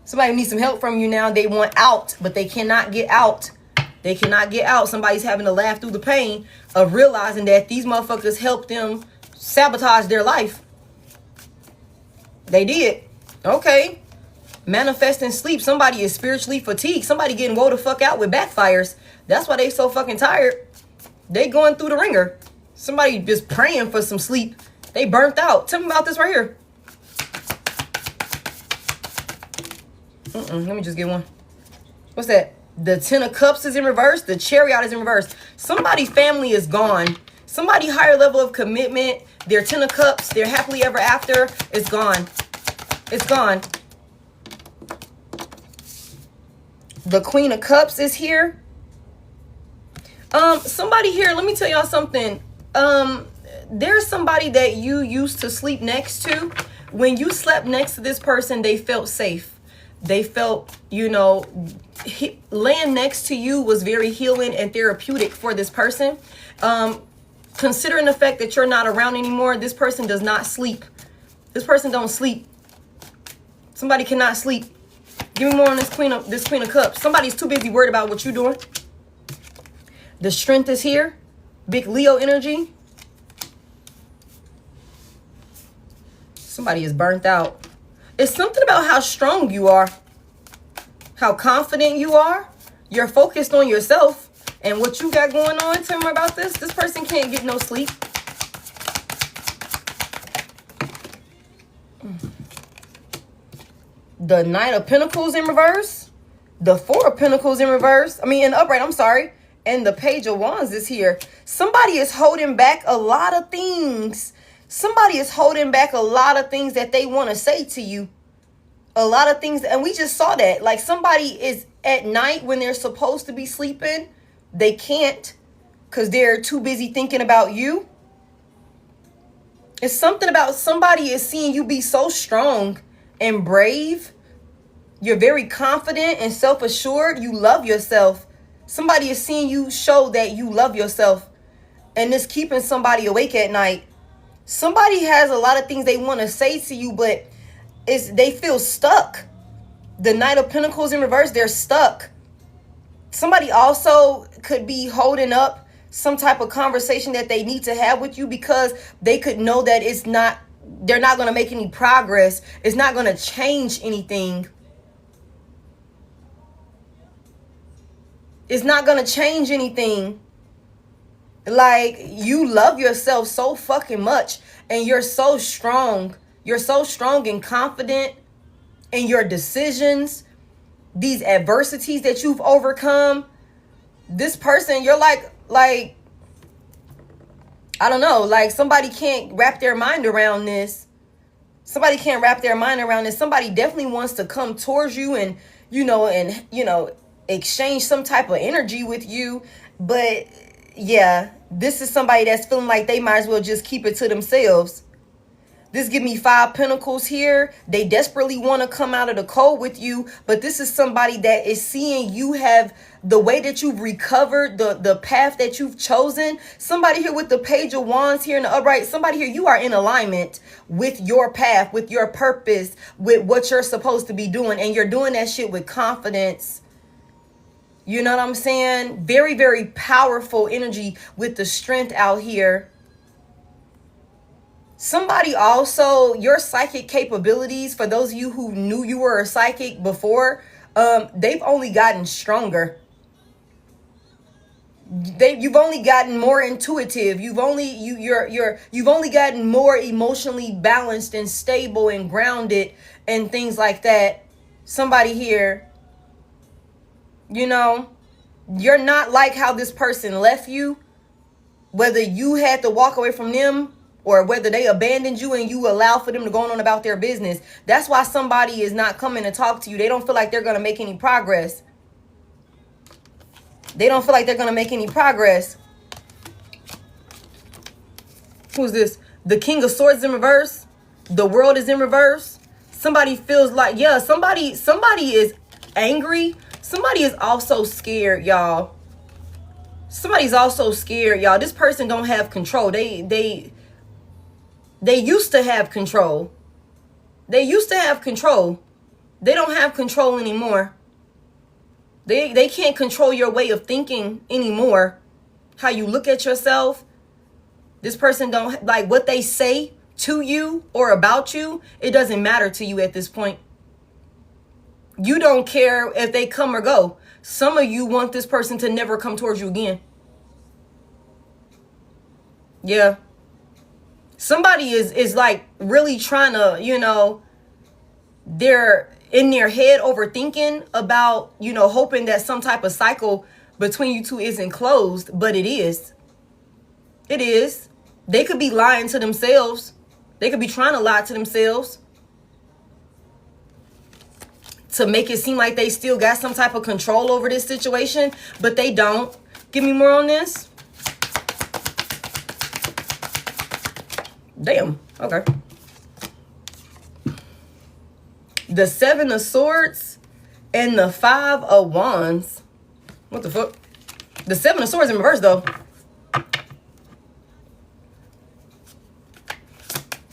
Somebody needs some help from you now. They want out, but they cannot get out. They cannot get out. Somebody's having to laugh through the pain of realizing that these motherfuckers helped them sabotage their life. They did. Okay. Manifesting sleep. Somebody is spiritually fatigued. Somebody getting woe the fuck out with backfires. That's why they so fucking tired. They going through the ringer. Somebody just praying for some sleep. They burnt out. Tell me about this right here. Let me just get one. What's that? The 10 of Cups is in reverse. The Chariot is in reverse. Somebody's family is gone. Somebody higher level of commitment. Their 10 of Cups, their happily ever after is gone. It's gone. The Queen of Cups is here. Somebody here, let me tell y'all something. There's somebody that you used to sleep next to. When you slept next to this person, they felt safe. They felt, you know, laying next to you was very healing and therapeutic for this person. Considering the fact that you're not around anymore, this person does not sleep. This person don't sleep. Somebody cannot sleep. Give me more on this Queen of Cups. Somebody's too busy worried about what you're doing. The Strength is here. Big Leo energy. Somebody is burnt out. It's something about how strong you are. How confident you are. You're focused on yourself and what you got going on. Tell me about this. This person can't get no sleep. The Knight of Pentacles in reverse. The Four of Pentacles in reverse. I mean, in upright, I'm sorry. And the Page of Wands is here. Somebody is holding back a lot of things. Somebody is holding back a lot of things that they want to say to you. A lot of things. And we just saw that. Like somebody is at night when they're supposed to be sleeping. They can't because they're too busy thinking about you. It's something about somebody is seeing you be so strong and brave. You're very confident and self-assured. You love yourself. Somebody is seeing you show that you love yourself. And it's keeping somebody awake at night. Somebody has a lot of things they want to say to you, but they feel stuck. The Knight of Pentacles in reverse, they're stuck. Somebody also could be holding up some type of conversation that they need to have with you because they could know that they're not going to make any progress. It's not going to change anything. It's not going to change anything. Like, you love yourself so fucking much and you're so strong. You're so strong and confident in your decisions. These adversities that you've overcome. This person, you're like, I don't know, like somebody can't wrap their mind around this. Somebody can't wrap their mind around this. Somebody definitely wants to come towards you and, exchange some type of energy with you. But yeah, this is somebody that's feeling like they might as well just keep it to themselves. This give me 5 Pentacles here. They desperately want to come out of the cold with you. But this is somebody that is seeing you have the way that you've recovered, the path that you've chosen. Somebody here with the Page of Wands here in the upright. Somebody here, you are in alignment with your path, with your purpose, with what you're supposed to be doing. And you're doing that shit with confidence. You know what I'm saying? Very, very powerful energy with the Strength out here. Somebody also, your psychic capabilities, for those of you who knew you were a psychic before, they've only gotten stronger. You've only gotten more intuitive. You've only gotten more emotionally balanced and stable and grounded and things like that. Somebody here, you're not like how this person left you, whether you had to walk away from them or whether they abandoned you and you allow for them to go on about their business. That's why somebody is not coming to talk to you. They don't feel like they're going to make any progress. They don't feel like they're going to make any progress. Who's this? The King of Swords in reverse. The World is in reverse. Somebody feels like, yeah, somebody is angry. Somebody is also scared, y'all. Somebody's also scared, y'all. This person don't have control. They used to have control. They used to have control. They don't have control anymore. They can't control your way of thinking anymore. How you look at yourself. This person don't, like, what they say to you or about you, it doesn't matter to you at this point. You don't care if they come or go. Some of you want this person to never come towards you again. Yeah. Somebody is like really trying to, they're in their head overthinking about, hoping that some type of cycle between you two isn't closed, but it is. It is. They could be lying to themselves. They could be trying to lie to themselves to make it seem like they still got some type of control over this situation, but they don't. Give me more on this. Damn. Okay. The 7 of Swords And the 5 of Wands. What the fuck? The 7 of Swords in reverse, though.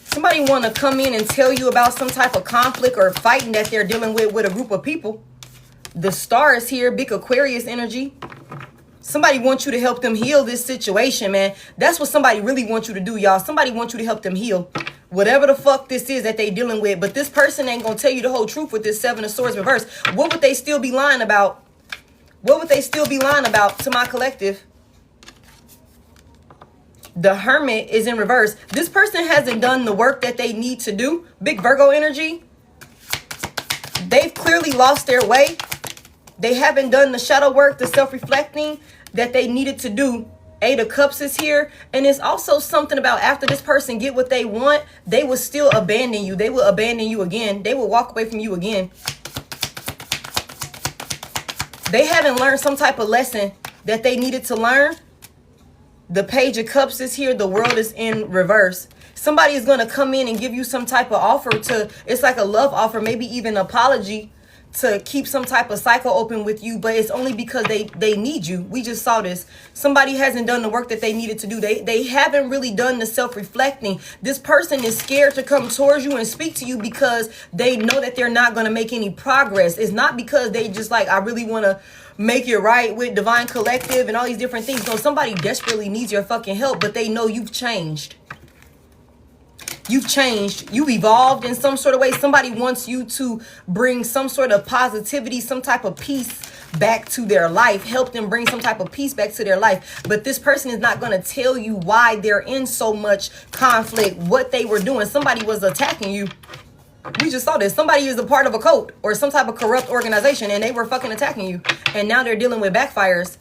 Somebody want to come in and tell you about some type of conflict or fighting that they're dealing with a group of people. The Star is here, big Aquarius energy. Somebody wants you to help them heal this situation, man. That's what somebody really wants you to do, y'all. Somebody wants you to help them heal whatever the fuck this is that they dealing with. But this person ain't gonna tell you the whole truth with this 7 of Swords reverse. What would they still be lying about? What would they still be lying about to my collective? The Hermit is in reverse. This person hasn't done the work that they need to do. Big Virgo energy. They've clearly lost their way. They haven't done the shadow work, the self-reflecting that they needed to do. 8 of Cups is here. And it's also something about after this person get what they want, they will still abandon you. They will abandon you again. They will walk away from you again. They haven't learned some type of lesson that they needed to learn. The Page of Cups is here. The World is in reverse. Somebody is going to come in and give you some type of offer to, it's like a love offer, maybe even apology to keep some type of cycle open with you, but it's only because they need you. We just saw this. Somebody hasn't done the work that they needed to do. They haven't really done the self-reflecting. This person is scared to come towards you and speak to you because they know that they're not going to make any progress. It's not because they just like, I really want to make it right with Divine Collective and all these different things. No, somebody desperately needs your fucking help, but they know you've changed. You've changed. You've evolved in some sort of way. Somebody wants you to bring some sort of positivity, some type of peace back to their life. Help them bring some type of peace back to their life. But this person is not going to tell you why they're in so much conflict, what they were doing. Somebody was attacking you. We just saw this. Somebody is a part of a cult or some type of corrupt organization and they were fucking attacking you. And now they're dealing with backfires.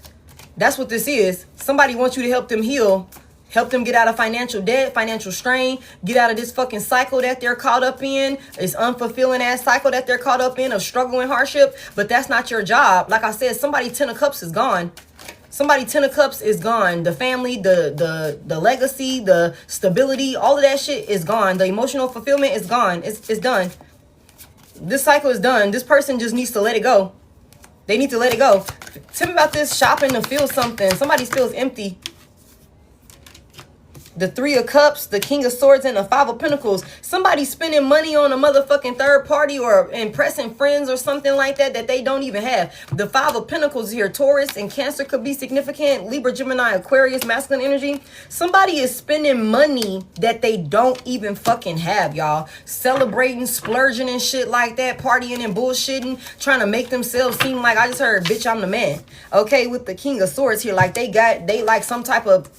That's what this is. Somebody wants you to help them heal. Help them get out of financial debt, financial strain, get out of this fucking cycle that they're caught up in. This unfulfilling ass cycle that they're caught up in of struggle and hardship. But that's not your job. Like I said, somebody 10 of Cups is gone. Somebody 10 of Cups is gone. The family, the legacy, the stability, all of that shit is gone. The emotional fulfillment is gone. It's done. This cycle is done. This person just needs to let it go. They need to let it go. Tell me about this shopping to feel something. Somebody feels empty. The 3 of Cups, the King of Swords, and the 5 of Pentacles. Somebody spending money on a motherfucking third party or impressing friends or something like that that they don't even have. The 5 of Pentacles here. Taurus and Cancer could be significant. Libra, Gemini, Aquarius, masculine energy. Somebody is spending money that they don't even fucking have, y'all. Celebrating, splurging and shit like that. Partying and bullshitting. Trying to make themselves seem like, I just heard, bitch, I'm the man. Okay, with the King of Swords here. Like they like some type of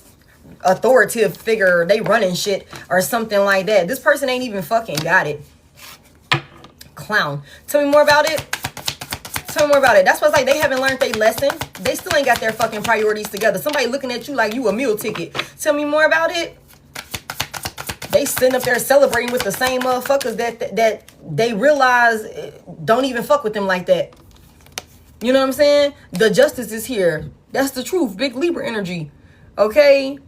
authoritative figure, they running shit or something like that. This person ain't even fucking got it. Clown. Tell me more about it. Tell me more about it. That's what's like, they haven't learned their lesson. They still ain't got their fucking priorities together. Somebody looking at you like you a meal ticket. Tell me more about it. They sitting up there celebrating with the same motherfuckers that they realize don't even fuck with them like that. You know what I'm saying? The Justice is here. That's the truth. Big Libra energy. Okay?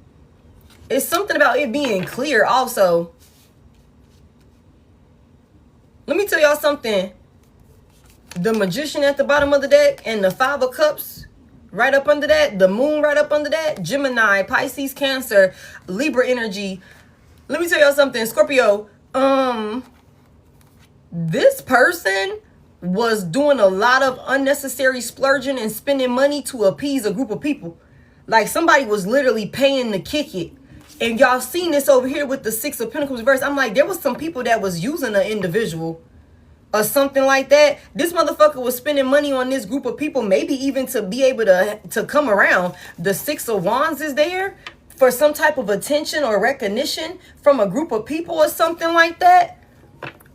It's something about it being clear also. Let me tell y'all something. The Magician at the bottom of the deck and the 5 of Cups right up under that. The Moon right up under that. Gemini, Pisces, Cancer, Libra energy. Let me tell y'all something. Scorpio. This person was doing a lot of unnecessary splurging and spending money to appease a group of people. Like somebody was literally paying to kick it. And y'all seen this over here with the 6 of Pentacles reverse. I'm like, there was some people that was using an individual or something like that. This motherfucker was spending money on this group of people, maybe even to be able to come around. The 6 of Wands is there for some type of attention or recognition from a group of people or something like that.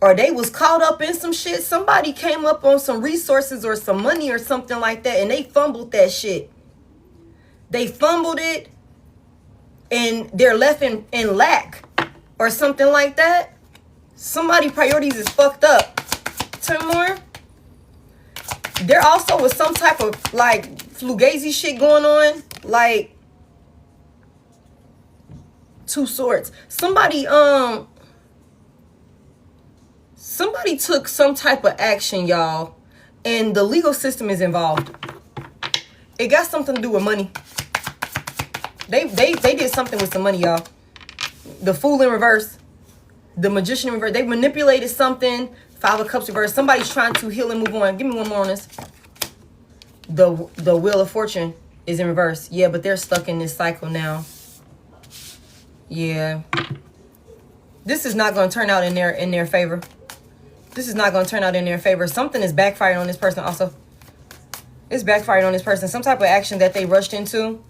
Or they was caught up in some shit. Somebody came up on some resources or some money or something like that, and they fumbled that shit. They fumbled it. And they're left in lack or something like that. Somebody priorities is fucked up. Tell me more. There also was some type of like fugazi shit going on. Like 2 Swords. Somebody took some type of action, y'all. and the legal system is involved. It got something to do with money. They did something with some money, y'all. The Fool in reverse. The Magician in reverse. They manipulated something. Five of Cups reverse. Somebody's trying to heal and move on. Give me one more on this. The Wheel of Fortune is in reverse. Yeah, but they're stuck in this cycle now. Yeah. This is not going to turn out in their favor. This is not going to turn out in their favor. Something is backfiring on this person also. It's backfiring on this person. Some type of action that they rushed into.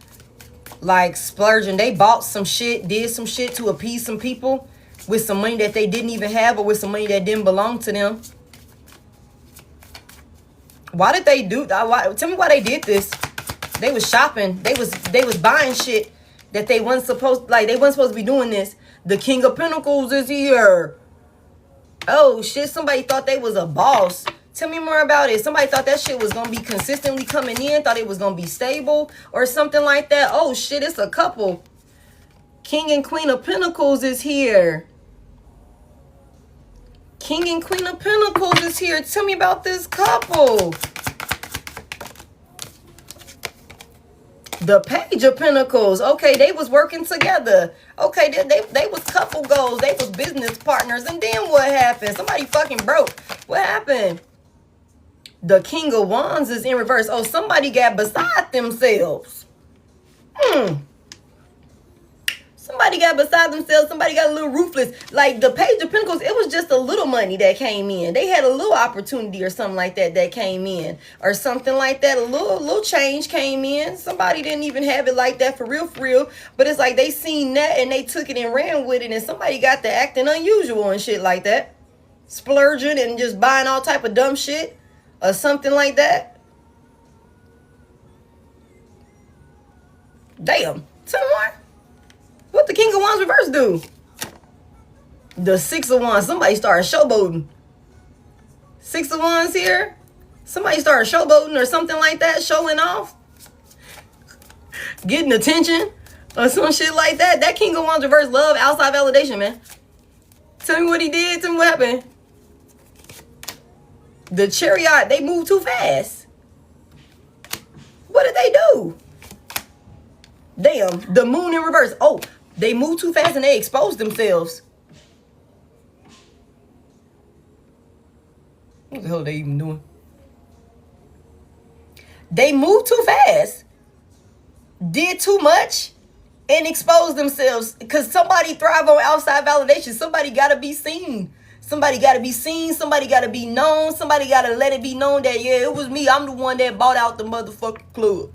Like splurging. They bought some shit, did some shit to appease some people with some money that they didn't even have, or with some money that didn't belong to them. Why did they do that? Tell me why they did this. They was shopping. They was buying shit that they wasn't supposed to be doing this. The King of Pentacles is here. Oh shit, somebody thought they was a boss. Tell me more about it. Somebody thought that shit was going to be consistently coming in. Thought it was going to be stable or something like that. Oh, shit, it's a couple. King and Queen of Pentacles is here. King and Queen of Pentacles is here. Tell me about this couple. The Page of Pentacles. Okay, they was working together. Okay, they was couple goals. They was business partners. And then what happened? Somebody fucking broke. What happened? The King of Wands is in reverse. Oh, somebody got beside themselves. Somebody got beside themselves. Somebody got a little ruthless. Like the Page of Pentacles, it was just a little money that came in. They had a little opportunity or something like that came in. Or something like that. A little change came in. Somebody didn't even have it like that for real. But it's like they seen that and they took it and ran with it. And somebody got to acting unusual and shit like that. Splurging and just buying all type of dumb shit. Or something like that. Damn. Tell me more. What the King of Wands reverse do? The Six of Wands. Somebody started showboating. Six of Wands here. Somebody started showboating or something like that. Showing off. Getting attention. Or some shit like that. That King of Wands reverse love outside validation, man. Tell me what he did. Tell me what happened. The Chariot, they moved too fast. What did they do? Damn, the Moon in reverse. Oh, they moved too fast and they exposed themselves. What the hell are they even doing? They moved too fast. Did too much and exposed themselves. Because somebody thrive on outside validation. Somebody got to be seen. Somebody got to be seen. Somebody got to be known. Somebody got to let it be known that, yeah, it was me. I'm the one that bought out the motherfucking club.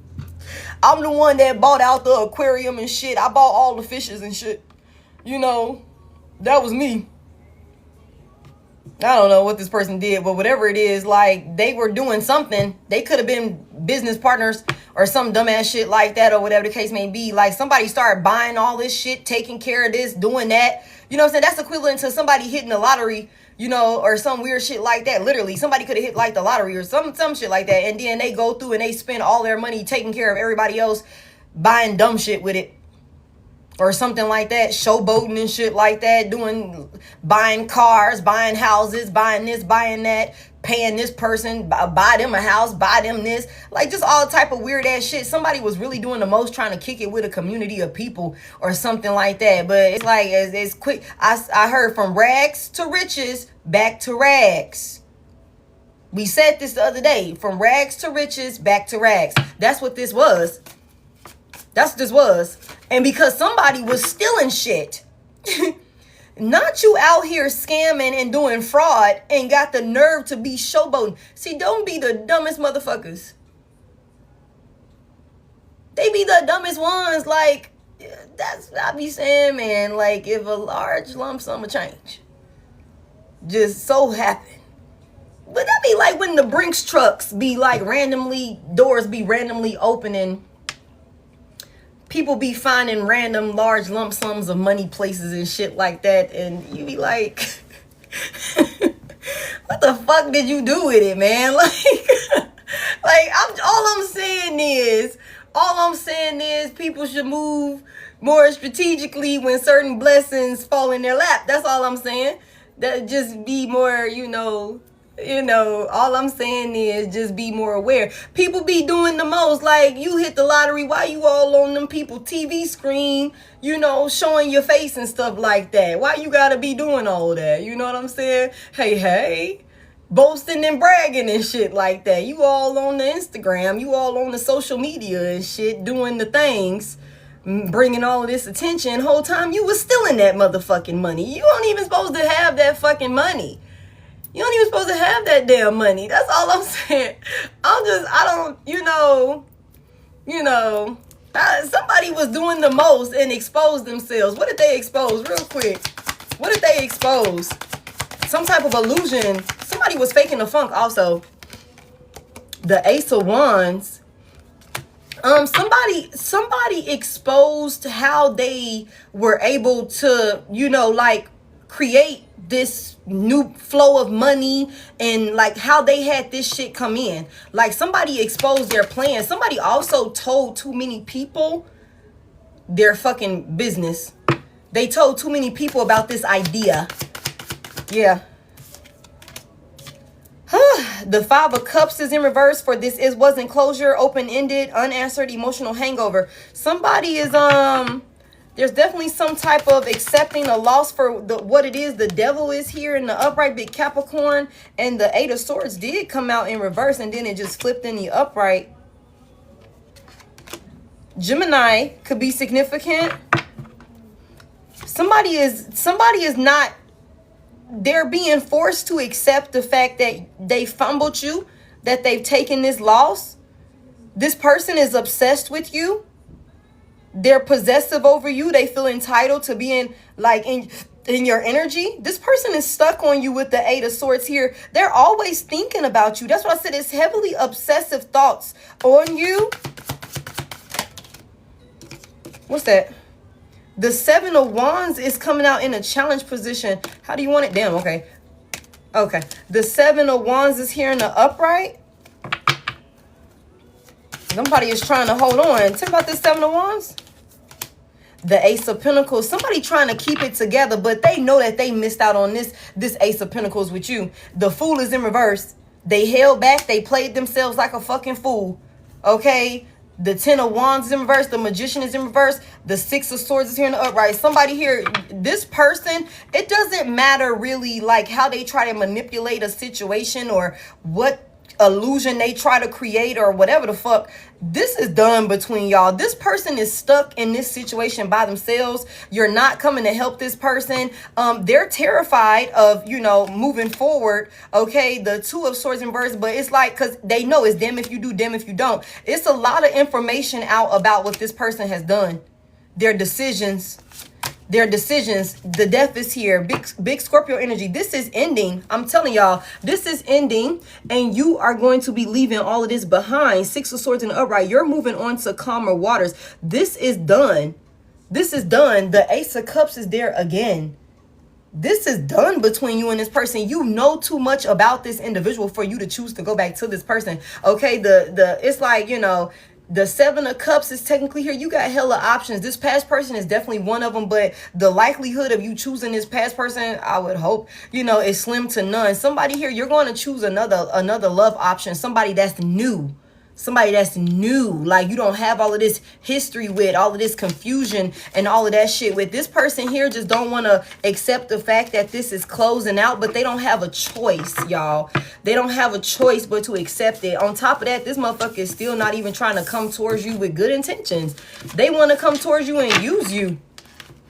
I'm the one that bought out the aquarium and shit. I bought all the fishes and shit. You know, that was me. I don't know what this person did, but whatever it is, like, they were doing something. They could have been business partners or some dumbass shit like that or whatever the case may be. Like, somebody started buying all this shit, taking care of this, doing that. You know what I'm saying? That's equivalent to somebody hitting the lottery, you know, or some weird shit like that. Literally, somebody could have hit, like, the lottery or some shit like that. And then they go through and they spend all their money taking care of everybody else, buying dumb shit with it. Or something like that, showboating and shit like that, buying cars, buying houses, buying this, buying that, paying this person, buy them a house, buy them this, like just all type of weird ass shit. Somebody was really doing the most, trying to kick it with a community of people or something like that. But it's like, it's quick. I heard from rags to riches, back to rags. We said this the other day, from rags to riches, back to rags. That's what this was. That's what this was. And because somebody was stealing shit. Not you out here scamming and doing fraud and got the nerve to be showboating. See, don't be the dumbest motherfuckers. They be the dumbest ones. Like, that's what I be saying, man. Like, if a large lump sum of change just so happen. But that be like when the Brinks trucks be like randomly, doors be randomly opening. People be finding random large lump sums of money places and shit like that. And you be like, what the fuck did you do with it, man? All I'm saying is people should move more strategically when certain blessings fall in their lap. That's all I'm saying. That just be more, you know, You know, all I'm saying is just be more aware. People be doing the most. Like, you hit the lottery, why you all on them people TV screen, you know, showing your face and stuff like that? Why you gotta be doing all that? You know what I'm saying? Hey, boasting and bragging and shit like that. You all on the Instagram, you all on the social media and shit, doing the things, bringing all of this attention. Whole time you was stealing that motherfucking money. You don't even supposed to have that fucking money. You don't even supposed to have that damn money. That's all I'm saying. Somebody was doing the most and exposed themselves. What did they expose? Real quick. What did they expose? Some type of illusion. Somebody was faking the funk also. The Ace of Wands. Somebody exposed how they were able to, you know, like, create this new flow of money, and like how they had this shit come in. Like, somebody exposed their plan. Somebody also told too many people their fucking business. They told too many people about this idea. Yeah. The Five of Cups is in reverse for this. It wasn't closure, open-ended, unanswered, emotional hangover. Somebody is there's definitely some type of accepting a loss for what it is. The Devil is here in the upright, big Capricorn, and the Eight of Swords did come out in reverse, and then it just flipped in the upright. Gemini could be significant. Somebody is not, they're being forced to accept the fact that they fumbled you, that they've taken this loss. This person is obsessed with you. They're possessive over you. They feel entitled to being like in your energy. This person is stuck on you with the Eight of Swords here. They're always thinking about you. That's why I said it's heavily obsessive thoughts on you. What's that? The Seven of Wands is coming out in a challenge position. How do you want it? Damn, okay. Okay. The Seven of Wands is here in the upright. Somebody is trying to hold on. Tell me about this Seven of Wands. The Ace of Pentacles. Somebody trying to keep it together, but they know that they missed out on this Ace of Pentacles with you. The Fool is in reverse. They held back. They played themselves like a fucking fool. Okay? The Ten of Wands is in reverse. The Magician is in reverse. The Six of Swords is here in the upright. Somebody here, this person, it doesn't matter really like how they try to manipulate a situation or what illusion they try to create or whatever the fuck. This is done between y'all. This person is stuck in this situation by themselves. You're not coming to help this person. They're terrified of, you know, moving forward. Okay, the Two of Swords in reverse, but it's like, because they know it's damn if you do, damn if you don't. It's a lot of information out about what this person has done. Their decisions. The Death is here. Big Scorpio energy. This is ending. I'm telling y'all, this is ending, and you are going to be leaving all of this behind. Six of Swords in the upright. You're moving on to calmer waters. This is done. This is done. The Ace of Cups is there again. This is done between you and this person. You know too much about this individual for you to choose to go back to this person. Okay, it's like, you know, the Seven of Cups is technically here. You got hella options. This past person is definitely one of them, but the likelihood of you choosing this past person, I would hope, you know, is slim to none. Somebody here, you're going to choose another love option. Somebody that's new. Somebody that's new. Like, you don't have all of this history with, all of this confusion and all of that shit with. This person here just don't want to accept the fact that this is closing out, but they don't have a choice, y'all. They don't have a choice but to accept it. On top of that, this motherfucker is still not even trying to come towards you with good intentions. They want to come towards you and use you.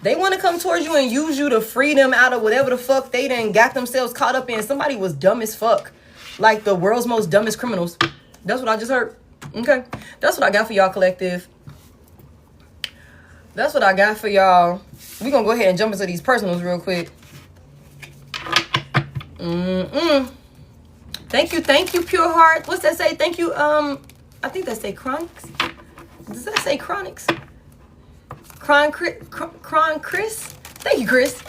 They want to come towards you and use you to free them out of whatever the fuck they done got themselves caught up in. Somebody was dumb as fuck. Like the world's most dumbest criminals. That's what I just heard. Okay. That's what I got for y'all, collective. That's what I got for y'all. We're going to go ahead and jump into these personals real quick. Thank you, Pure Heart. What's that say? Thank you. I think that say Chronics. Does that say Chronics? Cron Chris? Thank you, Chris.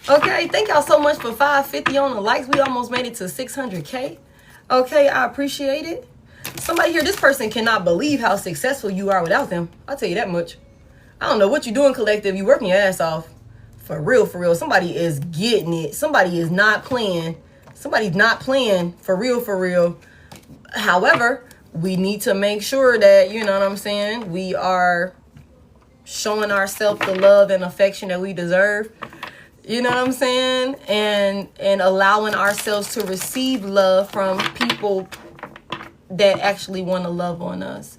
Okay. Thank y'all so much for 550 on the likes. We almost made it to 600K. Okay. I appreciate it. Somebody here, this person cannot believe how successful you are without them. I'll tell you that much. I don't know what you're doing, collective. You working your ass off. For real, for real. Somebody is getting it. Somebody is not playing. Somebody's not playing for real, for real. However, we need to make sure that, you know what I'm saying, we are showing ourselves the love and affection that we deserve. You know what I'm saying? And allowing ourselves to receive love from people that actually want to love on us.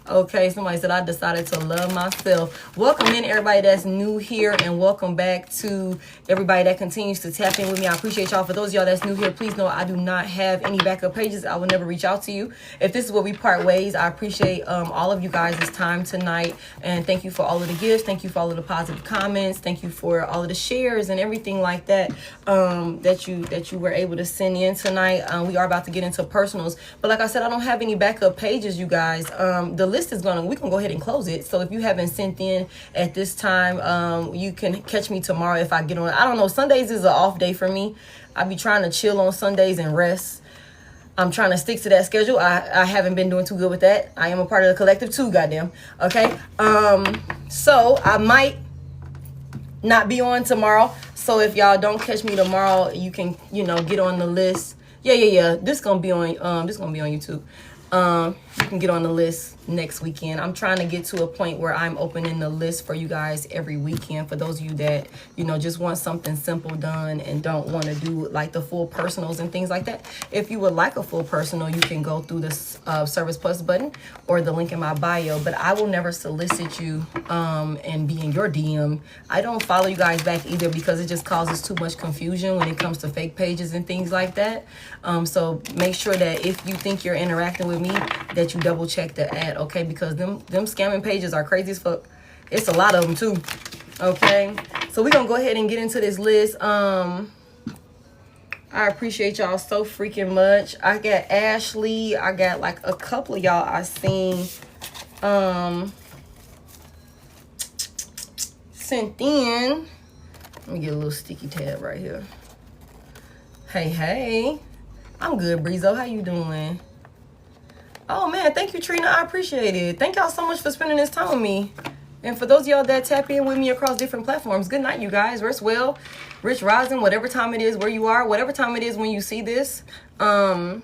Okay, somebody said, I decided to love myself. Welcome in everybody that's new here, and welcome back to everybody that continues to tap in with me. I appreciate y'all. For those of y'all that's new here, please know I do not have any backup pages. I will never reach out to you. If this is where we part ways, I appreciate all of you guys' time tonight, and thank you for all of the gifts. Thank you for all of the positive comments. Thank you for all of the shares and everything like that that you were able to send in tonight. We are about to get into personals, but like I said, I don't have any backup pages, you guys. The list is we can go ahead and close it. So if you haven't sent in at this time, you can catch me tomorrow if I get on. I don't know, Sundays is an off day for me. I be trying to chill on Sundays and rest. I'm trying to stick to that schedule. I haven't been doing too good with that. I am a part of the collective too, goddamn. Okay. So I might not be on tomorrow. So if y'all don't catch me tomorrow, you can, get on the list. Yeah. This gonna be on YouTube. You can get on the list next weekend. I'm trying to get to a point where I'm opening the list for you guys every weekend. For those of you that, just want something simple done and don't want to do like the full personals and things like that. If you would like a full personal, you can go through this Service Plus button or the link in my bio. But I will never solicit you and be in your DM. I don't follow you guys back either because it just causes too much confusion when it comes to fake pages and things like that. So make sure that if you think you're interacting with me, that you double check the ad, okay? Because them scamming pages are crazy as fuck. It's a lot of them too, okay? So we're gonna go ahead and get into this list. I appreciate y'all so freaking much. I got Ashley. I got like a couple of y'all I seen sent in. Let me get a little sticky tab right here. Hey. I'm good, Breezo. How you doing? Oh, man. Thank you, Trina. I appreciate it. Thank y'all so much for spending this time with me. And for those of y'all that tap in with me across different platforms, good night, you guys. Rest well. Rich rising, whatever time it is where you are, whatever time it is when you see this. Once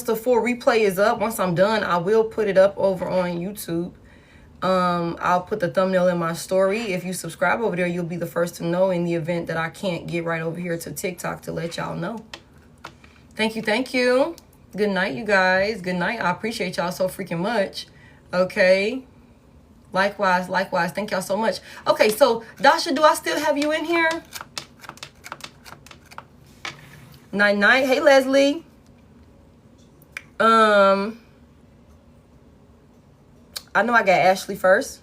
the full replay is up, once I'm done, I will put it up over on YouTube. I'll put the thumbnail in my story. If you subscribe over there, you'll be the first to know in the event that I can't get right over here to TikTok to let y'all know. Thank you. Good night, you guys. Good night. I appreciate y'all so freaking much. Okay. Likewise. Thank y'all so much. Okay, so Dasha, do I still have you in here? Night. Hey, Leslie. I know I got Ashley first.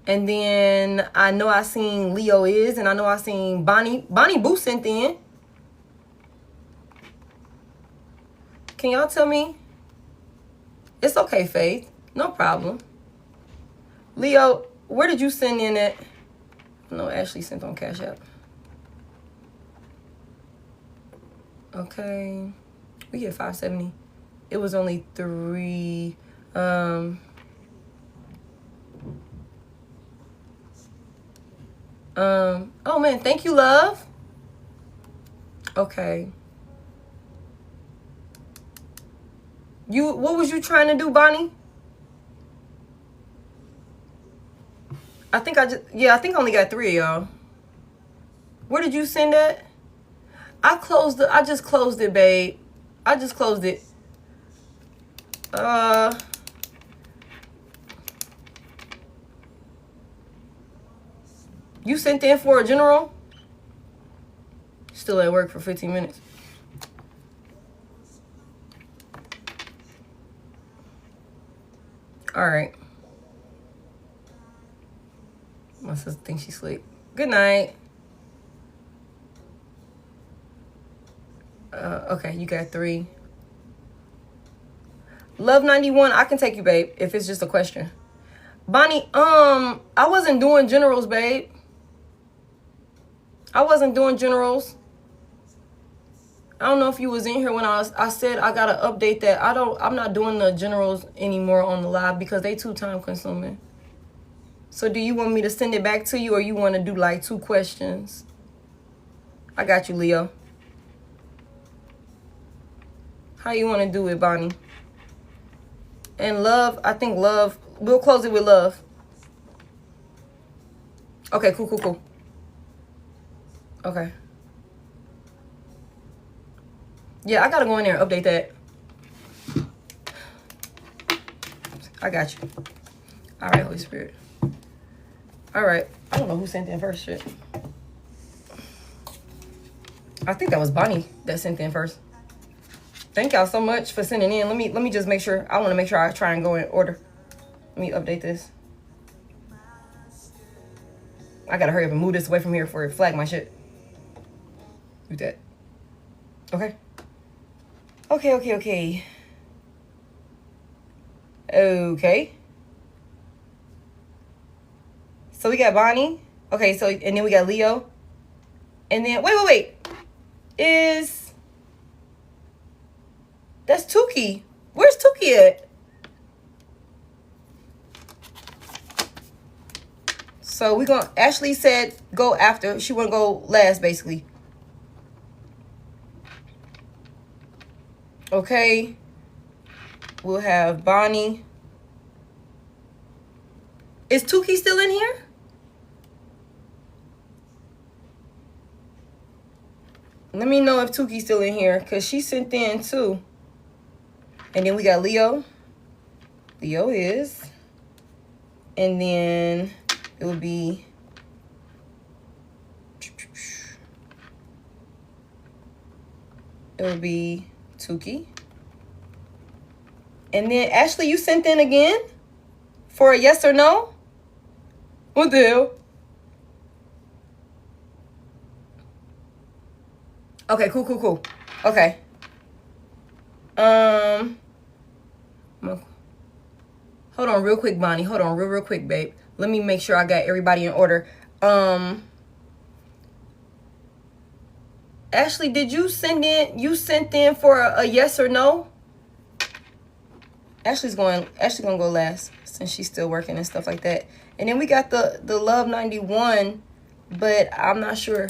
And then I know I seen Leo is, and I know I seen Bonnie. Bonnie Boo sent in. Can y'all tell me? It's okay, Faith. No problem. Leo, where did you send in at? No, Ashley sent on CashApp. Okay. We get $5.70. It was only 3. Oh man, thank you, love. Okay. What was you trying to do, Bonnie? I think I only got 3 of y'all. Where did you send that? I just closed it, babe. I just closed it. You sent in for a general? Still at work for 15 minutes. All right. My sister thinks she's asleep. Good night. Okay, you got 3. Love 91, I can take you, babe, if it's just a question. Bonnie, I wasn't doing generals, babe. I wasn't doing generals. I don't know if you was in here when I said I gotta update that. I'm not doing the generals anymore on the live because they too time consuming. So do you want me to send it back to you, or you want to do like 2 questions? I got you, Leo. How you want to do it, Bonnie? And love, I think love, we'll close it with love. Okay, cool. Okay. Yeah, I gotta go in there and update that. I got you. All right, Holy Spirit. All right. I don't know who sent in first, shit. I think that was Bonnie that sent in first. Thank y'all so much for sending in. Let me just make sure. I want to make sure I try and go in order. Let me update this. I gotta hurry up and move this away from here before it flag my shit. Do that. Okay. Okay. So we got Bonnie. Okay, so and then we got Leo. And then wait. That's Tukey. Where's Tukey at? So we gonna, Ashley said go after. She wanna go last, basically. Okay. We'll have Bonnie. Is Tukey still in here? Let me know if Tukey's still in here, because she sent in too. And then we got Leo. Leo is. And then it will be. It will be Tukey. And then Ashley, you sent in again for a yes or no? What the hell? Okay, cool. Okay. Hold on real quick, Bonnie. Hold on real quick, babe. Let me make sure I got everybody in order. Ashley, did you send in? You sent in for a yes or no? Ashley's gonna go last since she's still working and stuff like that. And then we got the Love 91, but I'm not sure.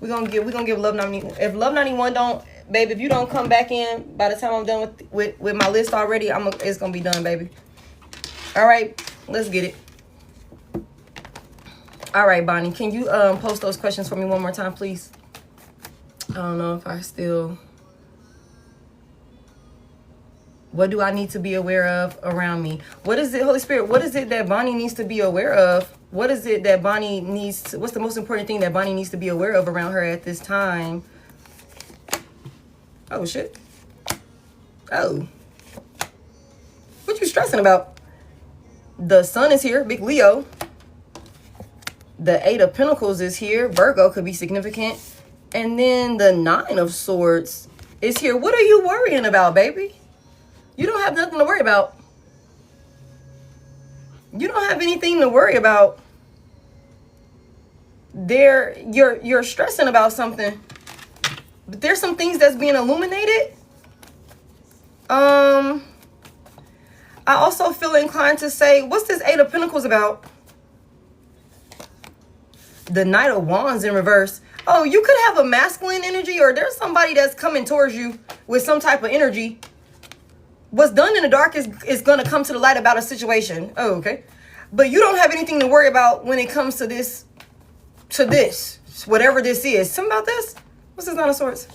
We're gonna give Love 91. If Love 91 don't, baby, if you don't come back in by the time I'm done with my list already, it's gonna be done, baby. All right, let's get it. All right, Bonnie, can you post those questions for me one more time, please? I don't know if I still. What do I need to be aware of around me? What is it, Holy Spirit? What is it that Bonnie needs to be aware of? What is it that Bonnie needs to, what's the most important thing that Bonnie needs to be aware of around her at this time? Oh, shit. Oh. What you stressing about? The Sun is here, big Leo. The 8 of Pentacles is here. Virgo could be significant. And then the 9 of Swords is here. What are you worrying about, baby? You don't have nothing to worry about. You don't have anything to worry about. You're stressing about something. But there's some things that's being illuminated. I also feel inclined to say, what's this 8 of Pentacles about? The Knight of Wands in reverse. Oh, you could have a masculine energy, or there's somebody that's coming towards you with some type of energy. What's done in the dark is going to come to the light about a situation. Oh, okay. But you don't have anything to worry about when it comes to this, whatever this is. Something about this? What's this Nine of Swords?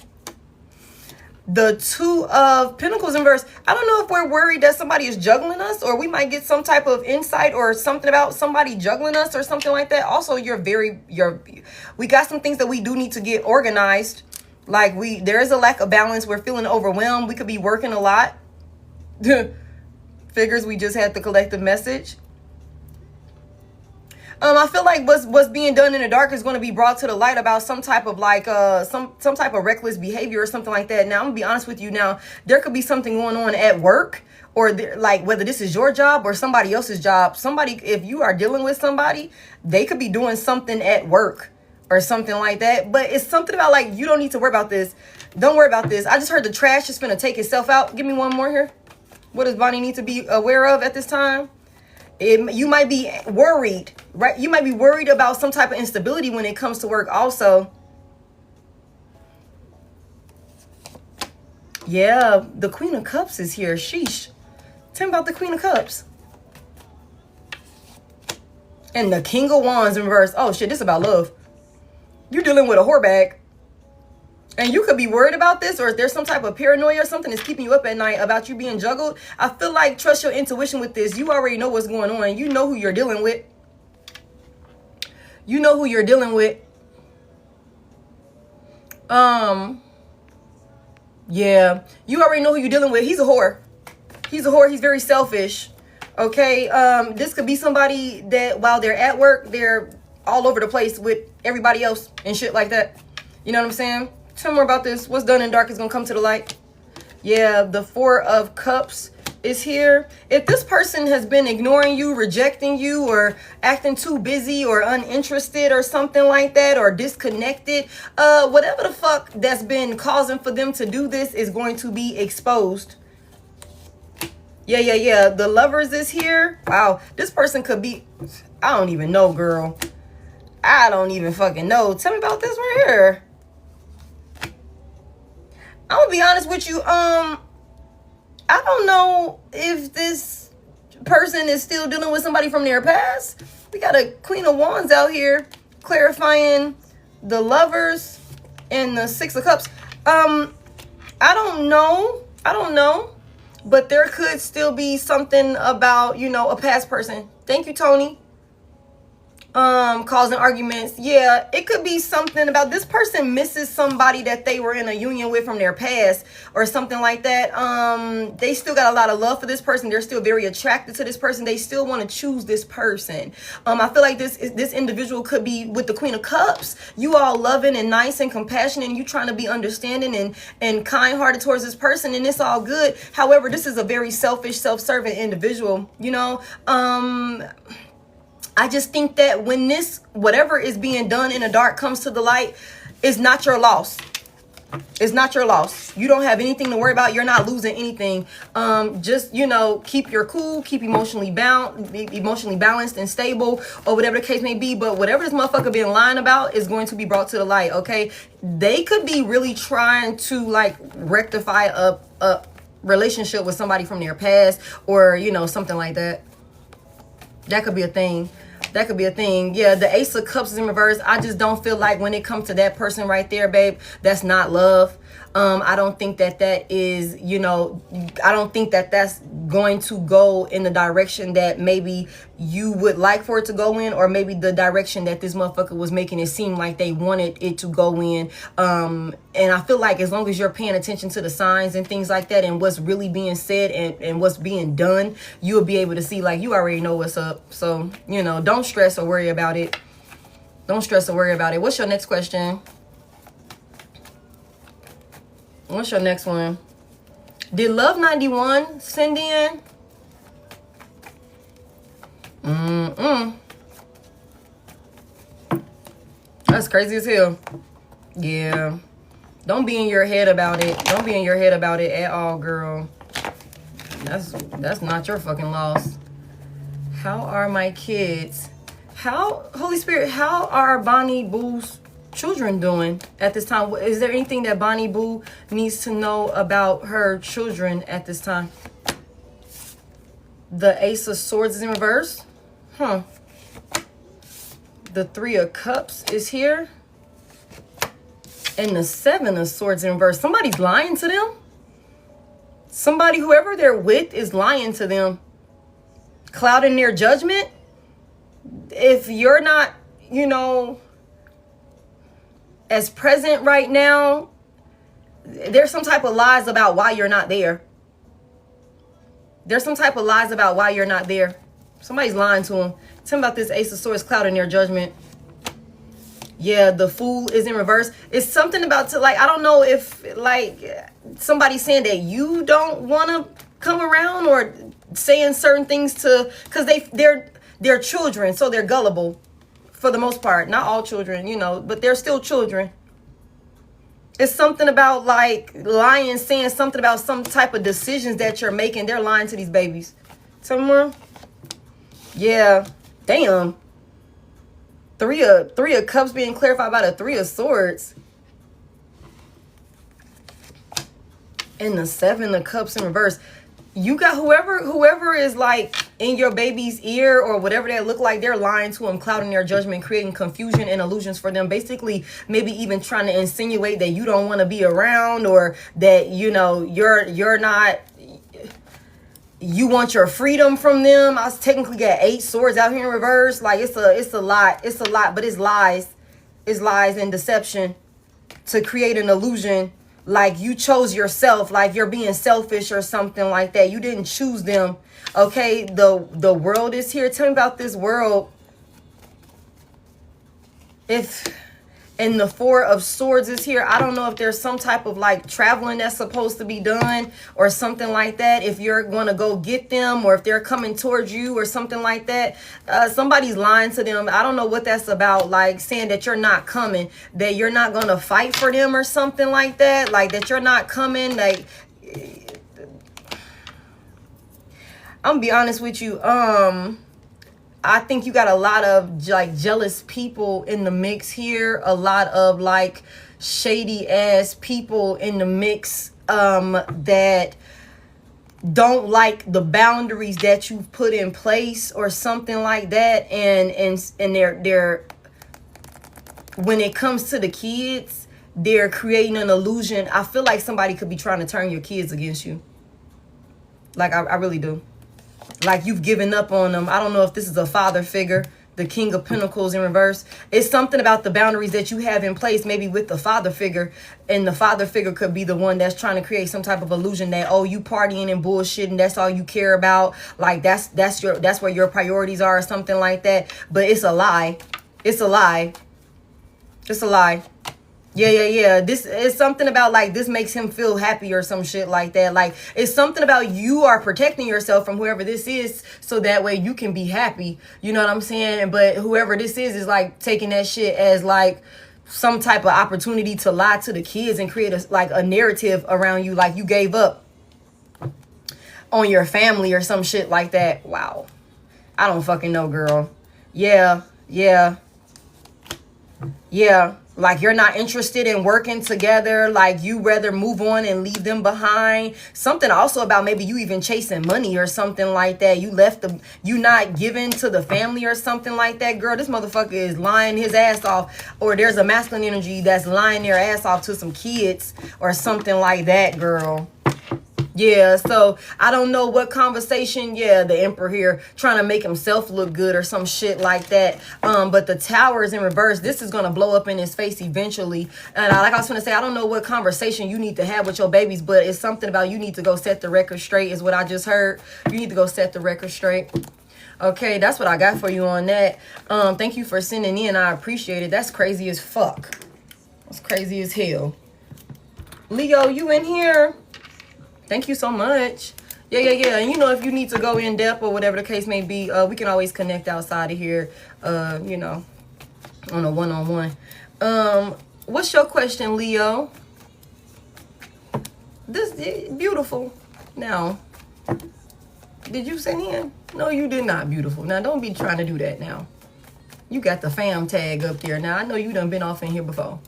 The 2 of Pentacles in reverse. I don't know if we're worried that somebody is juggling us, or we might get some type of insight or something about somebody juggling us or something like that. Also, we got some things that we do need to get organized. Like there is a lack of balance. We're feeling overwhelmed. We could be working a lot. Figures, we just had the collective message. I feel like what's being done in the dark is going to be brought to the light about some type of some type of reckless behavior or something like that. Now, I'm gonna be honest with you. Now, there could be something going on at work, or whether this is your job or somebody else's job. If you are dealing with somebody, they could be doing something at work or something like that. But it's something about you don't need to worry about this. Don't worry about this. I just heard the trash is gonna take itself out. Give me one more here. What does Bonnie need to be aware of at this time? You might be worried, right? You might be worried about some type of instability when it comes to work also. Yeah, the Queen of Cups is here. Sheesh. Tell me about the Queen of Cups. And the King of Wands in reverse. Oh shit, this is about love. You're dealing with a whore bag. And you could be worried about this, or if there's some type of paranoia or something that's keeping you up at night about you being juggled. I feel like trust your intuition with this. You already know what's going on. You know who you're dealing with. You know who you're dealing with. Yeah. You already know who you're dealing with. He's a whore. He's a whore. He's very selfish. Okay. This could be somebody that while they're at work, they're all over the place with everybody else and shit like that. You know what I'm saying? Tell me more about this. What's done in dark is going to come to the light. Yeah, the Four of Cups is here. If this person has been ignoring you, rejecting you, or acting too busy or uninterested or something like that, or disconnected, whatever the fuck that's been causing for them to do this is going to be exposed. Yeah. The Lovers is here. Wow, this person could be, I don't even know, girl. I don't even fucking know. Tell me about this right here. I'm gonna be honest with you. I don't know if this person is still dealing with somebody from their past. We got a Queen of Wands out here clarifying the Lovers and the Six of Cups. I don't know. But there could still be something about, you know, a past person. Thank you, Tony. Causing arguments. Yeah, it could be something about this person misses somebody that they were in a union with from their past or something like that. They still got a lot of love for this person. They're still very attracted to this person. They still want to choose this person. I feel like this individual could be with the Queen of Cups. You all loving and nice and compassionate, and you trying to be understanding and kind-hearted towards this person, and it's all good. However, this is a very selfish, self-serving individual, you know. I just think that when this, whatever is being done in the dark comes to the light, it's not your loss. It's not your loss. You don't have anything to worry about. You're not losing anything. Just, you know, keep your cool, keep emotionally balanced and stable, or whatever the case may be. But whatever this motherfucker been lying about is going to be brought to the light, okay? They could be really trying to, like, rectify a relationship with somebody from their past, or, you know, something like that. That could be a thing. That could be a thing. Yeah, the Ace of Cups is in reverse. I just don't feel like when it comes to that person right there, babe, that's not love. I don't think that is, you know, I don't think that that's going to go in the direction that maybe you would like for it to go in, or maybe the direction that this motherfucker was making it seem like they wanted it to go in. And I feel like as long as you're paying attention to the signs and things like that, and what's really being said and what's being done, you'll be able to see, like, you already know what's up. So, you know, don't stress or worry about it. Don't stress or worry about it. What's your next question? What's your next one? Did Love 91 send in? That's crazy as hell. Yeah. Don't be in your head about it. Don't be in your head about it at all, girl. That's not your fucking loss. How are my kids? Holy Spirit, how are Bonnie Boo's children doing at this time? Is there anything that Bonnie Boo needs to know about her children at this time? The Ace of Swords is in reverse. The Three of Cups is here. And the Seven of Swords in reverse. Somebody's lying to them. Somebody, whoever they're with, is lying to them. Clouding their judgment. If you're not, you know, as present right now, there's some type of lies about why you're not there. There's some type of lies about why you're not there. Somebody's lying to them. Tell me about this Ace of Swords clouding their judgment. Yeah, the Fool is in reverse. It's something about I don't know if, like, somebody's saying that you don't want to come around, or saying certain things to, because they're children, so they're gullible. For the most part, not all children, you know, but they're still children. It's something about, like, lying, saying something about some type of decisions that you're making. They're lying to these babies. Some more? Yeah. Damn. Three of Cups being clarified by the Three of Swords. And the 7 of Cups in reverse. You got whoever is like in your baby's ear or whatever they look like, they're lying to them, clouding their judgment, creating confusion and illusions for them. Basically, maybe even trying to insinuate that you don't want to be around, or that, you know, you're not, you want your freedom from them. I was technically got 8 swords out here in reverse. Like it's a lot, but it's lies and deception to create an illusion. Like you chose yourself, like you're being selfish or something like that. You didn't choose them. Okay, the world is here. Tell me about this world. And the 4 of Swords is here. I don't know if there's some type of like traveling that's supposed to be done or something like that. If you're going to go get them, or if they're coming towards you or something like that. Somebody's lying to them. I don't know what that's about. Like saying that you're not coming, that you're not going to fight for them or something like that. Like that you're not coming. Like, I'm gonna be honest with you. I think you got a lot of like jealous people in the mix here. A lot of like shady ass people in the mix that don't like the boundaries that you've put in place or something like that. And they're when it comes to the kids, they're creating an illusion. I feel like somebody could be trying to turn your kids against you. Like I really do. Like you've given up on them. I don't know if this is a father figure, the King of Pentacles in reverse. It's something about the boundaries that you have in place, maybe with the father figure. And the father figure could be the one that's trying to create some type of illusion that, oh, you partying and bullshitting, that's all you care about. Like that's where your priorities are or something like that. But it's a lie. It's a lie. It's a lie. Yeah. This is something about like this makes him feel happy or some shit like that. Like it's something about you are protecting yourself from whoever this is so that way you can be happy. You know what I'm saying? But whoever this is like taking that shit as like some type of opportunity to lie to the kids and create a narrative around you, like you gave up on your family or some shit like that. Wow. I don't fucking know, girl. Yeah. Like you're not interested in working together. Like you rather move on and leave them behind. Something also about maybe you even chasing money or something like that. You not giving to the family or something like that. Girl, this motherfucker is lying his ass off. Or there's a masculine energy that's lying their ass off to some kids or something like that, girl. Yeah, so I don't know what conversation. Yeah, the Emperor here trying to make himself look good or some shit like that. But the Tower is in reverse. This is going to blow up in his face eventually. And like I was going to say, I don't know what conversation you need to have with your babies, but it's something about you need to go set the record straight is what I just heard. You need to go set the record straight. Okay, that's what I got for you on that. Thank you for sending in. I appreciate it. That's crazy as fuck. That's crazy as hell. Leo, you in here? Thank you so much. Yeah. And you know, if you need to go in depth or whatever the case may be, we can always connect outside of here, you know, on a one-on-one. What's your question, Leo? This beautiful. Now, did you send in? No, you did not, beautiful. Now, don't be trying to do that now. You got the fam tag up there. Now, I know you done been off in here before.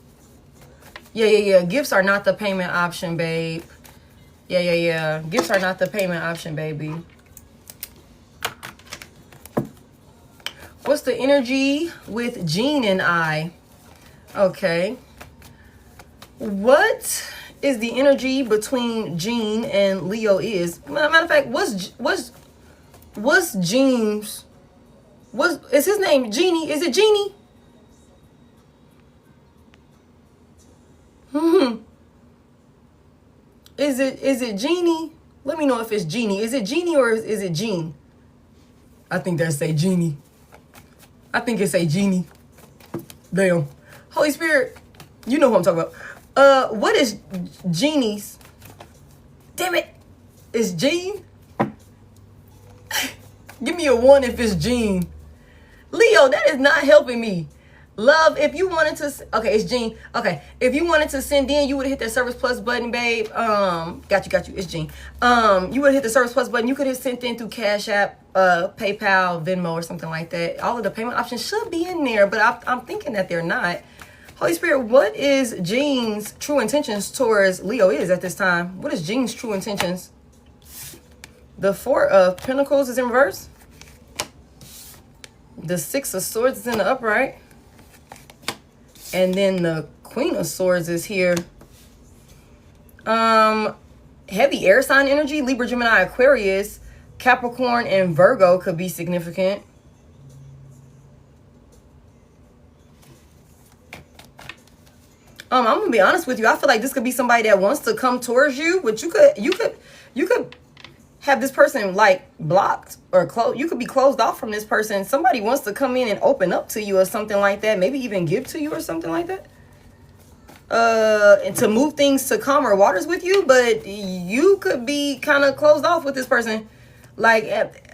Yeah. Gifts are not the payment option, babe. Yeah. Gifts are not the payment option, baby. What's the energy with Jean and I? Okay. What is the energy between Jean and Leo is? Matter of fact, what's Jean's? Is his name Genie? Is it Genie? Is it Genie? Let me know if it's Genie. Is it Genie or is it Jean? I think they say Genie. I think it say Genie. Damn. Holy Spirit, you know who I'm talking about. What is Genie's? Damn it. It's Jean? Give me a 1 if it's Jean. Leo, that is not helping me. Love, if you wanted to, okay, it's Jean. Okay, if you wanted to send in, you would have hit that Service Plus button, babe. Got you. It's Jean. You would have hit the Service Plus button. You could have sent in through Cash App, PayPal, Venmo, or something like that. All of the payment options should be in there, but I'm thinking that they're not. Holy Spirit, what is Jean's true intentions towards Leo is at this time? What is Jean's true intentions? The Four of Pentacles is in reverse. The Six of Swords is in the upright. And then the Queen of Swords is here. Heavy air sign energy, Libra, Gemini, Aquarius, Capricorn, and Virgo could be significant. I'm gonna be honest with you. I feel like this could be somebody that wants to come towards you, but you could have this person like blocked or closed. You could be closed off from this person. Somebody wants to come in and open up to you or something like that. Maybe even give to you or something like that. And to move things to calmer waters with you, but you could be kind of closed off with this person. Like,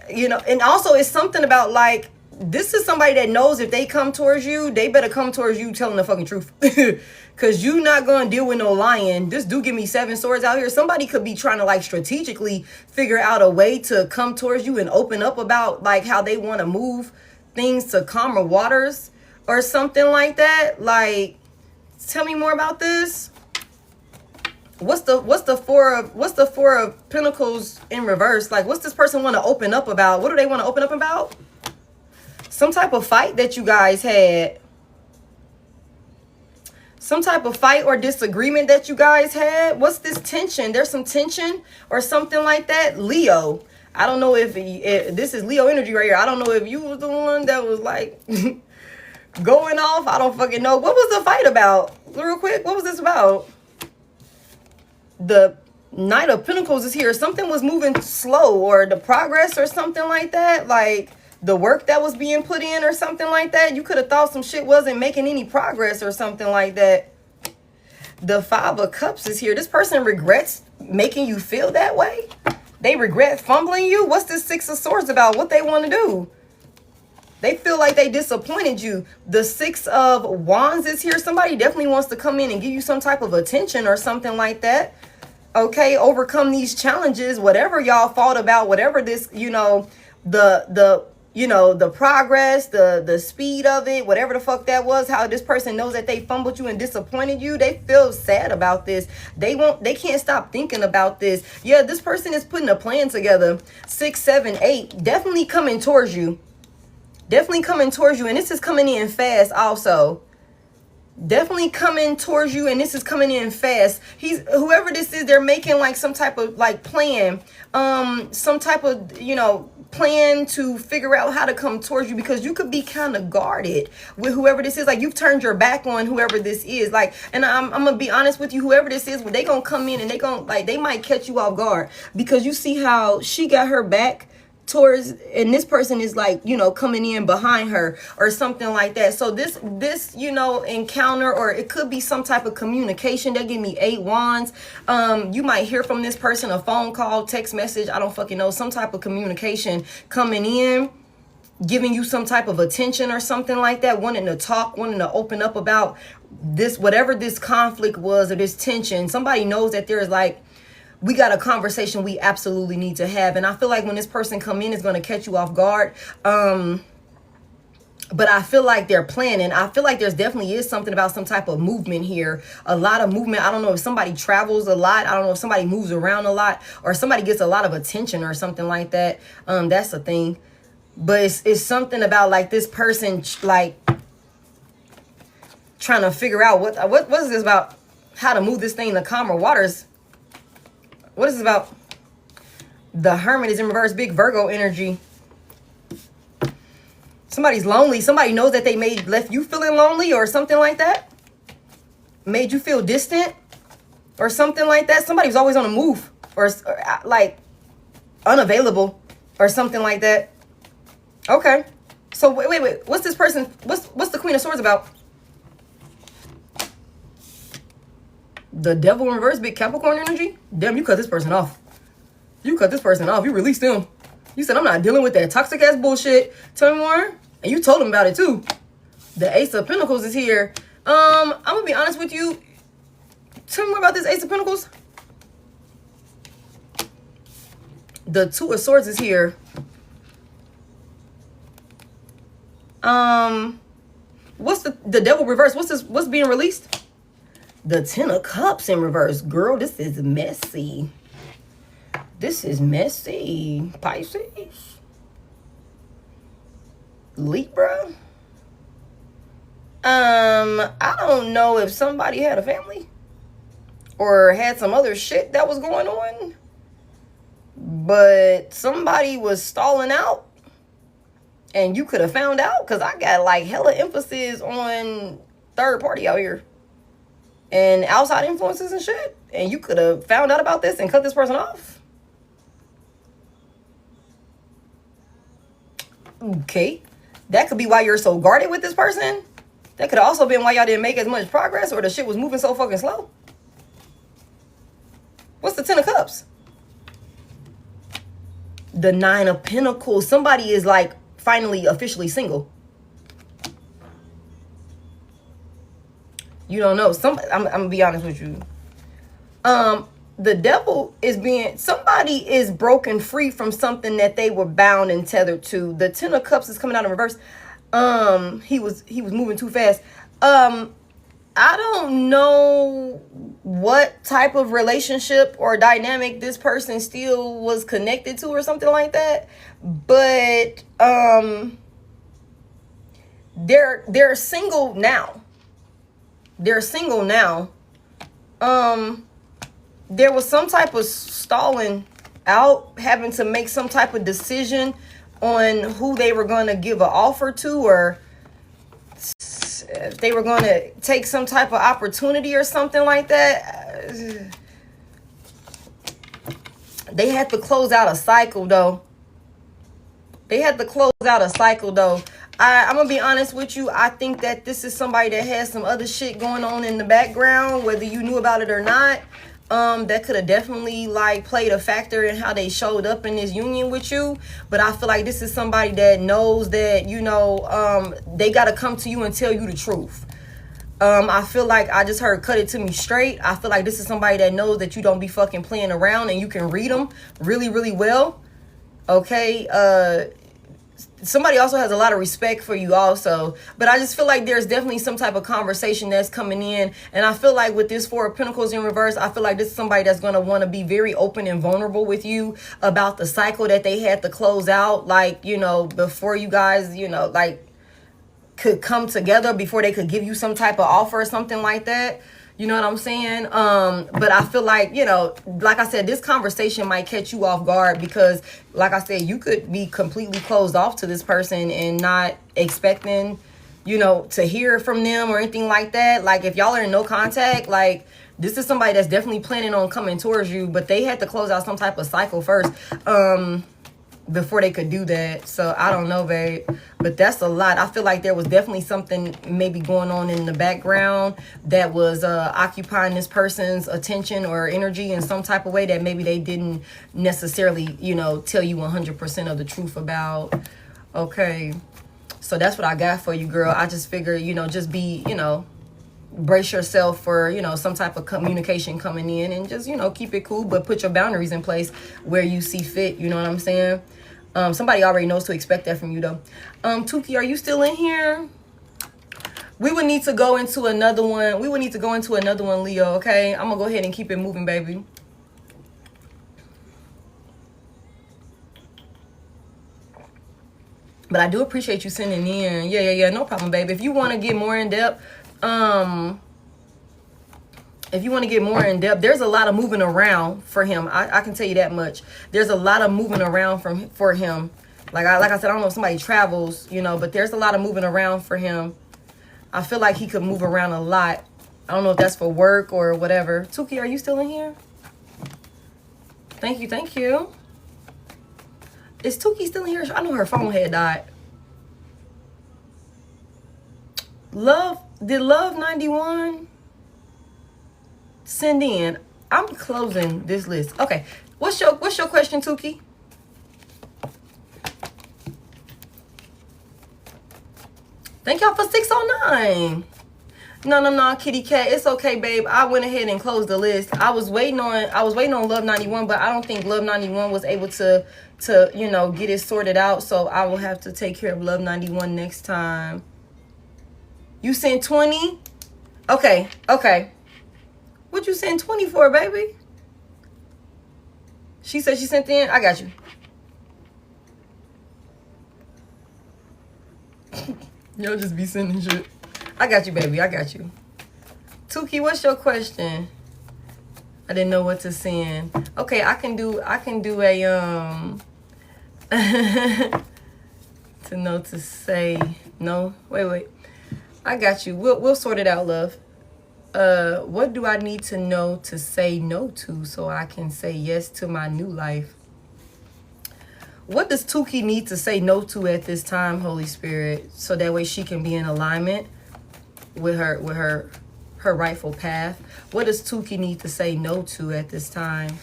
you know, and also it's something about like, this is somebody that knows if they come towards you, they better come towards you telling the fucking truth. Because you not going to deal with no lying. This dude give me 7 swords out here. Somebody could be trying to like strategically figure out a way to come towards you and open up about like how they want to move things to calmer waters or something like that. Like, tell me more about this. What's the four of Pentacles in reverse? Like, what's this person want to open up about? What do they want to open up about? Some type of fight that you guys had. Some type of fight or disagreement that you guys had. What's this tension? There's some tension or something like that. Leo. I don't know if this is Leo energy right here. I don't know if you was the one that was like going off. I don't fucking know. What was the fight about? Real quick, what was this about? The Knight of Pentacles is here. Something was moving slow or the progress or something like that. Like the work that was being put in or something like that. You could have thought some shit wasn't making any progress or something like that. The Five of Cups is here. This person regrets making you feel that way. They regret fumbling you. What's this Six of Swords about? What they want to do? They feel like they disappointed you. The Six of Wands is here. Somebody definitely wants to come in and give you some type of attention or something like that. Okay, overcome these challenges, whatever y'all fought about, whatever this, you know, the progress, the speed of it, whatever the fuck that was, how this person knows that they fumbled you and disappointed you. They feel sad about this. They can't stop thinking about this. Yeah, this person is putting a plan together. 6, 7, 8, definitely coming towards you. Definitely coming towards you. And this is coming in fast also. Definitely coming towards you, and this is coming in fast. Whoever this is, they're making like some type of like plan, some type of, you know, plan to figure out how to come towards you, because you could be kind of guarded with whoever this is. Like you've turned your back on whoever this is. Like, and I'm gonna be honest with you, whoever this is, they gonna come in and they might catch you off guard, because you see how she got her back towards, and this person is like, you know, coming in behind her or something like that. So this you know, encounter, or it could be some type of communication. They give me 8 wands. You might hear from this person, a phone call, text message, I don't fucking know, some type of communication coming in, giving you some type of attention or something like that, wanting to talk, wanting to open up about this, whatever this conflict was or this tension. Somebody knows that there's like, we got a conversation we absolutely need to have. And I feel like when this person come in, it's going to catch you off guard. But I feel like they're planning. I feel like there's definitely is something about some type of movement here. A lot of movement. I don't know if somebody travels a lot. I don't know if somebody moves around a lot, or somebody gets a lot of attention or something like that. That's the thing. But it's something about like this person like trying to figure out what is this about, how to move this thing to calmer waters. What is this about? The Hermit is in reverse, big Virgo energy. Somebody's lonely. Somebody knows that they left you feeling lonely or something like that. Made you feel distant or something like that. Somebody was always on the move or like unavailable or something like that. Okay. So wait. What's this person? What's the Queen of Swords about? The Devil in reverse, big Capricorn energy. Damn, you cut this person off. You cut this person off. You released them. You said, I'm not dealing with that toxic ass bullshit. Tell me more. And you told him about it too. The Ace of Pentacles is here. I'm gonna be honest with you. Tell me more about this Ace of Pentacles. The Two of Swords is here. What's the devil reverse? What's being released? The 10 of Cups in reverse. Girl, this is messy. This is messy. Pisces. Libra. I don't know if somebody had a family or had some other shit that was going on, but somebody was stalling out and you could have found out, because I got like hella emphasis on third party out here and outside influences and shit, and you could have found out about this and cut this person off. Okay, that could be why you're so guarded with this person. That could have also been why y'all didn't make as much progress, or the shit was moving so fucking slow. What's the 10 of Cups? The 9 of Pentacles. Somebody is like finally officially single. You don't know. I'm gonna be honest with you. The devil is somebody is broken free from something that they were bound and tethered to. The 10 of Cups is coming out in reverse. He was moving too fast. I don't know what type of relationship or dynamic this person still was connected to or something like that, but they're single now. They're single now. There was some type of stalling out, having to make some type of decision on who they were going to give an offer to, or if they were going to take some type of opportunity or something like that. They had to close out a cycle, though. I'm going to be honest with you. I think that this is somebody that has some other shit going on in the background, whether you knew about it or not. That could have definitely like played a factor in how they showed up in this union with you. But I feel like this is somebody that knows that, you know, they got to come to you and tell you the truth. I feel like I just heard cut it to me straight. I feel like this is somebody that knows that you don't be fucking playing around and you can read them really, really well. Okay. Somebody also has a lot of respect for you also, but I just feel like there's definitely some type of conversation that's coming in, and I feel like with this 4 of Pentacles in reverse, I feel like this is somebody that's going to want to be very open and vulnerable with you about the cycle that they had to close out, like, you know, before you guys, you know, like could come together, before they could give you some type of offer or something like that. You know what I'm saying? But I feel like, you know, like I said, this conversation might catch you off guard because, like I said, you could be completely closed off to this person and not expecting, you know, to hear from them or anything like that. Like, if y'all are in no contact, like, this is somebody that's definitely planning on coming towards you, but they had to close out some type of cycle first before they could do that. So I don't know, babe, but that's a lot. I feel like there was definitely something maybe going on in the background that was occupying this person's attention or energy in some type of way that maybe they didn't necessarily, you know, tell you 100% of the truth about. Okay, so that's what I got for you, girl. I just figured, you know, just be, you know, brace yourself for, you know, some type of communication coming in, and just, you know, keep it cool, but put your boundaries in place where you see fit. You know what I'm saying? Somebody already knows to expect that from you, though. Tuki, are you still in here? We would need to go into another one. Leo, okay? I'm gonna go ahead and keep it moving, baby. But I do appreciate you sending in. Yeah, no problem, baby. If you want to get more in depth, there's a lot of moving around for him. I can tell you that much. There's a lot of moving around for him. Like I said, I don't know if somebody travels, you know, but there's a lot of moving around for him. I feel like he could move around a lot. I don't know if that's for work or whatever. Tuki, are you still in here? Thank you. Is Tuki still in here? I know her phone had died. Did Love 91 send in? I'm closing this list. Okay. What's your question, Tuki? Thank y'all for 609. No, kitty cat. It's okay, babe. I went ahead and closed the list. I was waiting on Love 91, but I don't think Love 91 was able to you know, get it sorted out. So I will have to take care of Love 91 next time. You sent 20? Okay, okay. What you send 20 for, baby? She said she sent in. I got you. Y'all just be sending shit. I got you, baby. I got you. Tuki, what's your question? I didn't know what to send. Okay, I can do a to know to say no. Wait. I got you. We'll sort it out, love. What do I need to know to say no to so I can say yes to my new life? What does Tuki need to say no to at this time, Holy Spirit, so that way she can be in alignment with her rightful path? What does Tuki need to say no to at this time?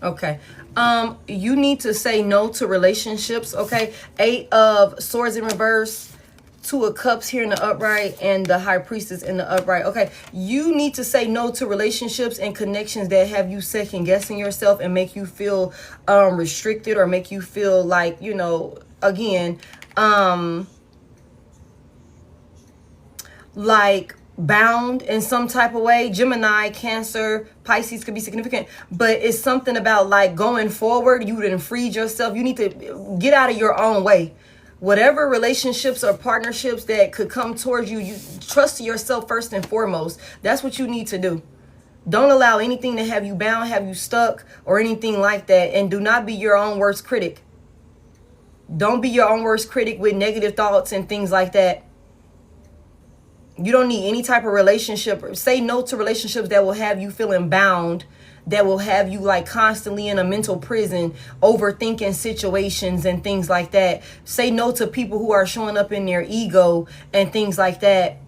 Okay. You need to say no to relationships, okay? 8 of Swords in reverse, 2 of Cups here in the upright, and the High Priestess in the upright. Okay, you need to say no to relationships and connections that have you second guessing yourself and make you feel restricted, or make you feel like, you know, again, like bound in some type of way. Gemini, Cancer, Pisces could be significant, but it's something about like going forward. You didn't freed yourself. You need to get out of your own way. Whatever relationships or partnerships that could come towards you, you trust yourself first and foremost. That's what you need to do. Don't allow anything to have you bound, have you stuck, or anything like that. And do not be your own worst critic. Don't be your own worst critic with negative thoughts and things like that. You don't need any type of relationship. Say no to relationships that will have you feeling bound, that will have you like constantly in a mental prison, overthinking situations and things like that. Say no to people who are showing up in their ego and things like that,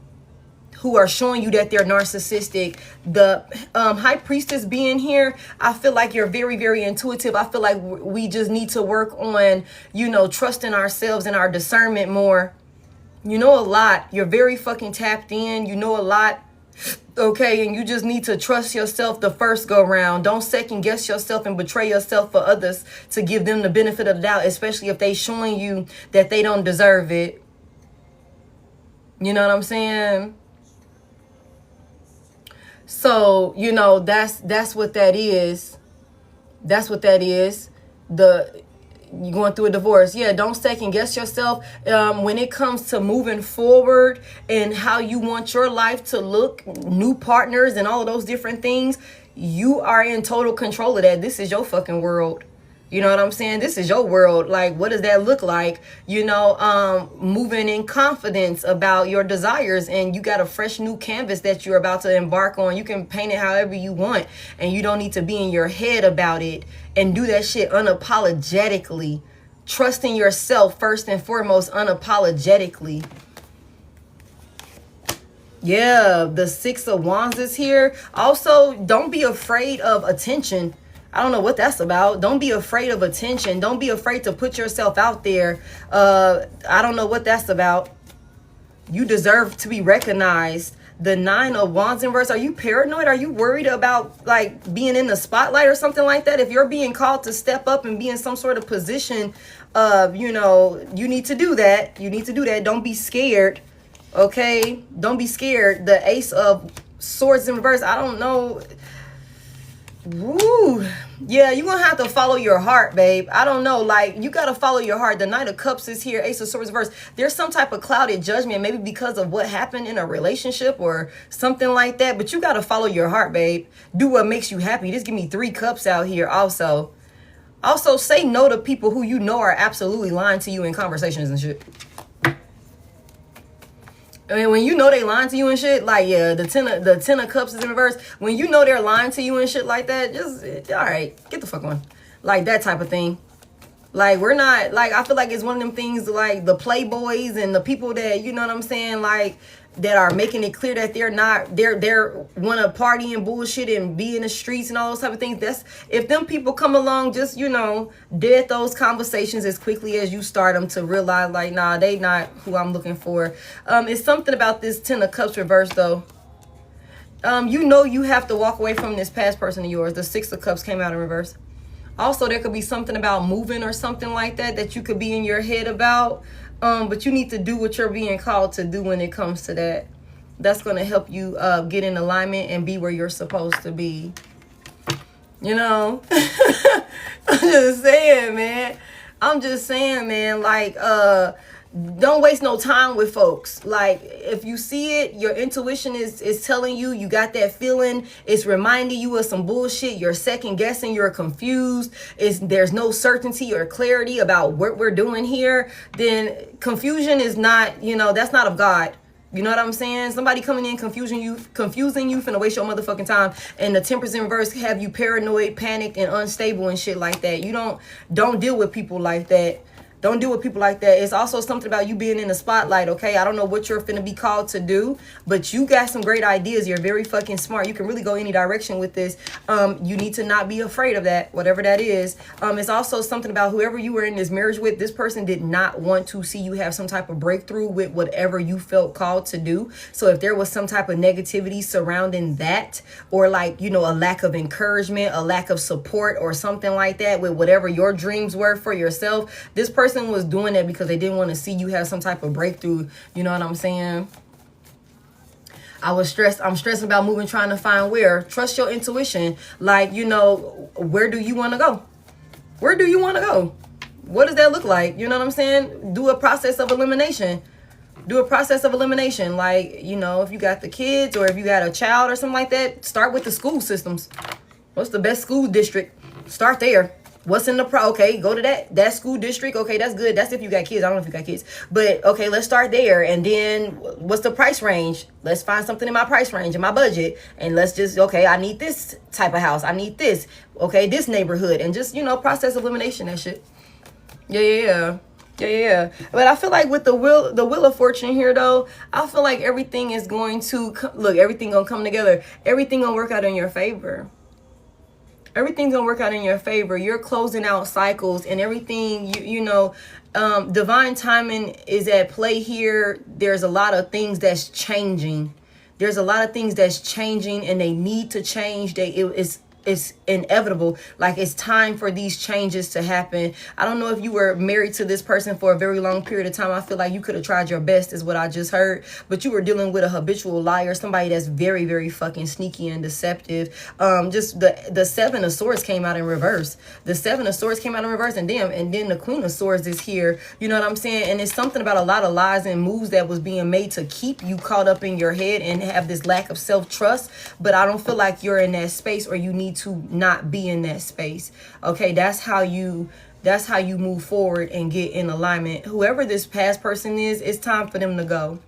who are showing you that they're narcissistic. The High Priestess being here, I feel like you're very, very intuitive. I feel like we just need to work on, you know, trusting ourselves and our discernment more. You know a lot. You're very fucking tapped in. You know a lot. Okay, and you just need to trust yourself the first go round. Don't second guess yourself and betray yourself for others to give them the benefit of the doubt, especially if they showing you that they don't deserve it. You know what I'm saying? So, you know, that's what that is. That's what that is. You're going through a divorce. Yeah, don't second guess yourself. When it comes to moving forward and how you want your life to look, new partners and all of those different things, you are in total control of that. This is your fucking world. You know what I'm saying? This is your world. Like, what does that look like? You know, moving in confidence about your desires, and you got a fresh new canvas that you're about to embark on. You can paint it however you want, and you don't need to be in your head about it, and do that shit unapologetically. Trusting yourself first and foremost, unapologetically. Yeah, the 6 of Wands is here. Also, don't be afraid of attention. I don't know what that's about. Don't be afraid of attention. Don't be afraid to put yourself out there. I don't know what that's about. You deserve to be recognized. The 9 of Wands in reverse. Are you paranoid? Are you worried about like being in the spotlight or something like that? If you're being called to step up and be in some sort of position, you know, you need to do that. You need to do that. Don't be scared. Okay? Don't be scared. The Ace of Swords in reverse. I don't know. Woo. Yeah, you're gonna have to follow your heart, babe. I don't know, like, you gotta follow your heart. The Knight of Cups is here, Ace of Swords reverse. There's some type of clouded judgment, maybe because of what happened in a relationship or something like that, but you gotta follow your heart, babe. Do what makes you happy. Just give me 3 cups out here. Also say no to people who you know are absolutely lying to you in conversations and shit. I mean, when you know they lying to you and shit, like, yeah, the 10 of Cups is in reverse. When you know they're lying to you and shit like that, just, all right, get the fuck on. Like, that type of thing. Like, we're not, like, I feel like it's one of them things, like, the playboys and the people that, you know what I'm saying, like, that are making it clear that they're not, they're want to party and bullshit and be in the streets and all those type of things. That's, if them people come along, just, you know, dead those conversations as quickly as you start them to realize, like, nah, they not who I'm looking for. It's something about this 10 of Cups reverse, though. You know you have to walk away from this past person of yours. The 6 of Cups came out in reverse. Also, there could be something about moving or something like that you could be in your head about. But you need to do what you're being called to do when it comes to that. That's going to help you get in alignment and be where you're supposed to be. You know? I'm just saying, man. Like, don't waste no time with folks. Like, if you see it, your intuition is telling you, you got that feeling, it's reminding you of some bullshit, you're second guessing, you're confused, there's no certainty or clarity about what we're doing here, then confusion is not, that's not of God. You know what I'm saying? Somebody coming in confusing you finna waste your motherfucking time, and the Temperance in reverse have you paranoid, panicked, and unstable and shit like that. You don't deal with people like that. Don't deal with people like that. It's also something about you being in the spotlight, okay? I don't know what you're finna be called to do, but you got some great ideas. You're very fucking smart. You can really go any direction with this. You need to not be afraid of that, whatever that is. It's also something about whoever you were in this marriage with, this person did not want to see you have some type of breakthrough with whatever you felt called to do. So if there was some type of negativity surrounding that, or like, a lack of encouragement, a lack of support or something like that with whatever your dreams were for yourself, this person was doing that because they didn't want to see you have some type of breakthrough. You know what I'm saying? I'm stressing about moving, trying to find where. Trust your intuition. Like, where do you want to go? Where do you want to go? What does that look like? You know what I'm saying? Do a process of elimination. Like, if you got the kids or if you got a child or something like that, start with the school systems. What's the best school district? Start there. What's in the okay, go to that school district. Okay, that's good. That's if you got kids. I don't know if you got kids. But okay, let's start there. And then what's the price range? Let's find something in my price range, in my budget. And let's just, okay, I need this type of house. I need this. Okay, this neighborhood. And just, process elimination, that shit. Yeah. But I feel like with the wheel of fortune here, though, I feel like everything is going to, everything gonna come together. Everything gonna work out in your favor. Everything's gonna work out in your favor. You're closing out cycles and everything, divine timing is at play here. There's a lot of things that's changing. And they need to change. It's inevitable. Like, it's time for these changes to happen. I don't know if you were married to this person for a very long period of time. I feel like you could have tried your best, is what I just heard. But you were dealing with a habitual liar, somebody that's very, very fucking sneaky and deceptive. Just the Seven of Swords came out in reverse. And then the Queen of Swords is here. You know what I'm saying? And it's something about a lot of lies and moves that was being made to keep you caught up in your head and have this lack of self-trust. But I don't feel like you're in that space, or you need to not be in that space. Okay, that's how you move forward and get in alignment. Whoever this past person is, it's time for them to go.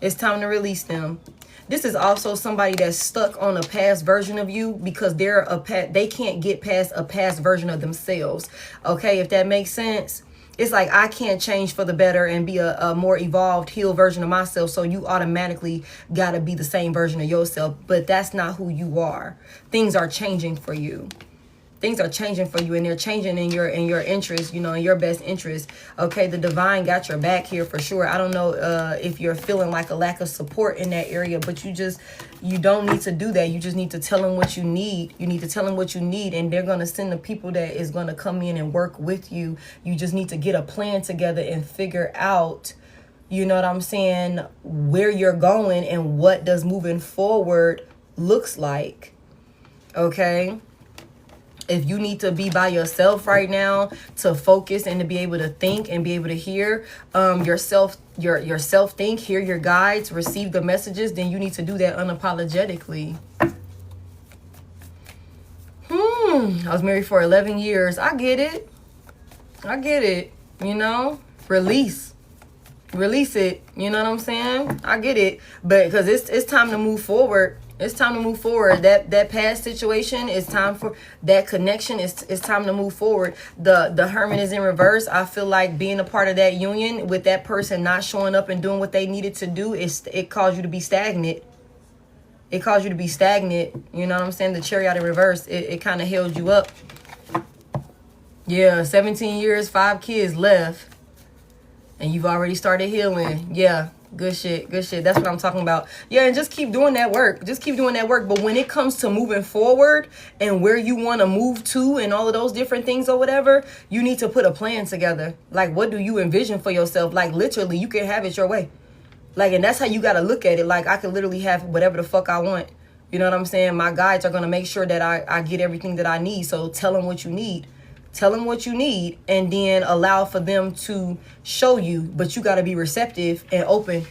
It's time to release them. This is also somebody that's stuck on a past version of you because they can't get past a past version of themselves. Okay, if that makes sense. It's like, I can't change for the better and be a more evolved, healed version of myself. So you automatically got to be the same version of yourself. But that's not who you are. Things are changing for you. And they're changing in your interest, in your best interest. Okay, the divine got your back here for sure. I don't know if you're feeling like a lack of support in that area, but you don't need to do that. You just need to tell them what you need. And they're going to send the people that is going to come in and work with you. You just need to get a plan together and figure out, you know what I'm saying, where you're going and what does moving forward looks like. Okay? If you need to be by yourself right now to focus and to be able to think and be able to hear yourself think, hear your guides, receive the messages, then you need to do that unapologetically. I was married for 11 years. I get it. Release it. You know what I'm saying? I get it. But because it's time to move forward. That past situation, it's time for that connection. It's time to move forward. The Hermit is in reverse. I feel like being a part of that union with that person not showing up and doing what they needed to do, it caused you to be stagnant. You know what I'm saying? The Chariot in reverse, it kind of held you up. Yeah, 17 years, 5 kids left. And you've already started healing. Yeah, Good shit. Good shit. That's what I'm talking about. Yeah, and just keep doing that work. Just keep doing that work. But when it comes to moving forward and where you want to move to and all of those different things or whatever, you need to put a plan together. Like, what do you envision for yourself? Like, literally, you can have it your way. Like, and that's how you got to look at it. Like, I can literally have whatever the fuck I want. You know what I'm saying? My guides are going to make sure that I get everything that I need. So tell them what you need. Tell them what you need, and then allow for them to show you. But you got to be receptive and open.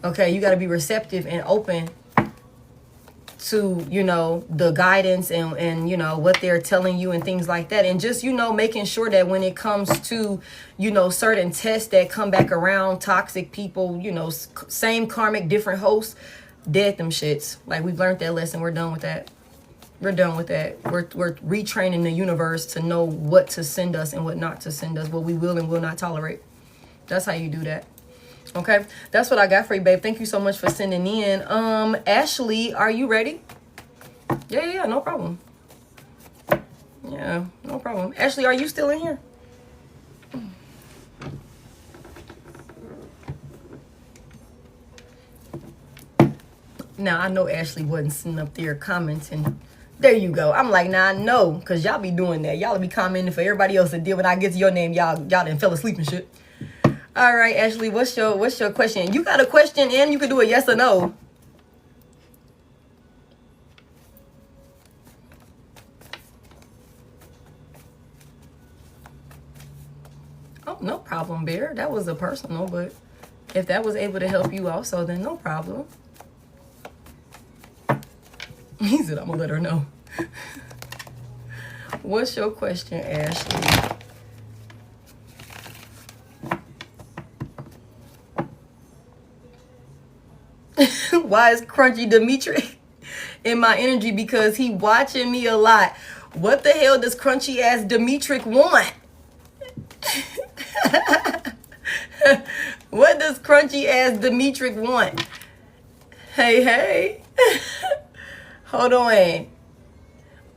Okay, you got to be receptive and open to, you know, the guidance and, you know, what they're telling you and things like that. And just, you know, making sure that when it comes to, you know, certain tests that come back around, toxic people, you know, same karmic, different hosts, dead them shits. Like, we've learned that lesson. We're done with that. We're done with that. We're retraining the universe to know what to send us and what not to send us, what we will and will not tolerate. That's how you do that. Okay, that's what I got for you, babe. Thank you so much for sending in. Ashley, are you ready? Yeah, no problem. Yeah, no problem. Ashley, are you still in here? Now, I know Ashley wasn't sitting up there commenting. There you go. I'm like, nah, no, because y'all be doing that. Y'all be commenting for everybody else, and then when I get to your name, y'all done fell asleep and shit. All right, Ashley, what's your question? You got a question and you can do a yes or no. Oh, no problem, Bear. That was a personal, but if that was able to help you also, then no problem. He said, I'm gonna let her know. What's your question, Ashley? Why is Crunchy Dimitri in my energy? Because he watching me a lot. What the hell does Crunchy ass Dimitri want? What does Crunchy ass Dimitri want? Hey. Hold on.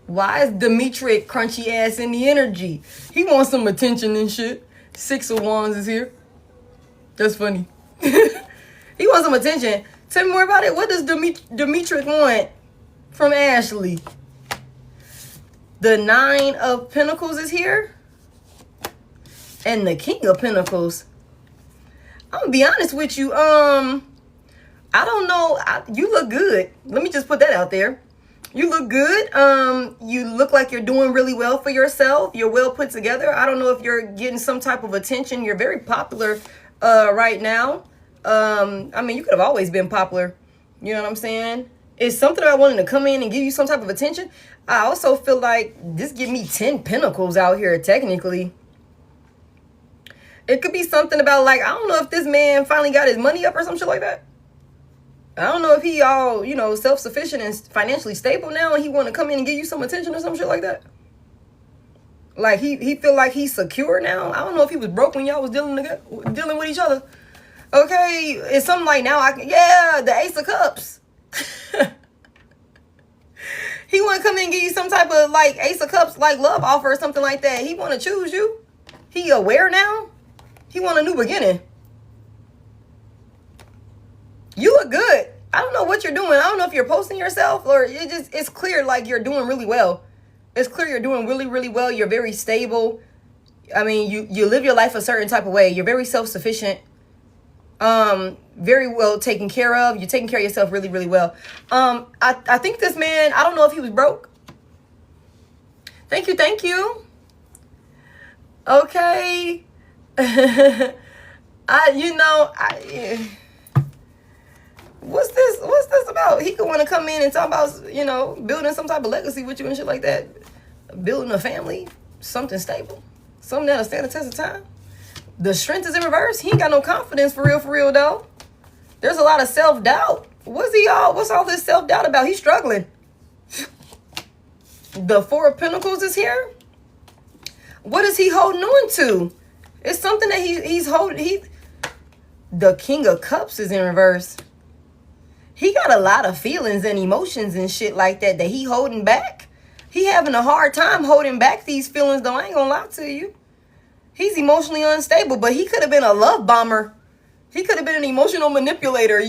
Why is Dimitri Crunchy ass in the energy? He wants some attention and shit. 6 of Wands is here. That's funny. He wants some attention. Tell me more about it. What does Dimitri want from Ashley? The 9 of Pentacles is here. And the King of Pentacles. I'm gonna be honest with you. I don't know. You look good. Let me just put that out there. You look good. You look like you're doing really well for yourself. You're well put together. I don't know if you're getting some type of attention. You're very popular right now. I mean, you could have always been popular. You know what I'm saying? It's something about wanting to come in and give you some type of attention. I also feel like this give me 10 pentacles out here, technically. It could be something about, like, I don't know if this man finally got his money up or some shit like that. I don't know if he all, you know, self-sufficient and financially stable now and he want to come in and give you some attention or some shit like that. Like, he feel like he's secure now. I don't know if he was broke when y'all was dealing with each other. Okay, it's something like now the Ace of Cups. He want to come in and give you some type of, like, Ace of Cups, like, love offer or something like that. He want to choose you. He aware now. He want a new beginning. You look good. I don't know what you're doing. I don't know if you're posting yourself or it's clear like you're doing really well. It's clear you're doing really, really well. You're very stable. I mean, you live your life a certain type of way. You're very self-sufficient. Very well taken care of. You're taking care of yourself really, really well. I think this man, I don't know if he was broke. Thank you. Okay. What's this about? He could want to come in and talk about, you know, building some type of legacy with you and shit like that. Building a family, something stable, something that'll stand the test of time. The Strength is in reverse. He ain't got no confidence for real though. There's a lot of self-doubt. What's all this self-doubt about? He's struggling. The 4 of Pentacles is here. What is he holding on to? It's something that he's holding. The King of Cups is in reverse. He got a lot of feelings and emotions and shit like that he holding back. He having a hard time holding back these feelings, though. I ain't gonna lie to you. He's emotionally unstable, but he could have been a love bomber. He could have been an emotional manipulator.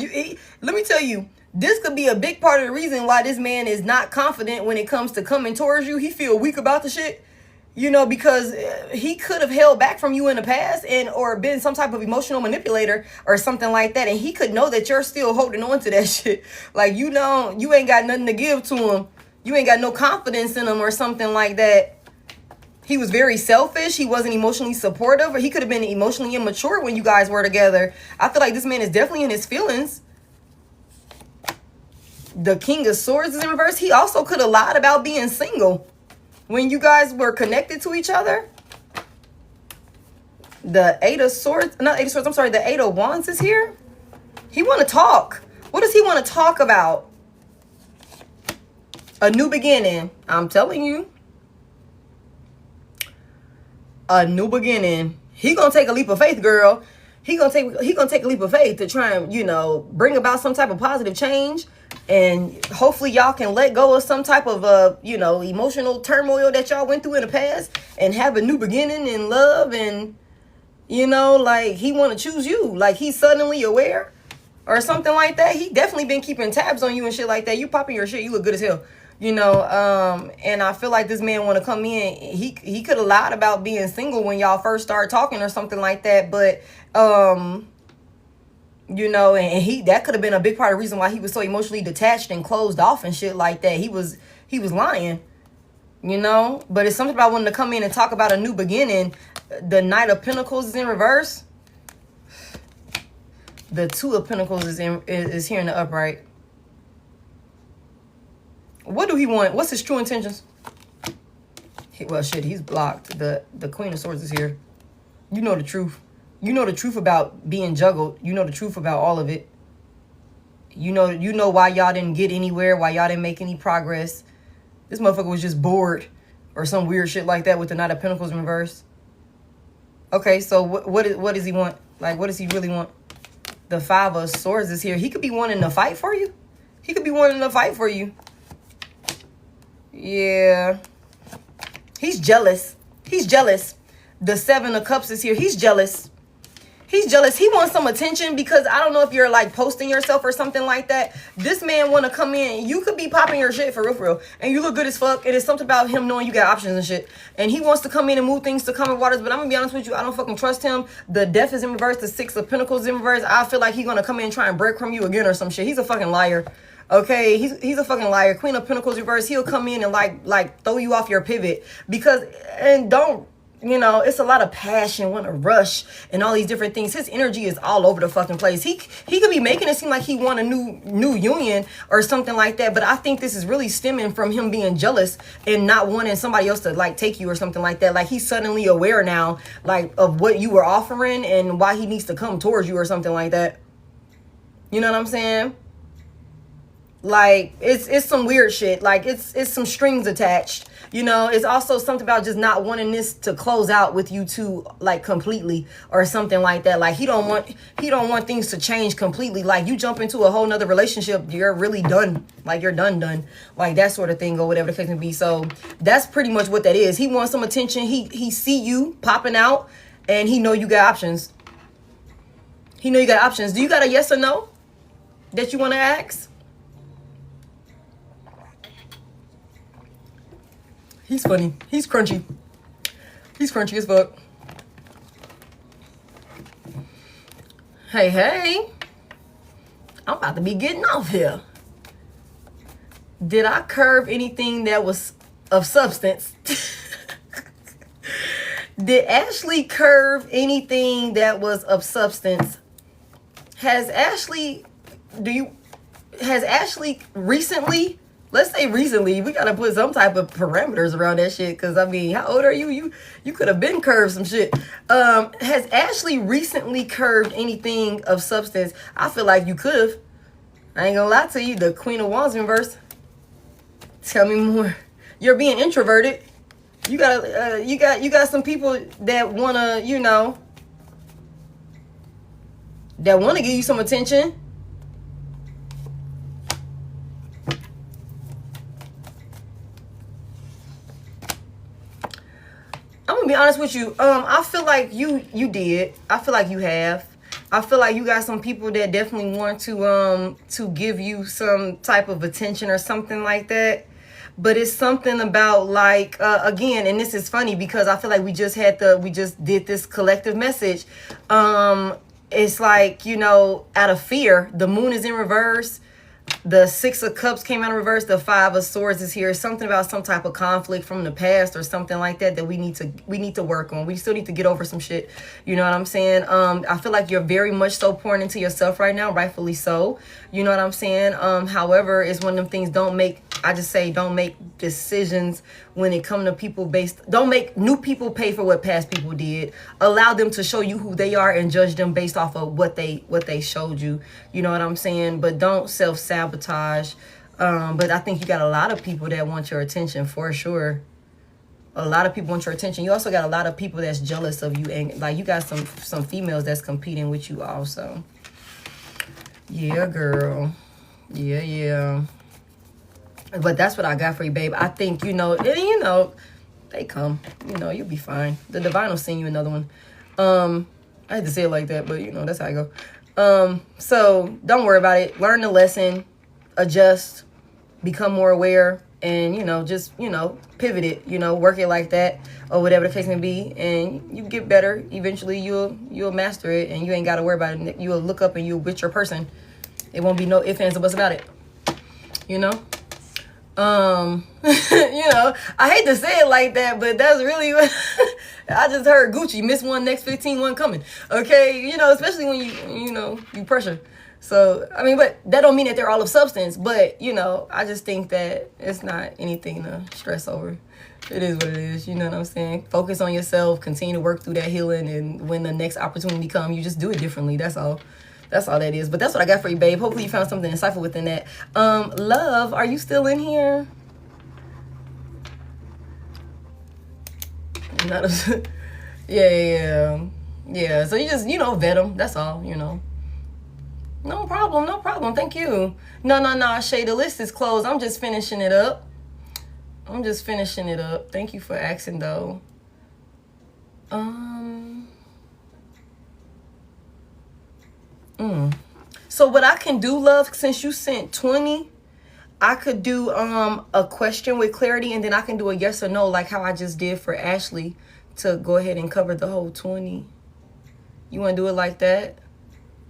Let me tell you, this could be a big part of the reason why this man is not confident when it comes to coming towards you. He feel weak about the shit, you know, because he could have held back from you in the past or been some type of emotional manipulator or something like that. And he could know that you're still holding on to that shit. Like, you know, you ain't got nothing to give to him. You ain't got no confidence in him or something like that. He was very selfish. He wasn't emotionally supportive, or he could have been emotionally immature when you guys were together. I feel like this man is definitely in his feelings. The King of Swords is in reverse. He also could have lied about being single when you guys were connected to each other. The Eight of Swords, not Eight of Swords, I'm sorry, the Eight of Wands is here. He want to talk. What does he want to talk about? A new beginning. I'm telling you. A new beginning. He gonna take a leap of faith, girl. He gonna take a leap of faith to try and, you know, bring about some type of positive change, and hopefully y'all can let go of some type of you know, emotional turmoil that y'all went through in the past and have a new beginning in love. And, you know, like, he want to choose you, like he's suddenly aware or something like that. He definitely been keeping tabs on you and shit like that. You popping your shit, you look good as hell. You know, and I feel like this man want to come in. He could have lied about being single when y'all first started talking or something like that. But, you know, and that could have been a big part of the reason why he was so emotionally detached and closed off and shit like that. He was lying, you know. But it's something about wanting to come in and talk about a new beginning. The Knight of Pentacles is in reverse. The Two of Pentacles is here in the upright. What do he want? What's his true intentions? Well, shit, he's blocked. The Queen of Swords is here. You know the truth. You know the truth about being juggled. You know the truth about all of it. You know why y'all didn't get anywhere, why y'all didn't make any progress. This motherfucker was just bored or some weird shit like that with the Knight of Pentacles in reverse. Okay, so what does he want? Like, what does he really want? The Five of Swords is here. He could be wanting to fight for you. He could be wanting to fight for you. Yeah. He's jealous. He's jealous. The Seven of Cups is here. He's jealous. He's jealous. He wants some attention because I don't know if you're like posting yourself or something like that. This man want to come in. You could be popping your shit for real. And you look good as fuck. And it's something about him knowing you got options and shit. And he wants to come in and move things to common waters. But I'm going to be honest with you. I don't fucking trust him. The Death is in reverse. The Six of Pentacles is in reverse. I feel like he's going to come in and try and breadcrumb you again or some shit. He's a fucking liar. Okay, he's a fucking liar. Queen of Pentacles reverse. He'll come in and like throw you off your pivot because, and don't, you know, it's a lot of passion, want to rush and all these different things. His energy is all over the fucking place. He could be making it seem like he want a new union or something like that. But I think this is really stemming from him being jealous and not wanting somebody else to like take you or something like that. Like he's suddenly aware now, like of what you were offering and why he needs to come towards you or something like that. You know what I'm saying? Like it's some weird shit. Like it's some strings attached. You know, it's also something about just not wanting this to close out with you two like completely or something like that. Like he don't want things to change completely. Like you jump into a whole nother relationship, you're really done. Like you're done. Like that sort of thing or whatever the case may be. So that's pretty much what that is. He wants some attention. He see you popping out and he know you got options. He know you got options. Do you got a yes or no that you want to ask? He's funny. He's crunchy. He's crunchy as fuck. Hey. I'm about to be getting off here. Did I curve anything that was of substance? Did Ashley curve anything that was of substance? Has Ashley recently... Let's say recently, we got to put some type of parameters around that shit. Because, I mean, how old are you? You could have been curved some shit. Has Ashley recently curved anything of substance? I feel like you could have. I ain't gonna lie to you. The Queen of Wands in reverse. Tell me more. You're being introverted. You got some people that want to, you know, that want to give you some attention. I'm gonna be honest with you. I feel like you did. I feel like you have. I feel like you got some people that definitely want to give you some type of attention or something like that. But it's something about like, again, and this is funny because I feel like we just did this collective message. It's like, you know, out of fear, the moon is in reverse. The 6 of Cups came out in reverse. The 5 of Swords is here. Something about some type of conflict from the past or something like that we need to work on. We still need to get over some shit. You know what I'm saying? I feel like you're very much so pouring into yourself right now, rightfully so. You know what I'm saying? However, it's one of them things. Don't make decisions when it comes to people don't make new people pay for what past people did. Allow them to show you who they are and judge them based off of what they showed you. You know what I'm saying? But don't self-sabotage. But I think you got a lot of people that want your attention for sure. A lot of people want your attention. You also got a lot of people that's jealous of you, and like you got some females that's competing with you also. Yeah, girl. Yeah. But that's what I got for you, babe. I think, you know, they come. You know, you'll be fine. The divine will send you another one. I had to say it like that, but, you know, that's how I go. So don't worry about it. Learn the lesson. Adjust. Become more aware. And, you know, just, you know, pivot it. You know, work it like that. Or whatever the case may be. And you get better. Eventually, you'll master it. And you ain't got to worry about it. You'll look up and you'll with your person. It won't be no ifs, ands, or buts about it. You know? You know, I hate to say it like that, but that's really what I just heard. Gucci, miss one, next 15 one coming. Okay, you know, especially when you pressure. So I mean, but that don't mean that they're all of substance. But you know, I just think that it's not anything to stress over. It is what it is. You know what I'm saying? Focus on yourself. Continue to work through that healing, and when the next opportunity comes, you just do it differently. That's all. That's all that is. But that's what I got for you, babe. Hopefully you found something insightful within that. Love, are you still in here? Not a, yeah. So you just, you know, vet them. That's all, you know. No problem. Thank you. No, Shay, the list is closed. I'm just finishing it up. Thank you for asking, though. So what I can do, love, since you sent 20, I could do a question with clarity, and then I can do a yes or no, like how I just did for Ashley, to go ahead and cover the whole 20. You want to do it like that?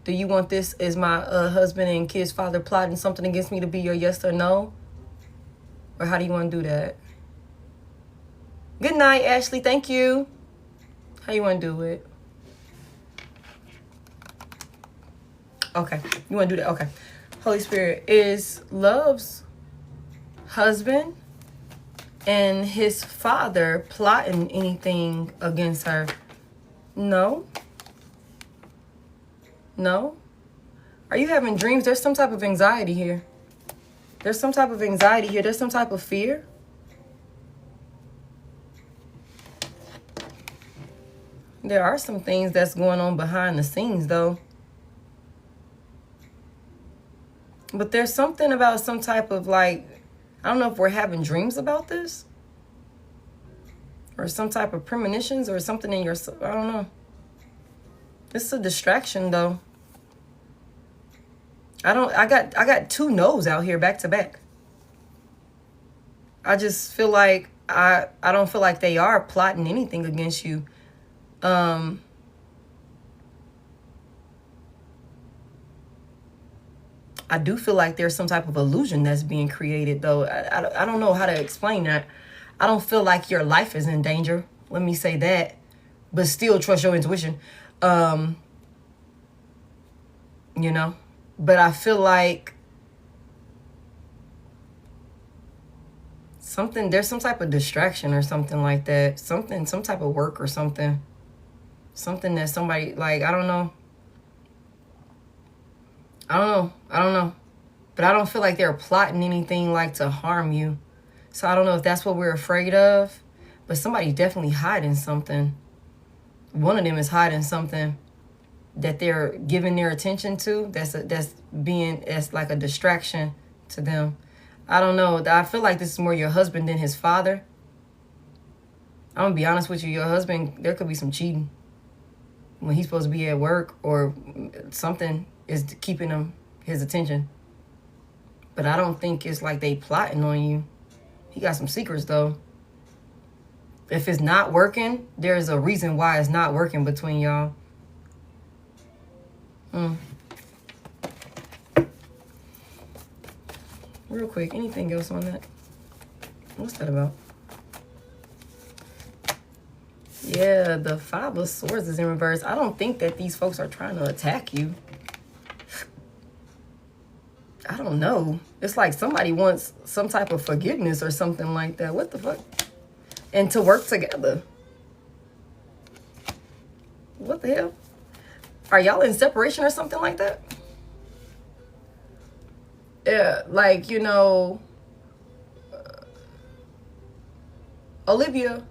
Do you want this as my husband and kid's father plotting something against me to be your yes or no? Or how do you want to do that? Good night, Ashley. Thank you. How you want to do it? Okay. You want to do that? Okay. Holy Spirit, is Love's husband and his father plotting anything against her? No. Are you having dreams? There's some type of anxiety here. There's some type of fear. There are some things that's going on behind the scenes, though. But there's something about some type of, like, I don't know if we're having dreams about this. Or some type of premonitions or something in your, I don't know. It's a distraction, though. I got 2 no's out here back to back. I just feel like I don't feel like they are plotting anything against you. I do feel like there's some type of illusion that's being created, though. I don't know how to explain that. I don't feel like your life is in danger. Let me say that. But still trust your intuition. You know? But I feel like there's some type of distraction or something like that. Some type of work or something. Something that somebody, like, I don't know. But I don't feel like they're plotting anything like to harm you. So I don't know if that's what we're afraid of. But somebody's definitely hiding something. One of them is hiding something that they're giving their attention to. That's like a distraction to them. I don't know. I feel like this is more your husband than his father. I'm gonna be honest with you. Your husband, there could be some cheating. when he's supposed to be at work, or something is keeping his attention. But I don't think it's like they plotting on you. He got some secrets, though. If it's not working, there's a reason why it's not working between y'all. Real quick, anything else on that? What's that about? Yeah, the Five of Swords is in reverse. I don't think that these folks are trying to attack you. I don't know. It's like somebody wants some type of forgiveness or something like that. What the fuck? And to work together. What the hell? Are y'all in separation or something like that? Yeah, like, you know, Olivia.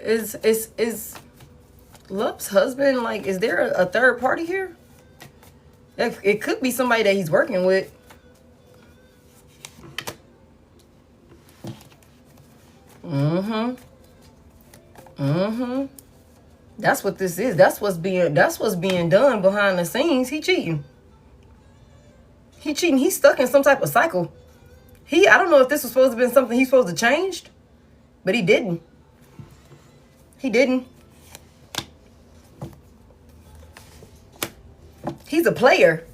Is Love's husband, like, is there a third party here? It could be somebody that he's working with. That's what this is. That's what's being done behind the scenes. He cheating. He's stuck in some type of cycle. I don't know if this was supposed to be something he's supposed to change, but he didn't. He's a player.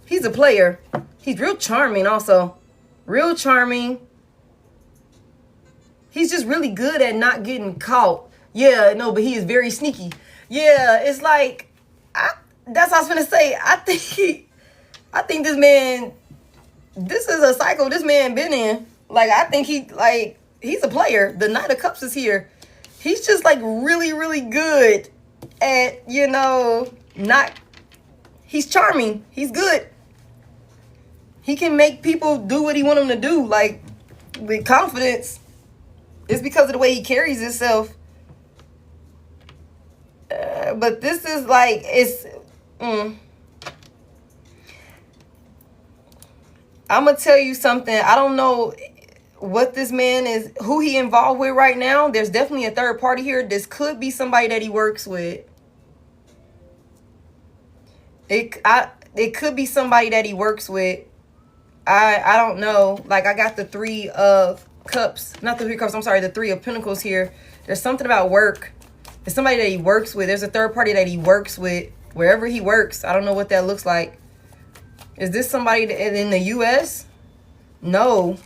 He's real charming also. Real charming. He's just really good at not getting caught. Yeah, no, but he is very sneaky. Yeah, it's like, that's what I was gonna say. I think this man, this is a cycle this man been in. Like, I think he's a player. The Knight of Cups is here. He's just like really, really good at, you know, he's charming. He's good. He can make people do what he want them to do, like, with confidence. It's because of the way he carries himself. But this is like, I'm going to tell you something. I don't know what this man is, who he involved with right now. There's definitely a third party here. This could be somebody that he works with. It could be somebody that he works with. I don't know. Like, I got the Three of Cups. Not the Three of Cups, I'm sorry. The Three of Pentacles here. There's something about work. It's somebody that he works with. There's a third party that he works with. Wherever he works. I don't know what that looks like. Is this somebody in the U.S.? No.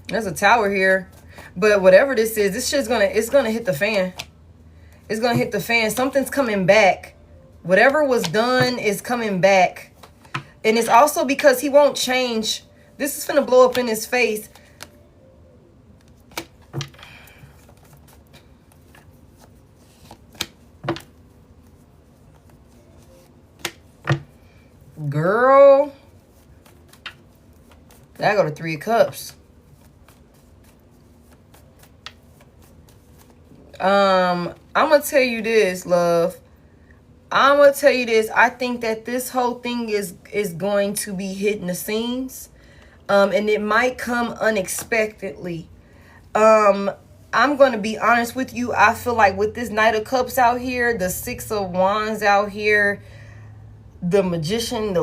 There's a tower here. But whatever this is, this shit's it's gonna hit the fan. It's gonna hit the fan. Something's coming back. Whatever was done is coming back. And it's also because he won't change. This is finna blow up in his face. Girl. That go to Three of Cups. I'm gonna tell you this, love. I'm gonna tell you this. I think that this whole thing is going to be hitting the scenes. And it might come unexpectedly. I'm going to be honest with you. I feel like with this Knight of Cups out here, the Six of Wands out here, the Magician,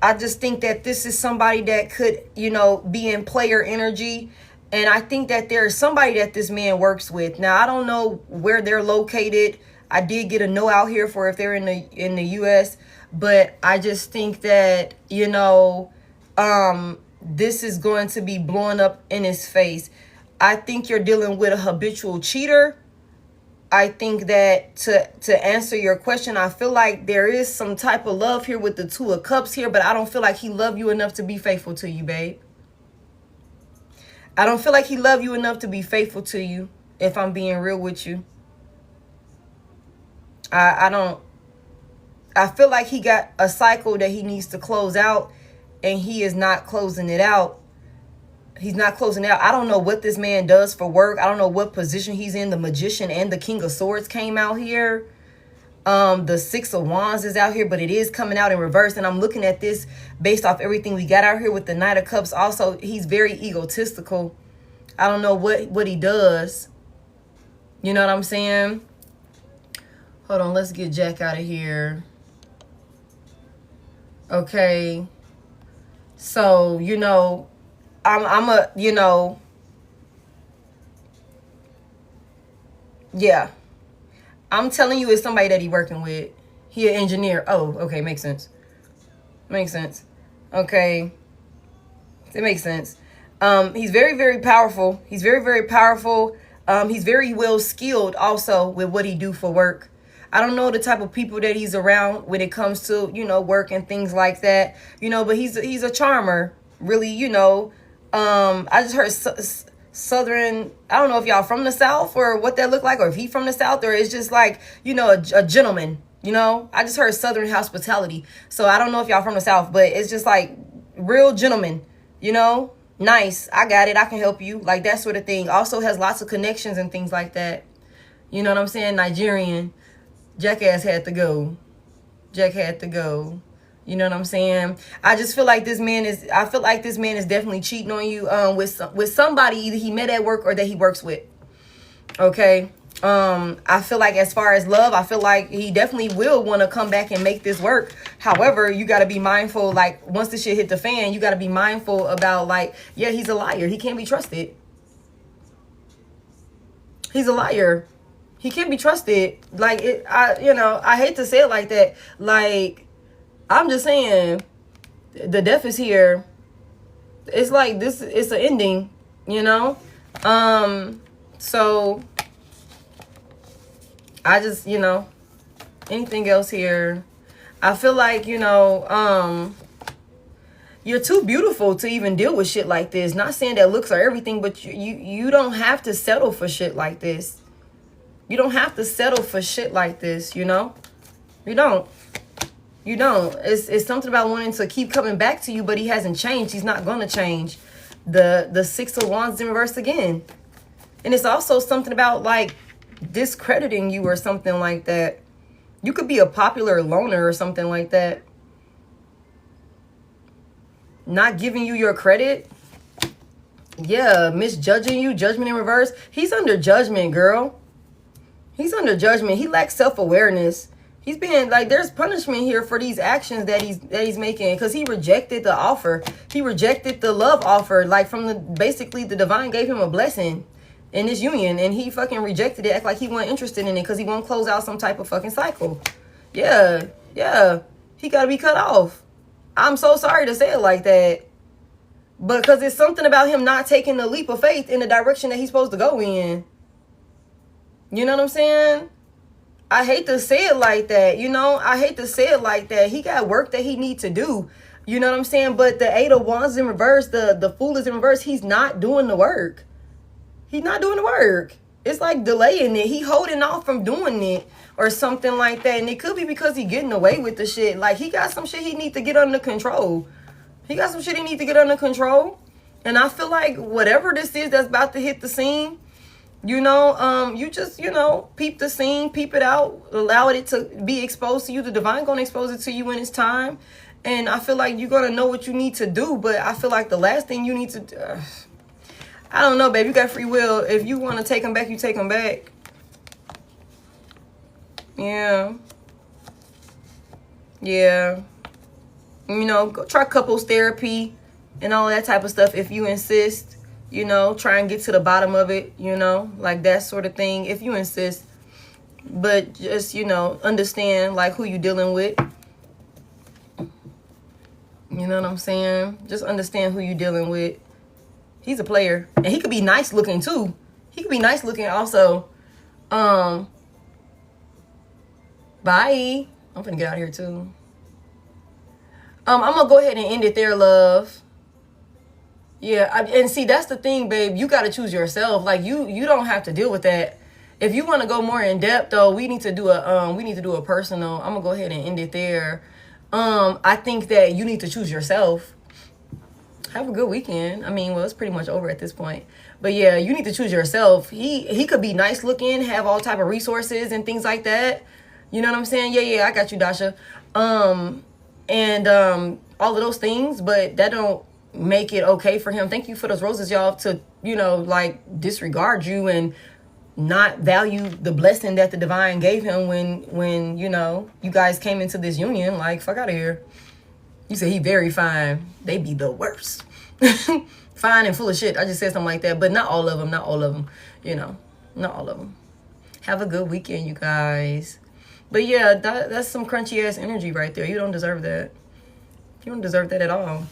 I just think that this is somebody that could, you know, be in player energy. And I think that there's somebody that this man works with. Now, I don't know where they're located. I did get a no out here for if they're in the US. But I just think that, you know, this is going to be blowing up in his face. I think you're dealing with a habitual cheater. I think that to answer your question, I feel like there is some type of love here with the Two of Cups here, but I don't feel like he loved you enough to be faithful to you, babe. I don't feel like he loved you enough to be faithful to you, if I'm being real with you. I don't. I feel like he got a cycle that he needs to close out, and he is not closing it out. He's not closing it out. I don't know what this man does for work. I don't know what position he's in. The Magician and the King of Swords came out here. The Six of Wands is out here, but it is coming out in reverse. And I'm looking at this based off everything we got out here with the Knight of Cups. Also, he's very egotistical. I don't know what he does. You know what I'm saying? Hold on, let's get Jack out of here. Okay. So, you know, yeah. I'm telling you, it's somebody that he working with. He an engineer. Oh, okay, makes sense. Makes sense. Okay. It makes sense. He's very, very powerful. He's very, very powerful. He's very well skilled also with what he do for work. I don't know the type of people that he's around when it comes to, you know, work and things like that. You know, but he's a charmer. Really, you know. I just heard Southern, I don't know if y'all from the South or what that look like, or if he from the South, or it's just like, you know, a gentleman, you know. I just heard Southern hospitality, so I don't know if y'all from the South, but it's just like real gentleman, you know. Nice, I got it, I can help you, like that sort of thing. Also has lots of connections and things like that, you know what I'm saying. Nigerian. Jackass had to go. Jack had to go. You know what I'm saying? I just feel like this man is, definitely cheating on you with somebody either he met at work or that he works with. Okay? I feel like as far as love, I feel like he definitely will want to come back and make this work. However, you got to be mindful, like, once this shit hit the fan, you got to be mindful about, like, yeah, he's a liar. He can't be trusted. He's a liar. He can't be trusted. Like, I hate to say it like that. Like, I'm just saying, the death is here. It's like this, it's an ending, you know? So I just, you know, anything else here? I feel like, you know, you're too beautiful to even deal with shit like this. Not saying that looks are everything, but you don't have to settle for shit like this. You don't have to settle for shit like this, you know? You don't. You don't. It's something about wanting to keep coming back to you, but he hasn't changed. He's not going to change. The Six of Wands in reverse again. And it's also something about, like, discrediting you or something like that. You could be a popular loner or something like that. Not giving you your credit. Yeah, misjudging you. Judgment in reverse. He's under judgment, girl. He's under judgment. He lacks self-awareness. He's being, like, there's punishment here for these actions that he's making, because he rejected the offer. He rejected the love offer, like, from basically the divine gave him a blessing in this union, and he fucking rejected it, act like he wasn't interested in it because he won't close out some type of fucking cycle. Yeah, he got to be cut off. I'm so sorry to say it like that, but because it's something about him not taking the leap of faith in the direction that he's supposed to go in. You know what I'm saying? I hate to say it like that, you know? I hate to say it like that. He got work that he needs to do. You know what I'm saying? But the Eight of Wands in reverse, the Fool is in reverse. He's not doing the work. He's not doing the work. It's like delaying it. He holding off from doing it or something like that. And it could be because he getting away with the shit. Like, he got some shit he need to get under control. He got some shit he need to get under control. And I feel like whatever this is that's about to hit the scene, you know, you just, you know, peep the scene, peep it out, allow it to be exposed to you. The divine gonna expose it to you when it's time. And I feel like you're gonna know what you need to do. But I feel like the last thing you need to do, I don't know, babe. You got free will. If you want to take them back, you take them back. Yeah. You know, go try couples therapy and all that type of stuff if you insist. You know, try and get to the bottom of it, you know, like that sort of thing, if you insist. But just, you know, understand, like, who you dealing with. You know what I'm saying? Just understand who you dealing with. He's a player. And he could be nice looking, too. He could be nice looking also. Bye. I'm finna get out of here, too. I'm gonna go ahead and end it there, love. Yeah, and see, that's the thing, babe. You got to choose yourself. Like, you don't have to deal with that. If you want to go more in depth, though, we need to do a personal. I'm gonna go ahead and end it there. I think that you need to choose yourself. Have a good weekend. I mean, well, it's pretty much over at this point. But yeah, you need to choose yourself. He could be nice looking, have all type of resources and things like that. You know what I'm saying? Yeah, I got you, Dasha. And all of those things, but that don't make it okay for him. Thank you for those roses, y'all, to, you know, like, disregard you and not value the blessing that the divine gave him when you know, you guys came into this union. Like, fuck out of here. You say he very fine. They be the worst. Fine and full of shit. I just said something like that, but not all of them. Not all of them. You know, not all of them. Have a good weekend, you guys. But yeah, that's some crunchy ass energy right there. You don't deserve that. You don't deserve that at all.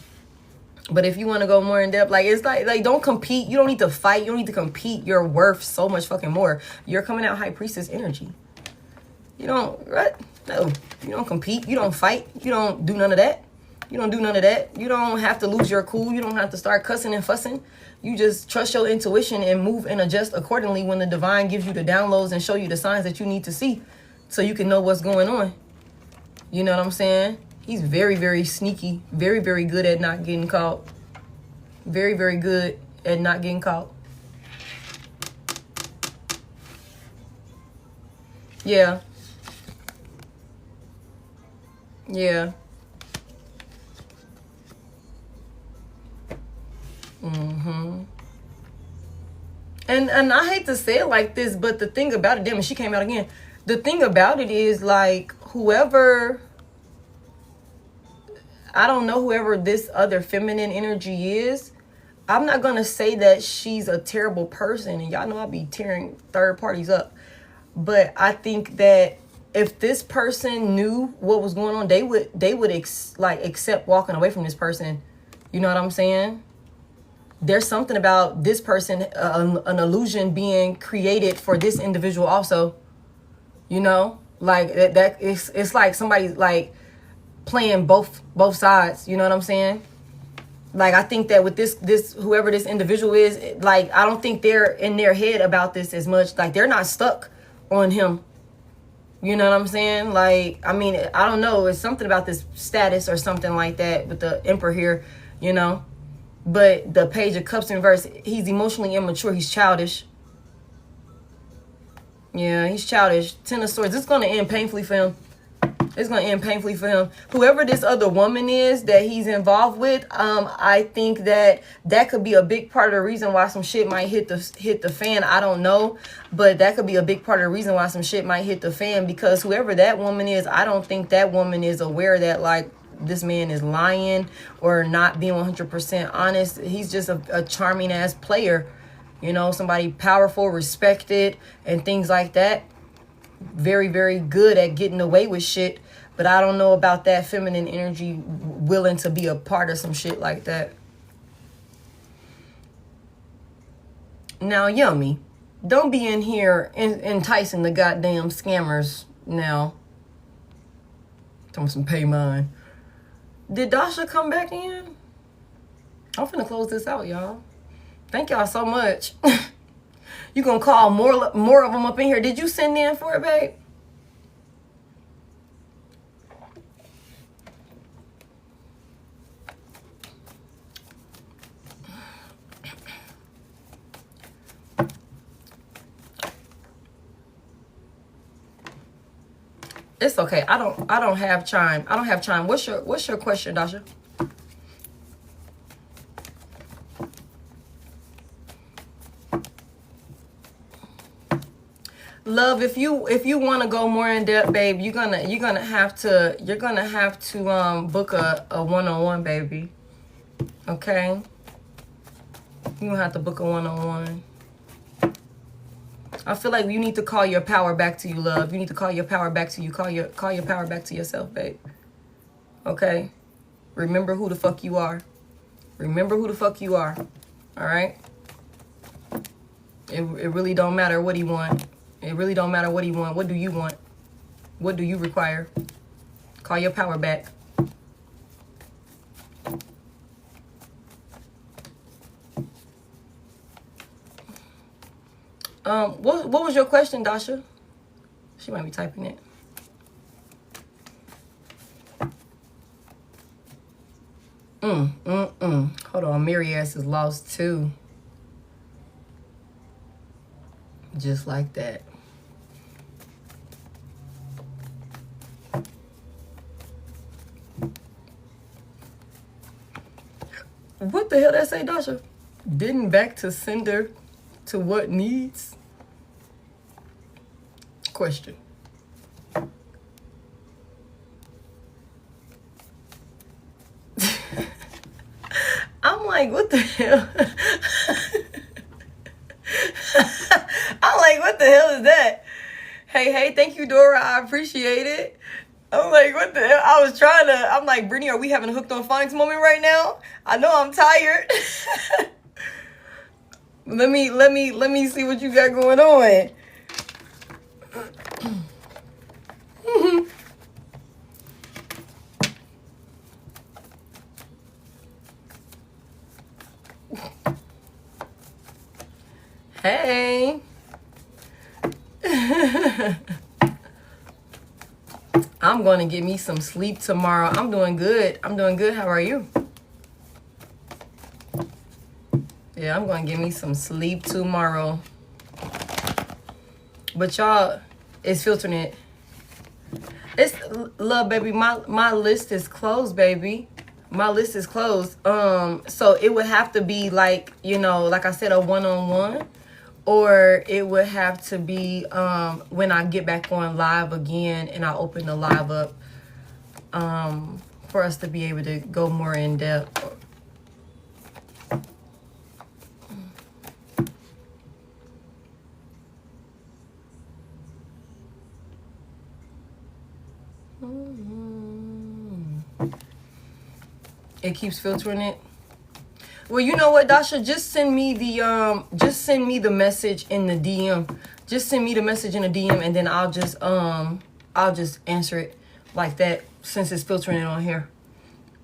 But if you want to go more in depth, like, it's like don't compete. You don't need to fight. You don't need to compete. You're worth so much fucking more. You're coming out high priestess energy. You don't, right? No, you don't compete. You don't fight. You don't do none of that. You don't do none of that. You don't have to lose your cool. You don't have to start cussing and fussing. You just trust your intuition and move and adjust accordingly when the divine gives you the downloads and show you the signs that you need to see so you can know what's going on. You know what I'm saying? He's very, very sneaky. Very, very good at not getting caught. Very, very good at not getting caught. Yeah. Yeah. Mm-hmm. And I hate to say it like this, but the thing about it, damn it, she came out again. The thing about it is, like, whoever, I don't know, whoever this other feminine energy is, I'm not going to say that she's a terrible person. And y'all know I'll be tearing third parties up. But I think that if this person knew what was going on, they would accept walking away from this person. You know what I'm saying? There's something about this person, an illusion being created for this individual also. You know, like it's like somebody like playing both sides. You know what I'm saying? Like, I think that with this whoever this individual is, like, I don't think they're in their head about this as much. Like, they're not stuck on him. You know what I'm saying? Like, I mean, I don't know. It's something about this status or something like that with the Emperor here, you know. But the Page of Cups in reverse, he's emotionally immature. He's childish. Yeah, he's childish. Ten of Swords. It's going to end painfully for him. It's going to end painfully for him. Whoever this other woman is that he's involved with, I think that could be a big part of the reason why some shit might hit the fan. I don't know. But that could be a big part of the reason why some shit might hit the fan. Because whoever that woman is, I don't think that woman is aware that, like, this man is lying or not being 100% honest. He's just a charming ass player. You know, somebody powerful, respected, and things like that. Very, very good at getting away with shit. But I don't know about that feminine energy willing to be a part of some shit like that. Now, Yummy, don't be in here enticing the goddamn scammers now. Tell me some pay mine. Did Dasha come back in? I'm finna close this out, y'all. Thank y'all so much. You gonna call more of them up in here. Did you send in for it, babe? It's okay. I don't have chime. I don't have chime. What's your question, Dasha? Love, if you want to go more in depth, babe, you're gonna have to book a one-on-one, baby. Okay? You're gonna have to book a one-on-one. I feel like you need to call your power back to you, love. You need to call your power back to you. Call your power back to yourself, babe. Okay? Remember who the fuck you are. Remember who the fuck you are. All right? It really don't matter what he want. It really don't matter what he want. What do you want? What do you require? Call your power back. What was your question, Dasha? She might be typing it. Hold on, Mary ass is lost too. Just like that. What the hell that say, Dasha? Didn't back to sender to what needs? Question. I'm like, what the hell? I'm like, what the hell is that? Hey, thank you, Dora. I appreciate it. I'm like, what the hell? I'm like, Brittany, are we having a hooked on phonics moment right now? I know I'm tired. Let me see what you got going on. Hey. I'm going to get me some sleep tomorrow. I'm doing good. How are you? Yeah, I'm going to get me some sleep tomorrow. But y'all, it's filtering it. It's, love, baby, my list is closed, baby. My list is closed. So it would have to be like, you know, like I said, a one-on-one. Or it would have to be when I get back on live again and I open the live up for us to be able to go more in depth. It keeps filtering it. Well, you know what, Dasha? Just send me the message in the DM. Just send me the message in the DM, and then I'll just answer it like that since it's filtering it on here.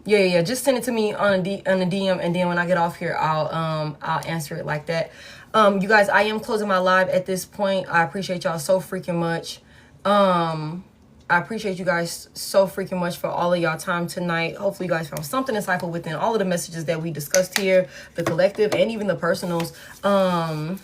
Yeah. Just send it to me on the DM, and then when I get off here, I'll answer it like that. You guys, I am closing my live at this point. I appreciate y'all so freaking much. I appreciate you guys so freaking much for all of y'all time tonight. Hopefully you guys found something insightful within all of the messages that we discussed here, the collective and even the personals. Oh,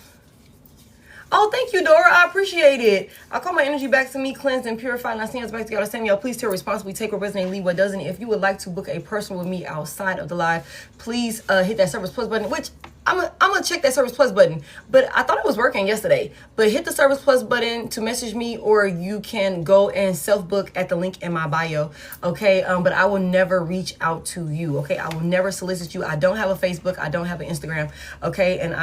thank you, Dora. I appreciate it. I call my energy back to me, cleansed and purified, and I send us back together. Same y'all. Please tell responsibly, take what resonates, leave what doesn't. If you would like to book a personal with me outside of the live, please hit that Service Plus button, which I'm gonna check that Service Plus button, but I thought it was working yesterday. But hit the Service Plus button to message me, or you can go and self-book at the link in my bio, okay? But I will never reach out to you, okay? I will never solicit you. I don't have a Facebook. I don't have an Instagram, okay? And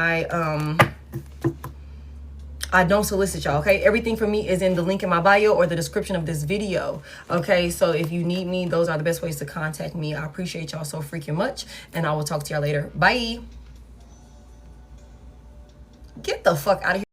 I don't solicit y'all, okay? Everything for me is in the link in my bio or the description of this video, okay? So if you need me, those are the best ways to contact me. I appreciate y'all so freaking much, and I will talk to y'all later. Bye. Get the fuck out of here.